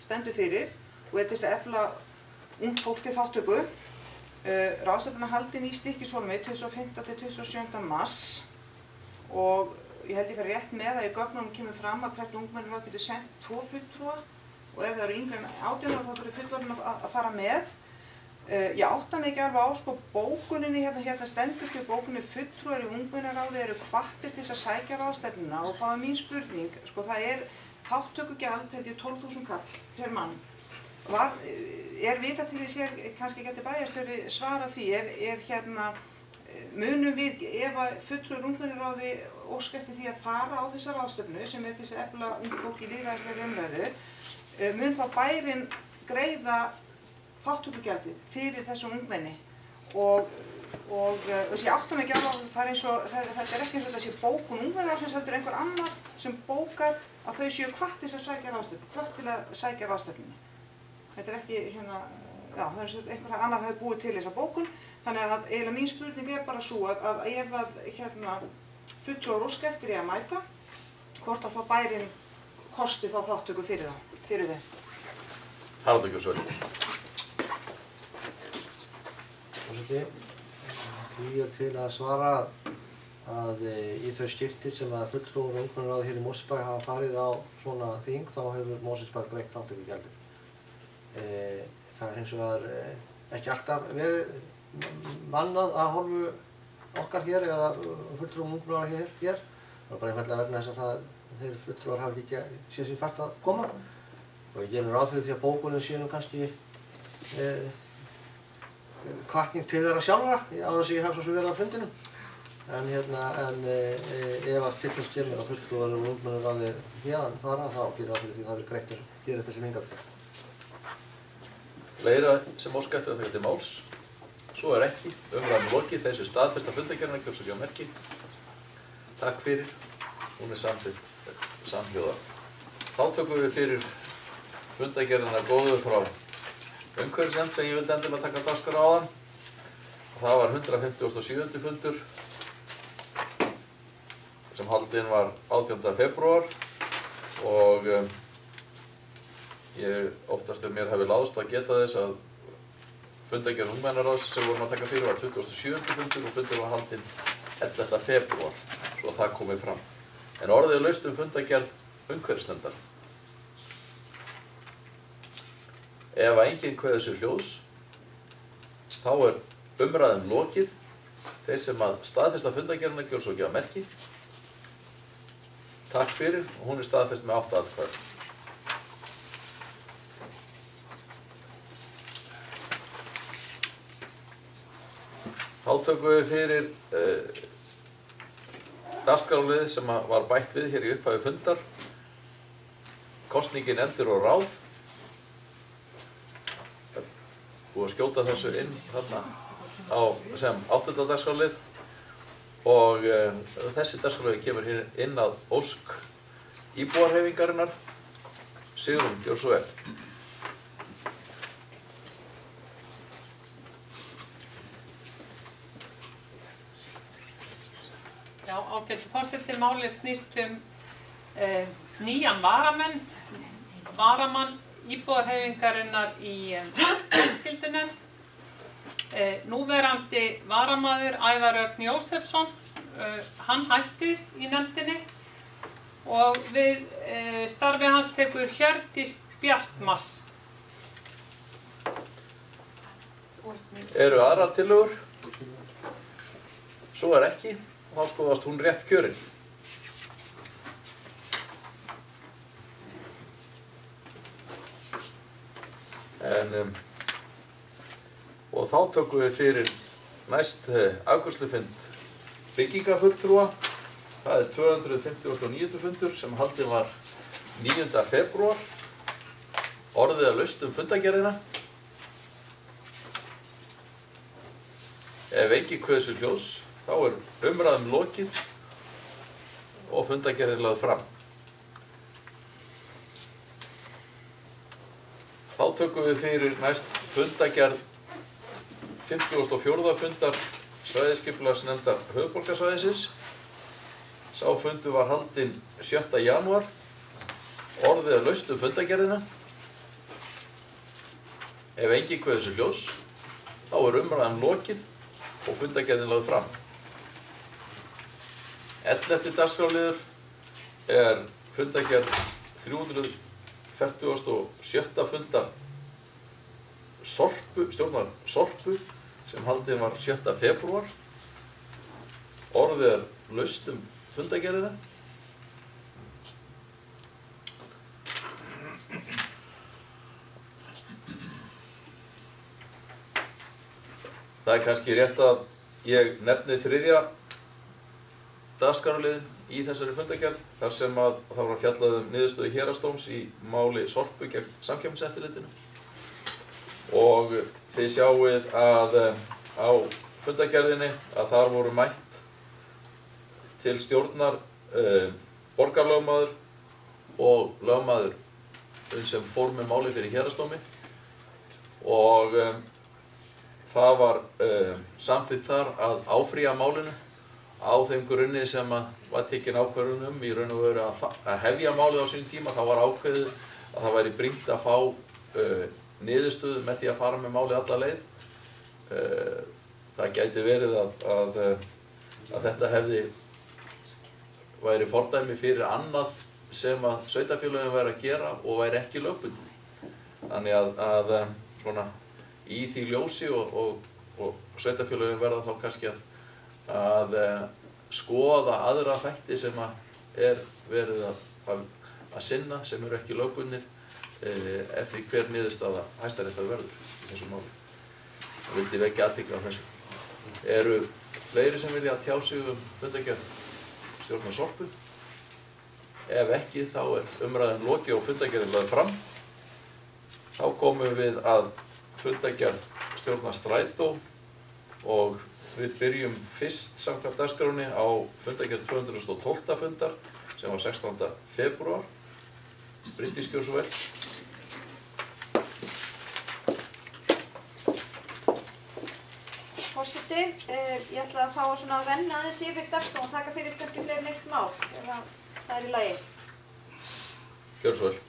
Speaker 6: stendur fyrir og er til þess að efla ungt fólk til þátttöku. Ráðstefna haldin í Stykkishólmi 25. til 27. mars og ég held ég fer rétt með að í gögnunum kemur fram að hvert ungmennaráð getur sendt 2 fulltrúa og ef það eru yngri en 18 ára þá þurfi fullorðin að fara með. Ég átta mig ekki alveg á bókuninni, hérna stendur bókuninni fulltrúar í ungmennaráði eru hvattir til þess að sækja ráðstefnuna og þá er mín spurning, það er þátttökugjald 12.000 kall per mann. Er vitað til þess kannski geti bæjarstjóri svarað því, munum við ef að fulltrúar ungmennaráði óska eftir því að fara á þessa ráðstefnu sem er til þess að efla ungt fólk í lýðræðislegri umræðu, mun þá bærinn greiða þátttökugjaldið fyrir þessu ungmenni og þess ég áttum ekki alveg að það er eins og þetta er ekki eins og þetta sé bókun ungmennaráðsins heldur einhver annar sem bókar að þau séu hvart til að sækja ráðstefnu, hvort til að sækja ráðstefnunni. Þetta er ekki það er eins og einhver annar hefur búið til þessa bókun, þannig að eiginlega mín spurning er bara svo að ef að fulltrúar óska eftir ég að mæta, hvort að þá bærinn kosti þá þátttöku fyrir þau.
Speaker 1: Haraldur Gjórsvel.
Speaker 5: Því er til að svara að í þau skipti sem að fulltrúar og ungmennaráð hér í Mosfellsbæ hafa farið á svona þing þá hefur Mosfellsbæ greitt þátttökugjaldið. Það er hins vegar ekki alltaf verið mannað af hálfu okkar hér eða fulltrúum ungmenna hér. Það var bara einfaldlega vegna þess að þeir fulltrúar hafa ekki séð sér fært að koma. Og ég gef mér ráð fyrir því að bókunin sé nú kannski hvatning til þeirra sjálfra, á þess að ég hef svo sem verið á fundinum. En ef að til þess kemur að fulltrúar og ungmennaráði héðan fara, þá fyrir ráð fyrir því það verður greitt að gera þetta sem hingað til.
Speaker 1: Fleira sem óska eftir að taka til máls. Svo ekki. Umræðan lokið. Þessi staðfesta fundargerðina kjósa á merki. Takk fyrir. Hún samþykkt samhljóða. Þá tökum við fyrir fundargerðina góðu frá umhverfisnefnd sem ég vildi endilega taka dagskrá áðan. Það var 157. fundur sem haldinn var 18. febrúar og ég óttast ef mér hefði láðst að geta þess að fundargerð ungmennaráðs sem vorum að taka fyrir var 27. fundur og fundur var haldinn 11. febrúar, svo það komið fram. En orðið er laust fundargerð umhverfisnefndar. Ef enginn kveður sér hljóðs, þá er umræðum lokið. Þeir sem að staðfesta fundargerðina gjörðu svo gefa merki. Takk fyrir og hún er staðfest með 8 atkvæðum. Þá tökum við fyrir dagskrárlið sem var bætt við hér í upphafi fundar. Kosningi nefndir og ráð. Búið að skjóta þessu inn þarna sem 8. dagskrárlið og þessi dagskrárlið kemur inn að ósk íbúarhreyfingarinnar. Sigrún, gjörðu svo vel.
Speaker 3: Já, ágæti forseti, málið snýst nýjan varamann íbúarhreyfingarinnar í fjölskyldunefnd. Núverandi varamaður Ævar Örn Jósefsson, hann hættir í nefndinni og við starfi hans tekur Hjördís Bjartmars.
Speaker 1: Eru aðrar tillögur? Svo er ekki, þá skoðast hún rétt kjörin. Og þá tökum við fyrir næst afgreiðslufund byggingafulltrúa. Það er 259. fundur sem haldinn var 9. febrúar. Orðið er laust fundargerðina. Ef enginn kveður sér hljóðs, þá er umræðum lokið og fundargerðin lögð fram. Þá tökum við fyrir næst fundargerð 54. fundar svæðisskipulagsnefndar höfuðborgarsvæðisins. Sá fundur var haldinn 7. janúar. Orðið er laust fundargerðina. Ef enginn kveður sér hljóðs, þá er umræðan lokið og fundargerðin lögð fram. 11. dagskrárliður er fundargerð 347. fundar stjórnar Sorpu sem haldinn var 7. febrúar. Orðið er laust fundargerðina. Það er kannski rétt að ég nefni 3. dagskrárlið í þessari fundargerð þar sem að það var fjallað niðurstöðu héraðsdóms í máli Sorpu gegn Samkeppniseftirlitinu. Og þið sjáið að á fundargerðinni að þar voru mætt til stjórnar borgarlögmaður og lögmaður sem fór með máli fyrir héraðsdómi og það var samþykkt þar að áfrýja málinu á þeim grunni sem var tekin ákvörðun í raun og veru að hefja málið á sínum tíma. Það var ákveðið að það væri brýnt að fá niðurstöðu með því að fara með málið alla leið. Það gæti verið að þetta væri fordæmi fyrir annað sem að sveitarfélögin væri að gera og væri ekki lögbundið. Þannig að svona í því ljósi og sveitarfélögin verða þá kannski að skoða aðra þætti sem er verið að sinna, sem eru ekki lögbundnir, eftir hver niðurstaða Hæstaréttar verður í þessu máli. Það vildi vekja athygli á þessu. Eru fleiri sem vilja tjá sig fundargerð stjórnar Sorpu? Ef ekki, þá umræðan lokið og fundargerðin lögð fram. Þá komum við að fundargerð stjórnar Strætó og við byrjum fyrst samkvæmt dagskránni á fundargerð 212. fundar sem var 16. febrúar. Bryndís, gjörðu svo vel.
Speaker 4: Forseti, ég ætla að fá að renna aðeins yfir dagskrá og taka fyrir kannski fleiri neitt mál, ef það í lagi.
Speaker 1: Gjörðu svo vel.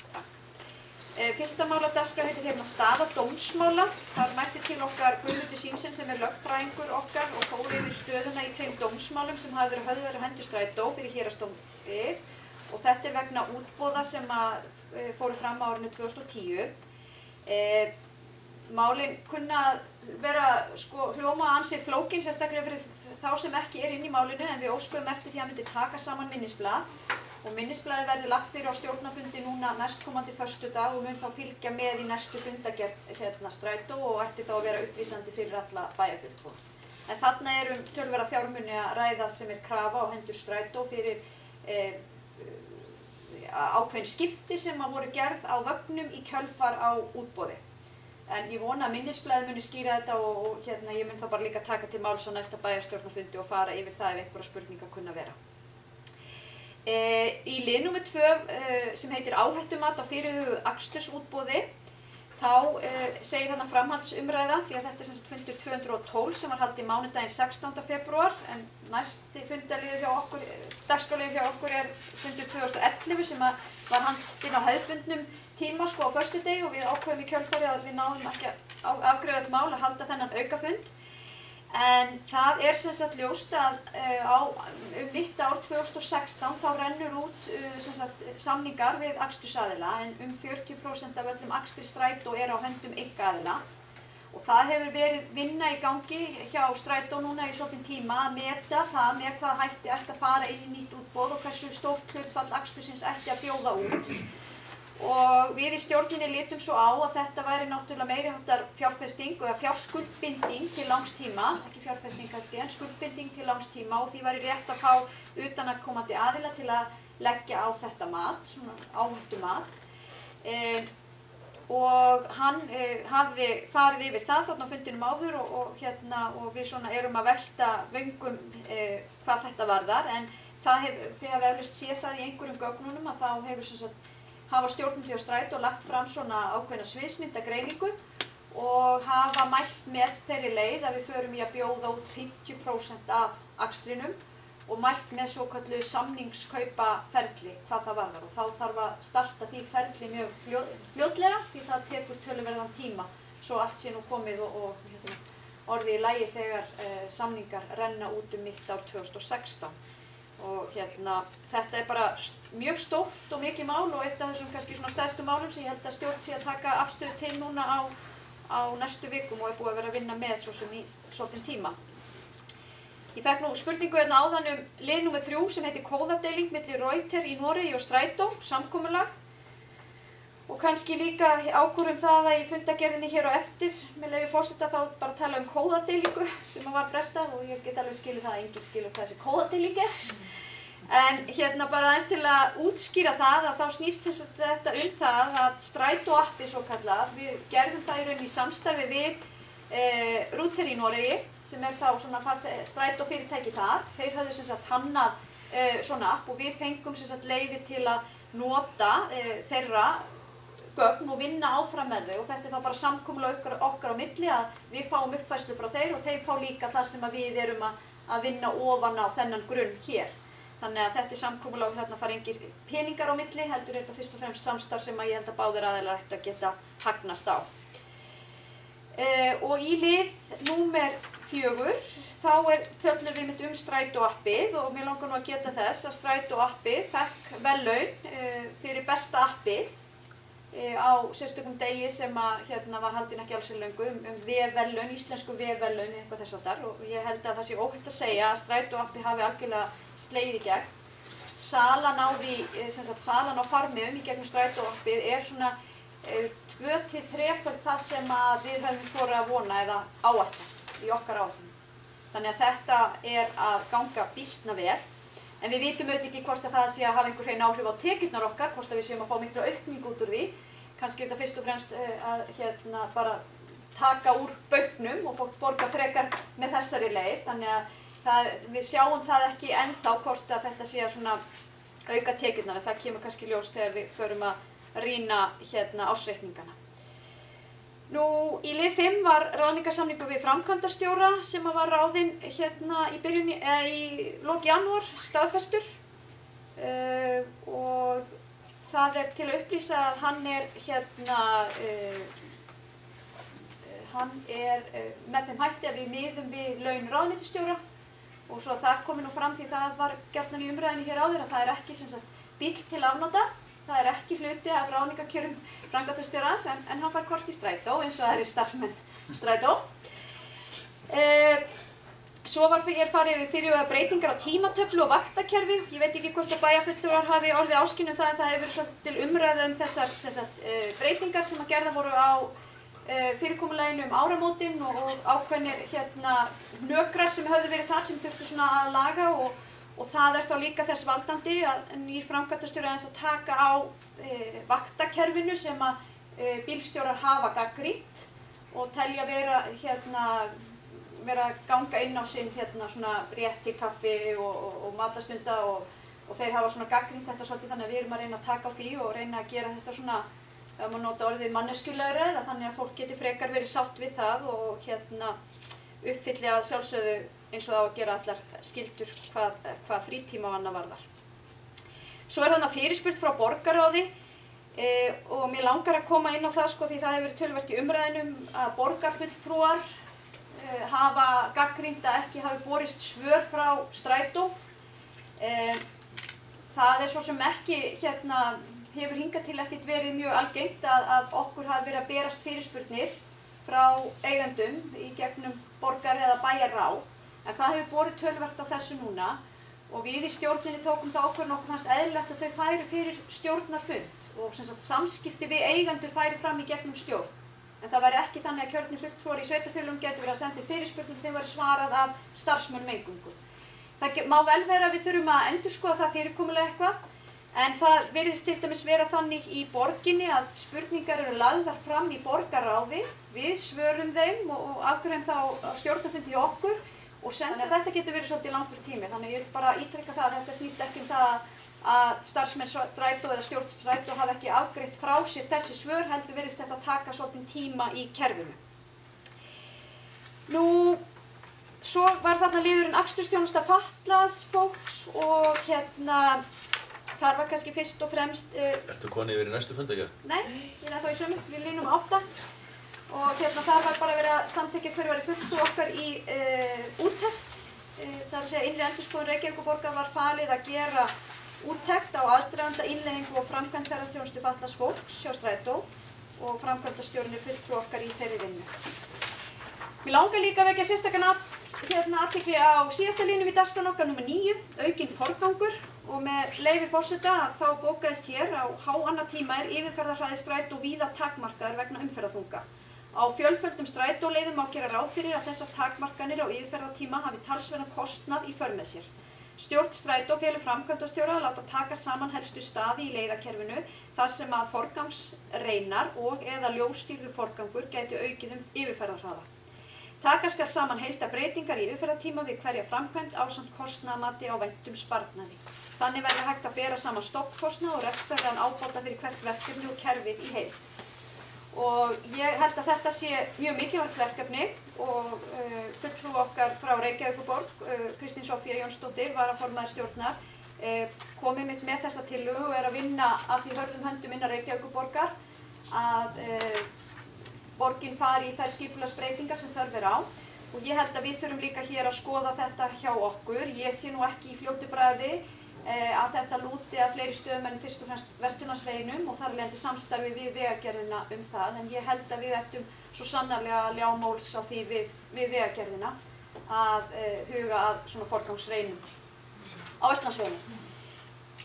Speaker 4: Fyrsta mál á dagskrá heitir hérna staða dómsmála. Þar mætti til okkar Guðmundur Símsen sem lögfræðingur okkar og fór yfir stöðuna í 2 dómsmálum sem hafa verið höfðaðir á hendur Strætó fyrir héraðsdómi og þetta vegna útboða sem fóru fram á árinu 2010. Málin kunna vera hljóma ansi flókin, sérstaklega fyrir þá sem ekki inn í málinu, en við óskuðum eftir því að myndi taka saman minnisblað. Og minnisblaðið verður lagt fyrir á stjórnarfundi núna næstkomandi föstudag og mun þá fylgja með í næstu fundargerð Strætó og ætti þá að vera upplýsandi fyrir alla bæjarfulltrúa. En þarna tölverða fjármuni að ræða sem krafa á hendur Strætó fyrir ákveðin skipti sem voru gerð á vögnum í kjölfar á útboði. En ég vona að minnisblaðið muni skýra þetta og ég mun þá bara líka taka til máls á næsta bæjarstjórnarfundi og fara yfir það ef einhverja spurningar kunna vera. Í lið nr. 2 sem heitir áhættumat á fyrirhuguðu akstursútboði þá segir þarna framhaldsumræða því að þetta er fundur 212 sem var haldið mánudaginn 16. febrúar en næsti fundarliður hjá okkur, dagskrárliður hjá okkur er fundur 2011 sem var haldinn á hefðbundnum tíma á föstudegi og við ákveðum í kjölfarið að við náðum ekki að afgreiða þetta mál að halda þennan aukafund. En það er ljóst að mitt ár 2016 þá rennur út samningar við akstursaðila en 40% af öllum akstri Strætó á höndum einkaaðila og það hefur verið vinna í gangi hjá Strætó núna í svolítinn tíma að meta það með hvaða hætti ætti að fara inn í nýtt útboð og hversu stórt hlutfall akstursins ætti að bjóða út. Og við í stjórninni litum svo á að þetta væri náttúrulega meiriháttar fjárfesting eða fjárskuldbinding til langs tíma, ekki fjárfesting en skuldbinding til langs tíma og því væri rétt að fá utanaðkomandi aðila til að leggja á þetta mat, svona áhættumat. Og hann hafði farið yfir það þarna á fundinum áður og við erum að velta vöngum hvað þetta varðar en þið hafið eflaust séð það í einhverjum gögnunum að þá hefur hafa stjórnendur hjá Strætó lagt fram svona ákveðna sviðsmyndagreiningu og hafa mælt með þeirri leið að við förum í að bjóða út 50% af akstrinum og mælt með svokölluðu samningskaupaferli hvað það varðar og þá þarf að starta því ferli mjög fljótlega því það tekur töluverðan tíma svo allt sé nú komið og orðið í lagi þegar samningar renna út mitt ár 2016. Og þetta er bara mjög stórt og mikið mál og eitt af þessum kannski svona stærstu málum sem ég held að stjórn sé að taka afstöðu til núna á næstu vikum og er búið að vera að vinna með svo sem í svolítinn tíma. Ég fekk nú spurningu áðan lið nr. 3 sem heitir kóðadeiling milli Reuter í Noregi og Strætó, samkomulag. Og kannski líka ákvörðum það að í fundargerðinni hér á eftir, með leyfi forseta þá bara tala kóðadeilingu sem var frestað og ég get alveg skilið það að enginn skilur hvað þessi kóðadeiling er. En bara aðeins til að útskýra það að þá snýst þetta það að Strætó appi svo kallað, við gerðum það í rauninni í samstarfi við Rúter í Noregi sem er þá svona Strætó fyrirtæki þar. Þeir höfðu hannað svona app og við fengum leyfi til að nota þeirra gögn og vinna áfram með þau og þetta er þá bara samkomulag okkar á milli að við fáum uppfærslu frá þeir og þeir fá líka það sem við erum að vinna ofan á þennan grunn hér. Þannig að þetta er samkomulag og þarna fara engir peningar á milli, heldur þetta fyrst og fremst samstarf sem ég held að báðir aðilar ættu að geta hagnast á. Og í lið númer 4 þá fjöllum við Strætó appið og mér langar nú að geta þess að Strætó appið fekk verðlaun fyrir besta appið á sérstökum degi sem að var haldinn ekki alls löngu vefverðlaun, íslensku vefverðlaun eitthvað þess háttar og ég held að það sé óhætt að segja að strætóappi hafi algjörlega slegið í gegn. Salan á farmiðum í gegnum strætóappið svona 2-3-fold það sem að við höfum þorað að vona eða áætla í okkar áætlun. Þannig að þetta að ganga býsna vel. En við vitum auðvitað ekki hvort að það sé að hafa einhver hrein áhrif á tekjurnar okkar, hvort að við séum að fá miklu aukning út úr því. Kannski þetta fyrst og fremst að bara taka úr bauknum og fólk borga frekar með þessari leið. Þannig að við sjáum það ekki ennþá hvort að þetta sé að svona auka tekjurnar. Það kemur kannski ljós þegar við förum að rýna ársreikningana. Nú, í lið 5 var ráðningarsamningur við framkvæmdastjóra sem var ráðinn í lok janúar staðfestur og það til að upplýsa að hann með þeim hætti að við miðum við laun ráðuneytisstjóra og svo það komi nú fram því það var gjarnan í umræðinu hér áður að það ekki bíll til afnota. Það ekki hluti af ráðningarkjörum framkvæmdastjórans en hann fær kort í strætó eins og aðrir starfsmenn strætó. Svo var farið yfir fyrirhugaðar breytingar á tímatöflu og vaktakerfi. Ég veit ekki hvort að bæjarfulltrúar hafi orðið áskynja það en það hefur verið svolítil umræða þessar breytingar sem gerðar voru á fyrirkomulaginu áramótin og ákveðnir hnökrar sem höfðu verið þar sem þurftu svona að laga og það þá líka þess valdandi að nýr framkvæmdastjóri aðeins að taka á vaktakerfinu sem að bílstjórar hafa gagnrýnt og telja vera að ganga inn á sinn svona rétt til kaffi og matastunda og þeir hafa svona gagnrýnt þetta svolítið þannig að við erum að reyna að taka á því og reyna að gera þetta svona, ef maður nota orðið manneskjulegra, þannig að fólk geti frekar verið sátt við það og uppfylli að sjálfsögðu eins og það á að gera allar skyldur hvað frítíma og annað varðar. Svo þarna fyrirspurn frá borgarráði og mér langar að koma inn á það því það hefur verið töluvert í umræðinum að borgarfulltrúar hafa gagnrýnt að ekki hafi borist svör frá strætó. Það svo sem ekki hefur hingað til ekkert verið mjög algengt að okkur hafi verið að berast fyrirspurnir frá eigendum í gegnum borgar eða bæjarráð. En það hefur borið töluvert á þessu núna og við í stjórninni tókum það ákvörðun okkur fannst eðlilegt að þau færu fyrir stjórnarfund og samskipti við eigendur færi fram í gegnum stjórn. En það væri ekki þannig að kjörnir fulltrúar í sveitarfélögum gætu verið að senda fyrirspurnum þeim væri svarað af starfsmönnum eingöngu. Það má vel vera að við þurfum að endurskoða það fyrirkomulega eitthvað en það virðist til dæmis vera þannig í borginni að spurningar eru lagðar fram í borgarráði, við svörum þeim og afgreiðum þá á stjórnarfundi hjá okkur og þannig að þetta getur verið svolítið langur tími. Þannig að ég vil bara ítreka það að þetta snýst ekki það að starfsmenn strætó eða stjórn strætó hafi ekki afgreitt frá sér þessi svör, heldur virðist þetta taka svolítið tíma í kerfinu. Nú, svo var þarna liðurinn akstursþjónusta fatlaðs fólks og þar var kannski fyrst og fremst...
Speaker 1: Ertu konið yfir í næstu fundagerð?
Speaker 4: Nei, ég þá í sömu, við línum 8. Og þar var bara verið að samþykkja hverju væri fulltrúi okkar í úttekt. Það að segja innri endurskoðun Reykjavíkurborgar var falið að gera úttekt á aðdraganda innleiðingu og framkvæmd ferðaþjónustu fatlaðs fólks hjá strætó og framkvæmdastjórinn fulltrúi okkar í þeirri vinnu. Mér langar líka að vekja sérstakan athygli á síðasta línum í dagskránni okkar nr. 9, aukinn forgangur og með leyfi forseta þá bókaðist hér á háannatíma yfirferðarhraði strætó víða takmarkaður vegna umferðarþunga. Á fjölföldum strætóleiðum má gera ráð fyrir að þessar takmarkanir á yfirferðartíma hafi talsverðan kostnað í för með sér. Stjórn strætó felur framkvæmdastjóra að láta taka saman helstu staði í leiðakerfinu þar sem að forgangsreinar og eða ljósstýrður forgangur gæti aukið yfirferðarhraða. Taka skal saman heildarbreytingar í yfirferðartíma við hverja framkvæmd ásamt kostnaðarmati á væntum sparnaði. Þannig verður hægt að bera saman stofnkostnað og rekstrarlegan ábata fyrir hvert verkefni og kerfið í heild. Og ég held að þetta sé mjög mikilvægt verkefni og fulltrúi okkar frá Reykjavíkurborg, Kristín Soffía Jónsdóttir, varaformaður stjórnar, kom einmitt með þessa tillögu og að vinna af því hörðum höndum innan Reykjavíkurborgar að borgin fari í þær skipulagsbreytingar sem þörf á. Og ég held að við þurfum líka hér að skoða þetta hjá okkur. Ég sé nú ekki í fljótu bragði að þetta lúti að fleiri stöðum en fyrst og fremst Vesturlandsveginum og þar af leiðandi samstarfi við Vegagerðina það. En ég held að við ættum svo sannarlega að ljá máls á því við Vegagerðina að huga að svona forgangsreinum á Vesturlandsveginum.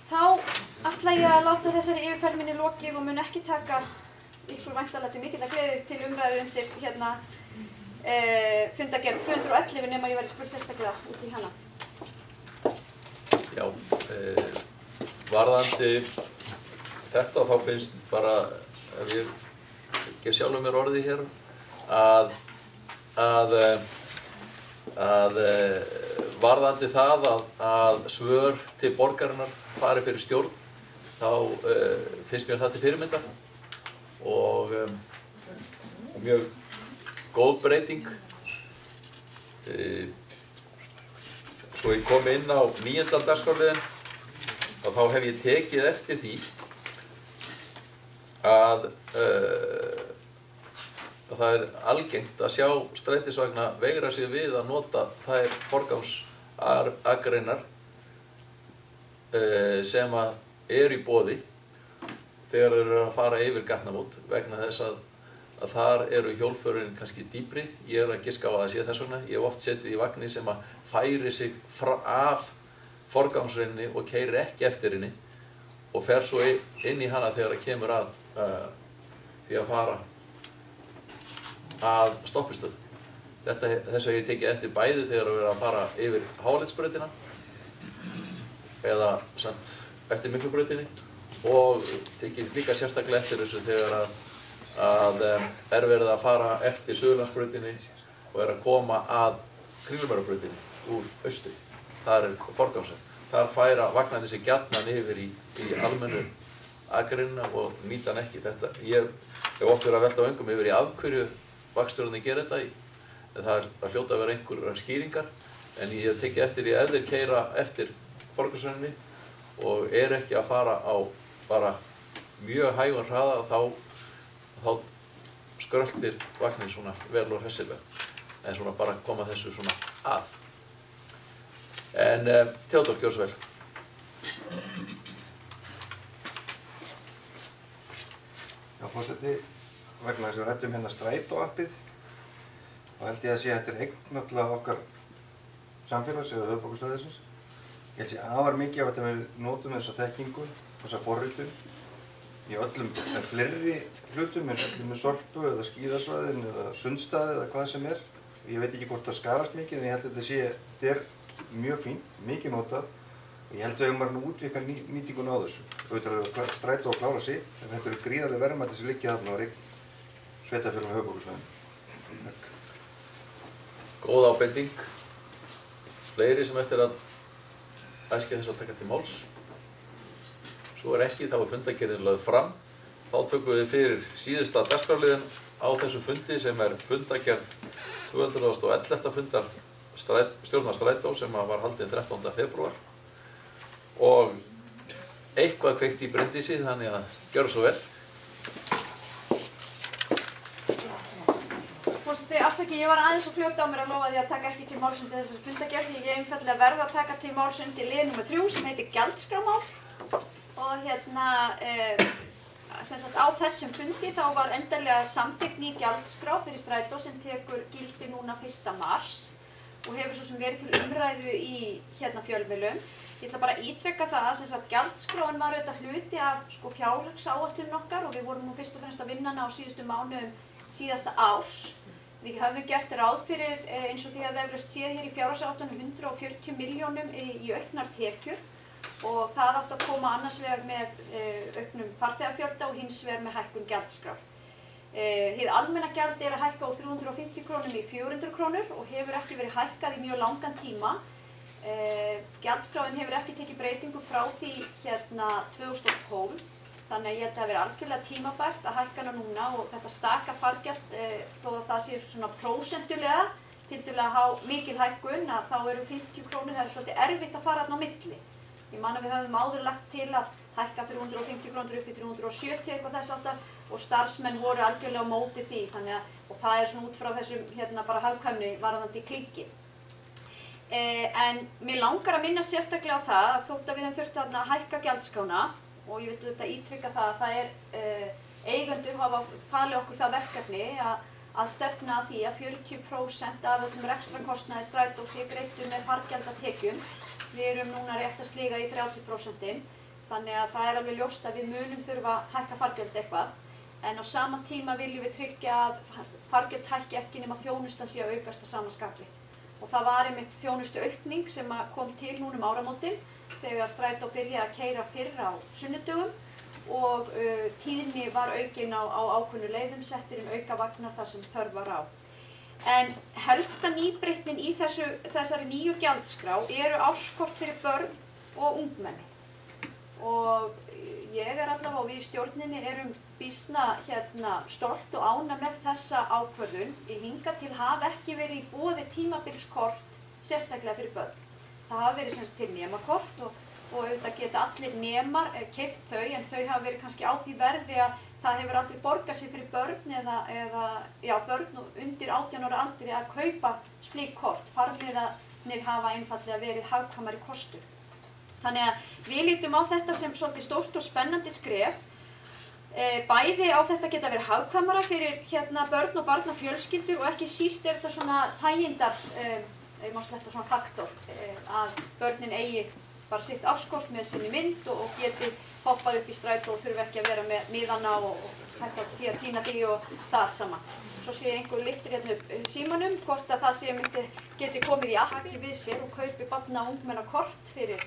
Speaker 4: Þá ætla ég að láta þessari yfirferð minni lokið og mun ekki taka ykkur væntanlega til mikillar gleði til umræðu undir fundargerð 211 nema ég verði spurt sérstaklega út í hana.
Speaker 1: Já, varðandi þetta þá finnst bara, ef ég gef sjálfur mér orðið hér, að varðandi það að svör til borgarinnar fari fyrir stjórn, þá finnst mér það til fyrirmyndar og mjög góð breyting. Svo ég kom inn á 9. dagskrárliðinn og þá hef ég tekið eftir því að það er algengt að sjá strætisvagna veigra sig við að nota þær forgangsakreinar sem eru í boði þegar þeir eru að fara yfir gatnamót vegna þess að þar eru hjólförin kannski dýpri. Ég er að giska á að það sé þess vegna. Ég hef oft setið í vagni sem að færi sig af forgangsreininni og keyrir ekki eftir henni og fer svo inn í hana þegar það kemur að því að fara að stoppistöð. Þessu hef ég tekið eftir bæði þegar það verið að fara yfir Hálendisbrautina eða eftir Miklubrautinni og tekið líka sérstaklega eftir þessu þegar að verið að fara eftir Suðurlandsbrautinni og að koma að Kringlumýrarbrautinni úr austri. Það forgangsröð. Þar færa vagnarnir sig gjarnan yfir í almennu akreinina og nýta hann ekki. Ég hef oft verið að velta á öngum yfir í af hverju vagnstjórarnir gera þetta í. Það hljóta að vera einhverjar skýringar en ég hef tekið eftir því ef þeir keyra eftir forgangsröðinni og ekki að fara á bara mjög hægan hraða þá skröltir vagninn svona vel og hressilega, en svona bara koma þessu svona að. En Theodór, gjörðu svo vel.
Speaker 9: Já, forseti, vegna þess að við ræddum hérna strætóappið, þá held ég að sé að þetta eign náttúrulega okkar samfélags eða höfuðborgarsvæðisins. Ég held sé afar mikið af þetta við notum þessa þekkingu, þessa forritun, í öllum fleiri hlutum eins og með sorpu eða skíðasvæðin eða sundstaði eða hvað sem er. Ég veit ekki hvort það skarast mikið en ég held að þetta er mjög fínt, mikið notað og ég held að við höfum að útvíkka nýtingun á þessu. Auðvitað að strætó og klára sig en þetta eru gríðarleg verðmæti sem liggja þarna á sveitarfélaginu á höfuðborgarsvæðinu.
Speaker 1: Góð ábending. Fleiri sem eftir að æskja þess að taka til máls. Svo ekki, þá fundargerðin lögð fram. Þá tökum við fyrir síðasta dagskrárliðinn á þessu fundi sem fundargerð 211. fundar stjórnar strætó sem var haldinn 13. febrúar. Og eitthvað kveikt í Bryndísi, þannig að gjörðu svo vel.
Speaker 4: Forseti, afsakið, ég var aðeins og fljóta á mér að lofa því að taka ekki til máls undir þessari fundargerð því ég einfaldlega verð að taka til máls undir lið nr. 3 sem heitir gjaldskrámál. Og sem sagt á þessum fundi þá var endanlega samþykkt ný gjaldskrá fyrir strætó sem tekur gildi núna 1. mars og hefur svo sem verið til umræðu í fjölmiðlum. Ég ætla bara að ítreka það að sem sagt gjaldskráin var auðvitað hluti af fjárhagsáætlunin okkar og við vorum nú fyrst og fremst að vinna hana á síðustu mánuðum síðasta árs. Við höfum gert ráð fyrir eins og því að það eflaust séð hér í fjárhagsáætlunum 140 milljónum í auknar tekjur. Og það átti að koma annars vegar með auknum farþegafjölda og hins vegar með hækkun gjaldskrár. Hið almenna gjald að hækka úr 350 krónum í 400 krónur og hefur ekki verið hækkað í mjög langan tíma. Gjaldskráin hefur ekki tekið breytingu frá því 2012, þannig að ég held að það hafi verið algjörlega tímabært að hækka hana núna og þetta staka fargjald, þó að það sé svona prósentulega, tiltölulega mikil hækkun, að þá eru 50 krónur, það er svolítið erfitt að fara þarna á milli. Ég man að við höfum áður lagt til að hækka 350 krónur upp í 370 eitthvað þess áttar og starfsmenn voru algjörlega á móti því og það er svona út frá þessum bara hagkvæmni varðandi klinkið. En mér langar að minna sérstaklega á það að þótt að við höfum þurft að hækka gjaldskrána og ég vil auðvitað ítrykka það að það eigendur hafa falið okkur það verkefni að stefna að því að 40% af öllum rekstrarkostnaði Strætó sé greiddur með fargjaldatekjum. Við erum núna rétt að sliga í 30%, þannig að það alveg ljóst að við munum þurfa að hækka fargjöld eitthvað. En á sama tíma viljum við tryggja að fargjöld hækki ekki nema þjónustan sé að aukast að sama skapi. Og það var einmitt þjónustu aukning sem kom til núna áramótin þegar Strætó byrjaði að keyra fyrr á sunnudögum og tíðni var aukin á ákveðnu leiðum, settir inn aukavagnar þar sem þörf var á. En helsta nýbreytnin í þessari nýju gjaldskrá eru árskort fyrir börn og ungmenni. Og ég allavega og við í stjórninni erum býsna stolt og ánægð með þessa ákvörðun. Hingað til hafa ekki verið í boði tímabilskort sérstaklega fyrir börn. Það hafa verið til nemakort og auðvitað geta allir nemar keypt þau, en þau hafa verið kannski á því verði að það hefur aldrei borgað sig fyrir börn eða börn undir 18 ára aldri að kaupa slík kort. Farmiðarnir hafa einfaldlega verið hagkvæmari kostur. Þannig að við lítum á þetta sem svolítið stórt og spennandi skref. Bæði á þetta geta verið hagkvæmara fyrir börn og barnafjölskyldur og ekki síst þetta svona þægindar, ég má sletta svona faktor, að börnin eigi bara sitt afskort með sinni mynd og geti hoppað upp í Strætó og þurfi ekki að vera með miðana og hægt að tína því og það allt saman. Svo sé einhver littir upp símanum hvort að það geti komið í akki við sér og kaupi barna- og ungmennakort fyrir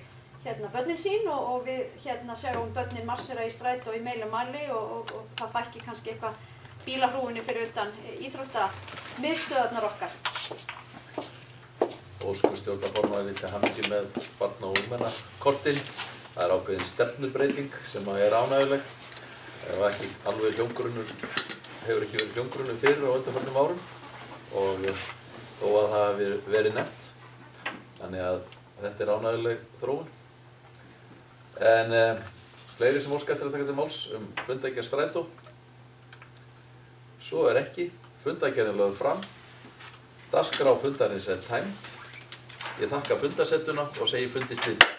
Speaker 4: börnin sín og við sjáum börnin marsera í Strætó í meira mæli og það fækki kannski eitthvað bílahrúinni fyrir utan íþróttamiðstöðvarnar okkar.
Speaker 1: Óskustjórnarformaður til hamingju með barna- og ungmennakortin. Það ákveðin stefnubreyting sem ánægjuleg. Það var ekki alveg hefur ekki verið hljómgrunnur fyrir á undanförnum árum og þó að það hafi verið nefnt. Þannig að þetta ánægjuleg þróun. En fleiri sem óska eftir að taka til máls fundargerð Strætó. Svo ekki. Fundargerðin lögð fram. Dagskrá fundarins tæmd. Ég þakka fundarsettuna og segi fundi slitið.